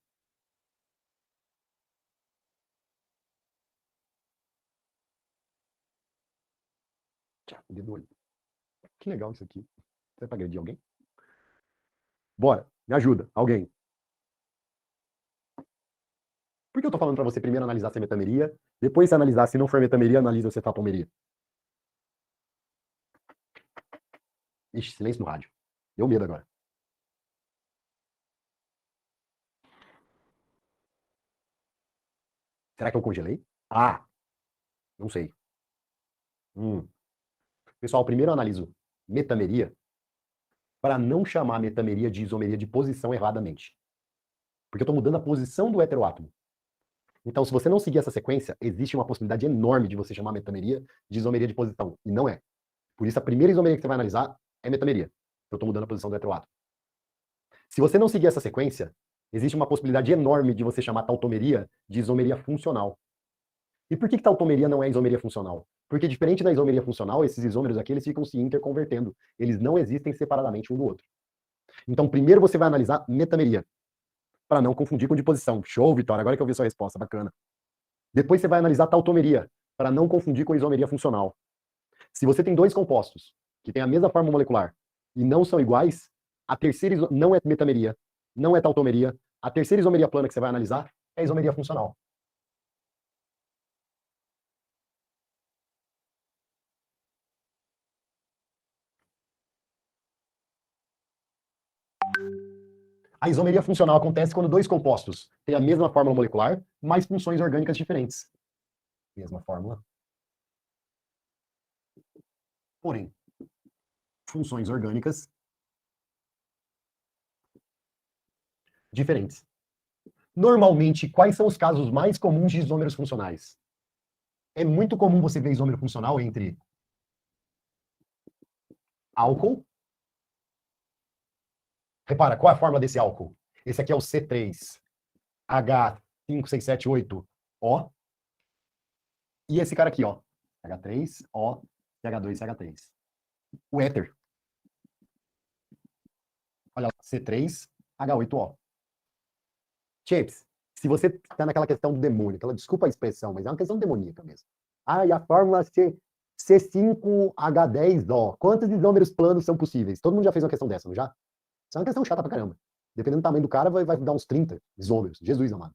Dedo no olho. Que legal isso aqui. Você é pra agredir alguém? Bora, me ajuda, alguém. Por que eu tô falando para você primeiro analisar se é metameria, depois se analisar se não for metameria, analisa se é tautomeria? Ixi, silêncio no rádio. Deu medo agora. Será que eu congelei? Ah, não sei. Pessoal, primeiro eu analiso metameria para não chamar a metameria de isomeria de posição erradamente. Porque eu estou mudando a posição do heteroátomo. Então, se você não seguir essa sequência, existe uma possibilidade enorme de você chamar a metameria de isomeria de posição. E não é. Por isso, a primeira isomeria que você vai analisar é metameria. Eu estou mudando a posição do heteroátomo. Se você não seguir essa sequência, existe uma possibilidade enorme de você chamar tautomeria de isomeria funcional. E por que tautomeria não é isomeria funcional? Porque diferente da isomeria funcional, esses isômeros aqui, eles ficam se interconvertendo. Eles não existem separadamente um do outro. Então, primeiro você vai analisar metameria, para não confundir com de posição. Show, Vitória, agora que eu vi sua resposta, bacana. Depois você vai analisar tautomeria, para não confundir com isomeria funcional. Se você tem dois compostos que têm a mesma forma molecular e não são iguais, a terceira não é metameria, não é tautomeria. A terceira isomeria plana que você vai analisar é isomeria funcional. A isomeria funcional acontece quando dois compostos têm a mesma fórmula molecular, mas funções orgânicas diferentes. Mesma fórmula, porém, funções orgânicas diferentes. Normalmente, quais são os casos mais comuns de isômeros funcionais? É muito comum você ver isômero funcional entre álcool. Repara, qual é a fórmula desse álcool? Esse aqui é o C3H5678O. E esse cara aqui, ó, H3O, CH2, CH3. O éter. Olha lá, C3H8O. Chips, se você tá naquela questão do demônio, aquela, desculpa a expressão, mas é uma questão demoníaca mesmo. Ah, e a fórmula C5H10O. Quantos isômeros planos são possíveis? Todo mundo já fez uma questão dessa, não já? Isso é uma questão chata pra caramba. Dependendo do tamanho do cara, vai dar uns 30 isômeros. Jesus amado.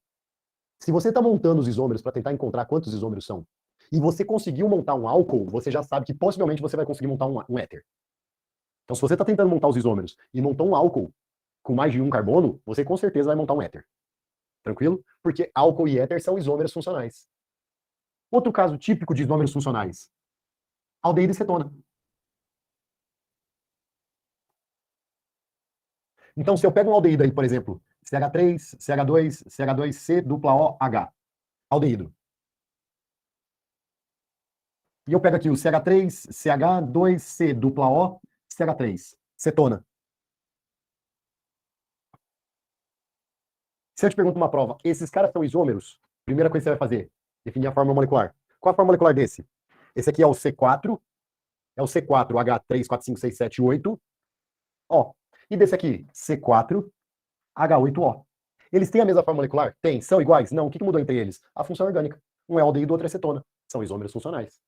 Se você está montando os isômeros para tentar encontrar quantos isômeros são, e você conseguiu montar um álcool, você já sabe que possivelmente você vai conseguir montar um éter. Então, se você está tentando montar os isômeros e montou um álcool com mais de um carbono, você com certeza vai montar um éter. Tranquilo? Porque álcool e éter são isômeros funcionais. Outro caso típico de isômeros funcionais: aldeído e cetona. Então, se eu pego um aldeído aí, por exemplo, CH3, CH2, CH2C, dupla OH, aldeído. E eu pego aqui o CH3, CH2C, dupla O, CH3, cetona. Se eu te pergunto uma prova, esses caras são isômeros? Primeira coisa que você vai fazer, definir a fórmula molecular. Qual a fórmula molecular desse? Esse aqui é o C4, é o C4H34567 O. E desse aqui, C4H8O. Eles têm a mesma fórmula molecular? Tem. São iguais? Não. O que mudou entre eles? A função orgânica. Um é aldeído, outro é cetona. São isômeros funcionais.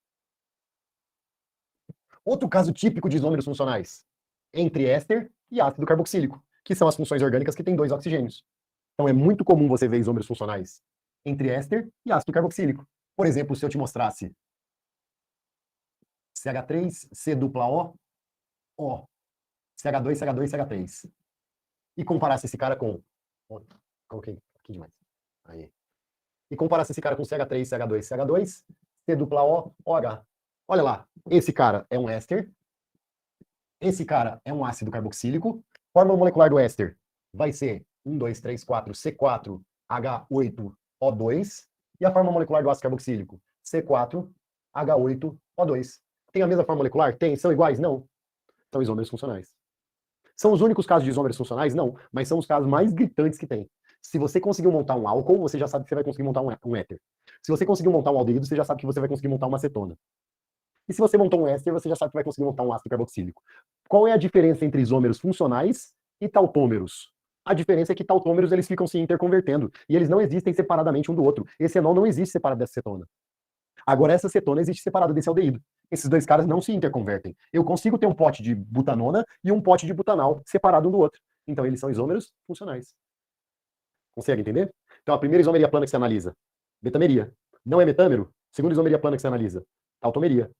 Outro caso típico de isômeros funcionais, entre éster e ácido carboxílico, que são as funções orgânicas que têm dois oxigênios. Então é muito comum você ver isômeros funcionais entre éster e ácido carboxílico. Por exemplo, se eu te mostrasse CH3, C dupla O, O, CH2, CH2, CH3, e comparasse esse cara com... Coloquei aqui demais. Aí. E comparasse esse cara com CH3, CH2, CH2, C dupla O, OH. Olha lá, esse cara é um éster, esse cara é um ácido carboxílico. Fórmula molecular do éster vai ser 1, 2, 3, 4, C4H8O2. E a fórmula molecular do ácido carboxílico, C4H8O2. Tem a mesma fórmula molecular? Tem. São iguais? Não. São isômeros funcionais. São os únicos casos de isômeros funcionais? Não. Mas são os casos mais gritantes que tem. Se você conseguiu montar um álcool, você já sabe que você vai conseguir montar um éter. Se você conseguiu montar um aldeído, você já sabe que você vai conseguir montar uma cetona. E se você montou um éster, você já sabe que vai conseguir montar um ácido carboxílico. Qual é a diferença entre isômeros funcionais e tautômeros? A diferença é que tautômeros eles ficam se interconvertendo e eles não existem separadamente um do outro. Esse enol não existe separado dessa cetona. Agora essa cetona existe separada desse aldeído. Esses dois caras não se interconvertem. Eu consigo ter um pote de butanona e um pote de butanal separado um do outro. Então eles são isômeros funcionais. Consegue entender? Então a primeira isomeria plana que você analisa, metameria. Não é metâmero? Segunda isomeria plana que você analisa, tautomeria.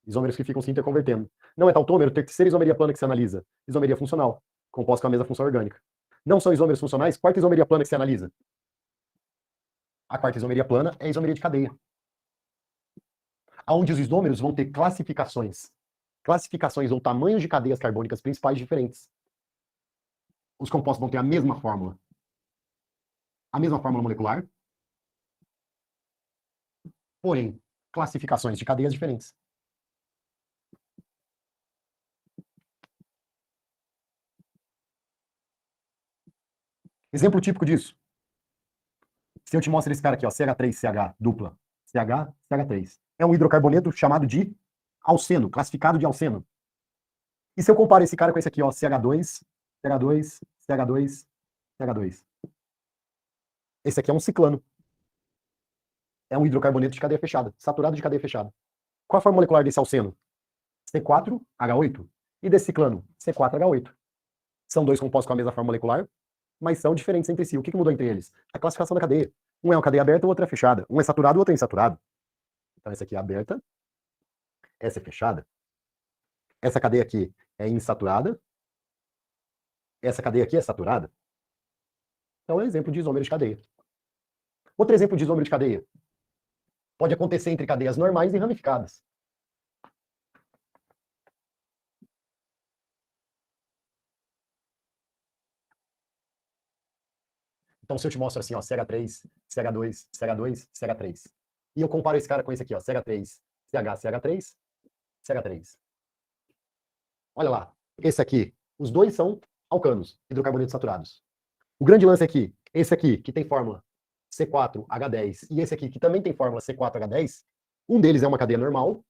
Isômeros que ficam se interconvertendo. Não é tautômero, terceira isomeria plana que você analisa, isomeria funcional, composta com a mesma função orgânica. Não são isômeros funcionais, quarta isomeria plana que você analisa. A quarta isomeria plana é a isomeria de cadeia. Onde os isômeros vão ter classificações. Classificações ou tamanhos de cadeias carbônicas principais diferentes. Os compostos vão ter a mesma fórmula. A mesma fórmula molecular. Porém, classificações de cadeias diferentes. Exemplo típico disso. Se eu te mostro esse cara aqui, ó, CH3CH dupla, CH, CH3. É um hidrocarboneto chamado de alceno, classificado de alceno. E se eu comparo esse cara com esse aqui, ó, CH2, CH2, CH2, CH2. Esse aqui é um ciclano. É um hidrocarboneto de cadeia fechada, saturado de cadeia fechada. Qual a forma molecular desse alceno? C4H8. E desse ciclano? C4H8. São dois compostos com a mesma forma molecular, mas são diferentes entre si. O que mudou entre eles? A classificação da cadeia. Um é uma cadeia aberta, o outro é fechada. Um é saturado, o outro é insaturado. Então essa aqui é aberta, essa é fechada. Essa cadeia aqui é insaturada, essa cadeia aqui é saturada. Então é um exemplo de isômero de cadeia. Outro exemplo de isômero de cadeia. Pode acontecer entre cadeias normais e ramificadas. Então, se eu te mostro assim, ó, CH3, CH2, CH2, CH3, e eu comparo esse cara com esse aqui, ó, CH3, CH, CH3, CH3. Olha lá, esse aqui, os dois são alcanos, hidrocarbonetos saturados. O grande lance aqui, esse aqui, que tem fórmula C4H10, e esse aqui, que também tem fórmula C4H10, um deles é uma cadeia normal,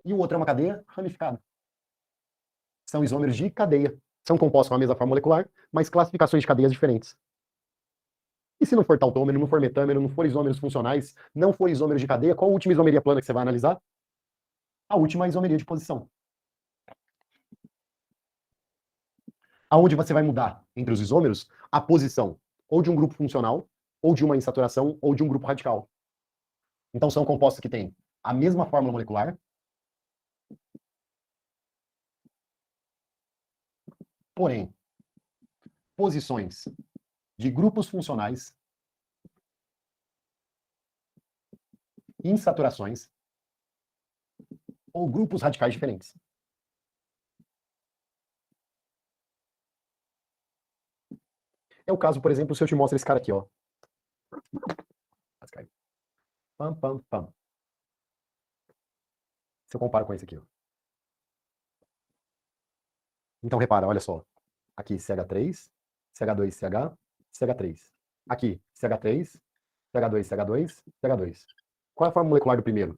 e o outro é uma cadeia ramificada. São isômeros de cadeia. São compostos com a mesma forma molecular, mas classificações de cadeias diferentes. E se não for tautômero, não for metâmero, não for isômeros funcionais, não for isômeros de cadeia, qual a última isomeria plana que você vai analisar? A última isomeria de posição. Aonde você vai mudar entre os isômeros a posição ou de um grupo funcional, ou de uma insaturação, ou de um grupo radical. Então são compostos que têm a mesma fórmula molecular, porém, posições de grupos funcionais, insaturações ou grupos radicais diferentes. É o caso, por exemplo, se eu te mostro esse cara aqui, ó. Pam, pam, pam. Se eu comparo com esse aqui, ó. Então repara, olha só. Aqui CH3, CH2, CH, CH3. Aqui CH3, CH2, CH2, CH2. Qual é a forma molecular do primeiro?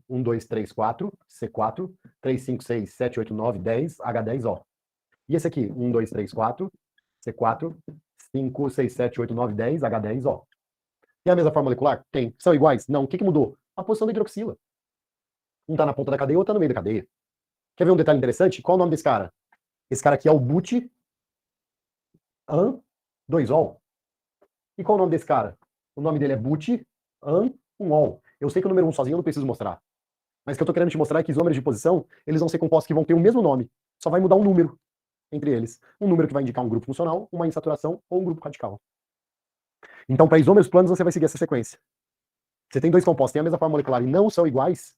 1, 2, 3, 4, C4, 3, 5, 6, 7, 8, 9, 10, H10O. E esse aqui? 1, 2, 3, 4, C4, 5, 6, 7, 8, 9, 10, H10O. Tem a mesma forma molecular? Tem. São iguais? Não. O que mudou? A posição da hidroxila. Um está na ponta da cadeia, outro está no meio da cadeia. Quer ver um detalhe interessante? Qual é o nome desse cara? Esse cara aqui é o but an 2ol. E qual é o nome desse cara? O nome dele é but an 1ol. Eu sei que o número 1 sozinho eu não preciso mostrar. Mas o que eu estou querendo te mostrar é que isômeros de posição, eles vão ser compostos que vão ter o mesmo nome. Só vai mudar um número entre eles. Um número que vai indicar um grupo funcional, uma insaturação ou um grupo radical. Então, para isômeros planos, você vai seguir essa sequência. Você tem dois compostos, têm a mesma forma molecular e não são iguais,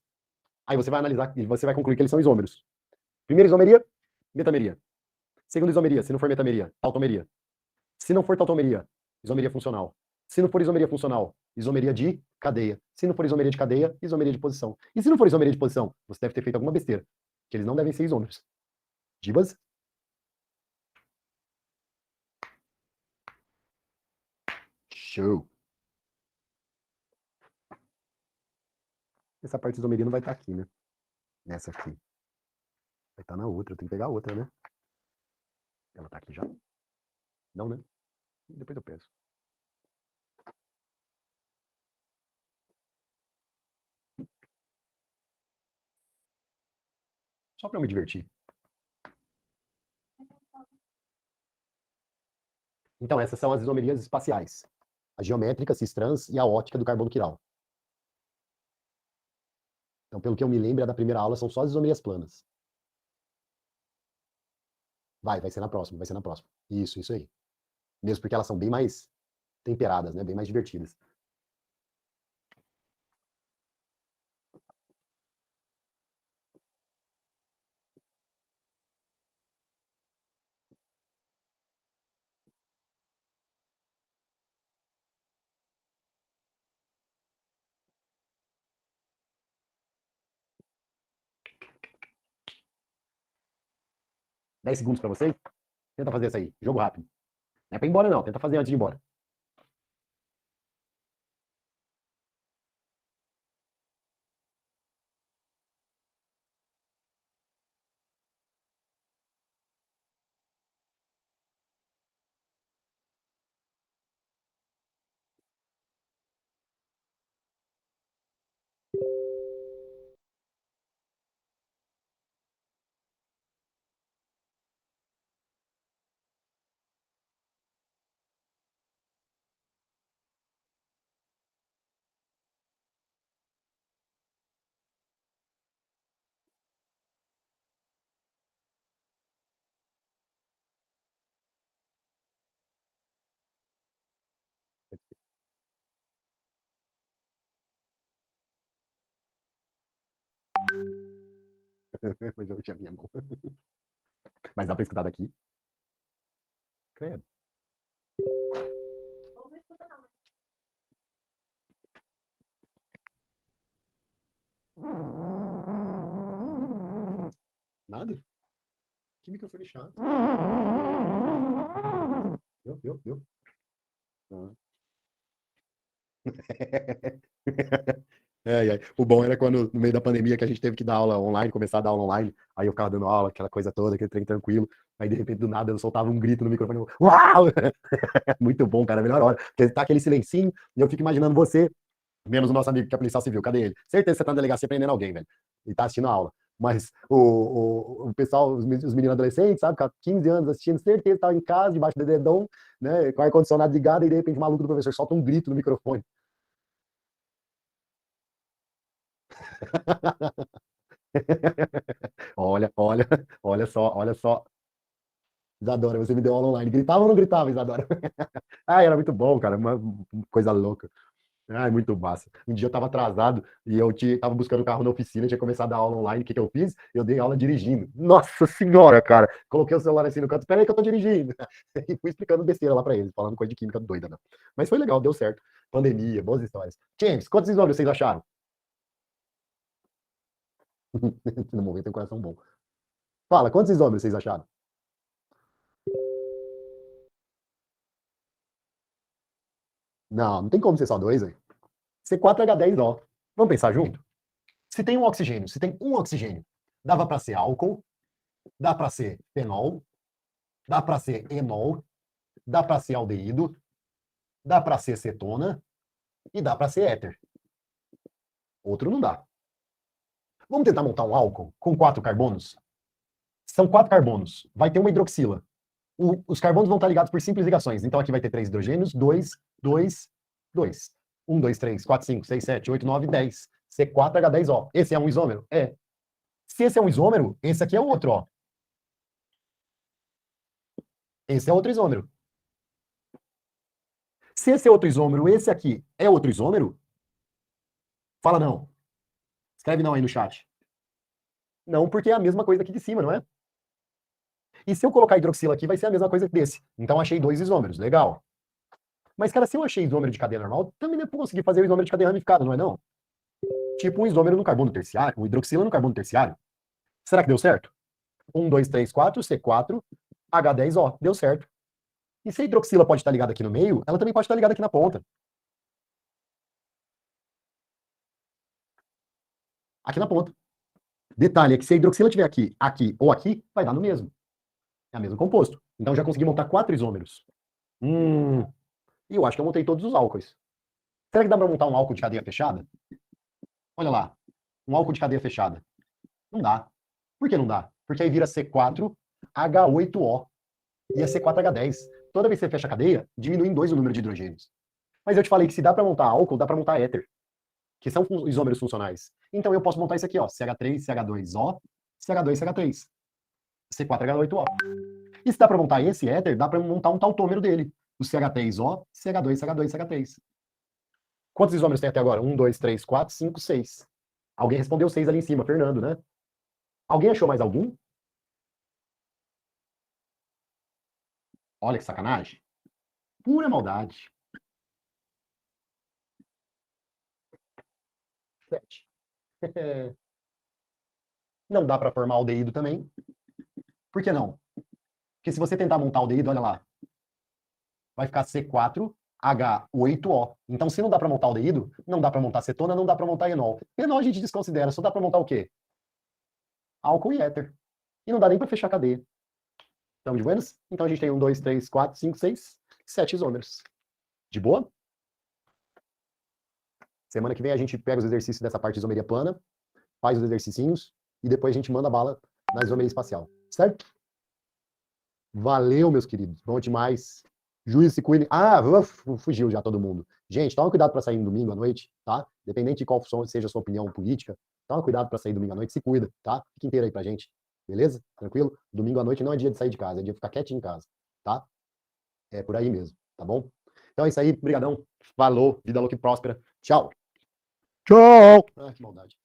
aí você vai analisar e você vai concluir que eles são isômeros. Primeira isomeria, metameria. Segunda isomeria, se não for metameria, tautomeria. Se não for tautomeria, isomeria funcional. Se não for isomeria funcional, isomeria de cadeia. Se não for isomeria de cadeia, isomeria de posição. E se não for isomeria de posição, você deve ter feito alguma besteira, que eles não devem ser isômeros. Gibas? Show. Essa parte de isomeria não vai estar aqui, né? Nessa aqui. Vai estar na outra, eu tenho que pegar a outra, né? Ela tá aqui já? Não, né? Depois eu peço. Só para eu me divertir. Então, essas são as isomerias espaciais. A geométrica, cis-trans e a ótica do carbono quiral. Então, pelo que eu me lembro, da primeira aula são só as isomerias planas. Vai ser na próxima, vai ser na próxima. Isso aí. Mesmo porque elas são bem mais temperadas, né? Bem mais divertidas. Dez segundos para vocês. Tenta fazer isso aí. Jogo rápido. Não é para ir embora, não. Tenta fazer antes de ir embora. Mas eu tinha minha mão. Mas dá pra escutar daqui? Credo. Nada? Que microfone chato. Viu? Ah. O bom era quando, no meio da pandemia, que a gente teve que dar aula online, começar a dar aula online, aí eu ficava dando aula, aquela coisa toda, aquele trem tranquilo, aí de repente, do nada, eu soltava um grito no microfone, uau! Muito bom, cara, a melhor hora, porque tá aquele silencinho, e eu fico imaginando você, menos o nosso amigo que é policial civil, cadê ele? Certeza que você tá na delegacia prendendo alguém, velho, e tá assistindo a aula. Mas o pessoal, os meninos adolescentes, sabe, com 15 anos assistindo, certeza que tava em casa, debaixo do dedão, né, com o ar-condicionado ligado, e de repente o maluco do professor solta um grito no microfone. Olha só. Isadora, você me deu aula online. Gritava ou não gritava, Isadora? Ah, era muito bom, cara. Uma coisa louca. Ai, muito massa. Um dia eu tava atrasado e tava buscando o carro na oficina, tinha começado a dar aula online. O que que eu fiz? Eu dei aula dirigindo. Nossa senhora, cara. Coloquei o celular assim no canto. Espera aí que eu tô dirigindo. E fui explicando besteira lá pra eles, falando coisa de química doida, né? Mas foi legal, deu certo. Pandemia, boas histórias. James, quantos isômeros vocês acharam? No momento tem um coração bom. Fala, quantos isômeros vocês acharam? Não, não tem como ser só dois, velho. C4H10O. Vamos pensar junto? Se tem um oxigênio, se tem um oxigênio, dava para ser álcool, dá para ser fenol, dá para ser enol, dá para ser aldeído, dá para ser cetona e dá para ser éter. Outro não dá. Vamos tentar montar um álcool com 4 carbonos? São 4 carbonos. Vai ter uma hidroxila. Os carbonos vão estar ligados por simples ligações. Então aqui vai ter 3 hidrogênios, 2, 2, 2. 1, 2, 3, 4, 5, 6, 7, 8, 9, 10. C4H10O. Esse é um isômero? É. Se esse é um isômero, esse aqui é outro, ó. Esse é outro isômero. Se esse é outro isômero, esse aqui é outro isômero, fala não. Escreve não aí no chat. Não, porque é a mesma coisa aqui de cima, não é? E se eu colocar hidroxila aqui, vai ser a mesma coisa que desse. Então achei 2 isômeros, legal. Mas, cara, se eu achei isômero de cadeia normal, também não vou conseguir fazer o isômero de cadeia ramificada, não é não? Tipo um isômero no carbono terciário, um hidroxila no carbono terciário. Será que deu certo? 1, 2, 3, 4, C4, H10O. Deu certo. E se a hidroxila pode estar ligada aqui no meio, ela também pode estar ligada aqui na ponta. Aqui na ponta. Detalhe é que se a hidroxila estiver aqui, aqui ou aqui, vai dar no mesmo. É o mesmo composto. Então já consegui montar 4 isômeros. E eu acho que eu montei todos os álcoois. Será que dá para montar um álcool de cadeia fechada? Olha lá. Um álcool de cadeia fechada. Não dá. Por que não dá? Porque aí vira C4H8O. E é C4H10. Toda vez que você fecha a cadeia, diminui em 2 o número de hidrogênios. Mas eu te falei que se dá para montar álcool, dá para montar éter, que são isômeros funcionais. Então eu posso montar isso aqui, ó, CH3, CH2O, CH2, CH3. C4H8O. E se dá para montar esse éter, dá para montar um tautômero dele. O CH3O, CH2, CH2, CH3. Quantos isômeros tem até agora? 1, 2, 3, 4, 5, 6. Alguém respondeu 6 ali em cima, Fernando, né? Alguém achou mais algum? Olha que sacanagem. Pura maldade. 7. Não dá para formar aldeído também. Por que não? Porque se você tentar montar aldeído, olha lá, vai ficar C4H8O. Então, se não dá para montar aldeído, não dá para montar cetona, não dá para montar enol. Enol a gente desconsidera, só dá para montar o quê? Álcool e éter. E não dá nem para fechar a cadeia. Estamos de buenas? Então a gente tem 1, 2, 3, 4, 5, 6, 7 isômeros. De boa? Semana que vem a gente pega os exercícios dessa parte de isomeria plana, faz os exercicinhos e depois a gente manda bala na isomeria espacial. Certo? Valeu, meus queridos. Bom demais. Juiz, se cuidem. Ah, fugiu já todo mundo. Gente, toma cuidado para sair no domingo à noite, tá? Dependente de qual seja a sua opinião política, toma cuidado para sair domingo à noite, se cuida, tá? Fica inteiro aí pra gente. Beleza? Tranquilo? Domingo à noite não é dia de sair de casa, é dia de ficar quietinho em casa, tá? É por aí mesmo, tá bom? Então é isso aí, brigadão. Falou, vida louca e próspera. Tchau. Tchau. Ah, que maldade.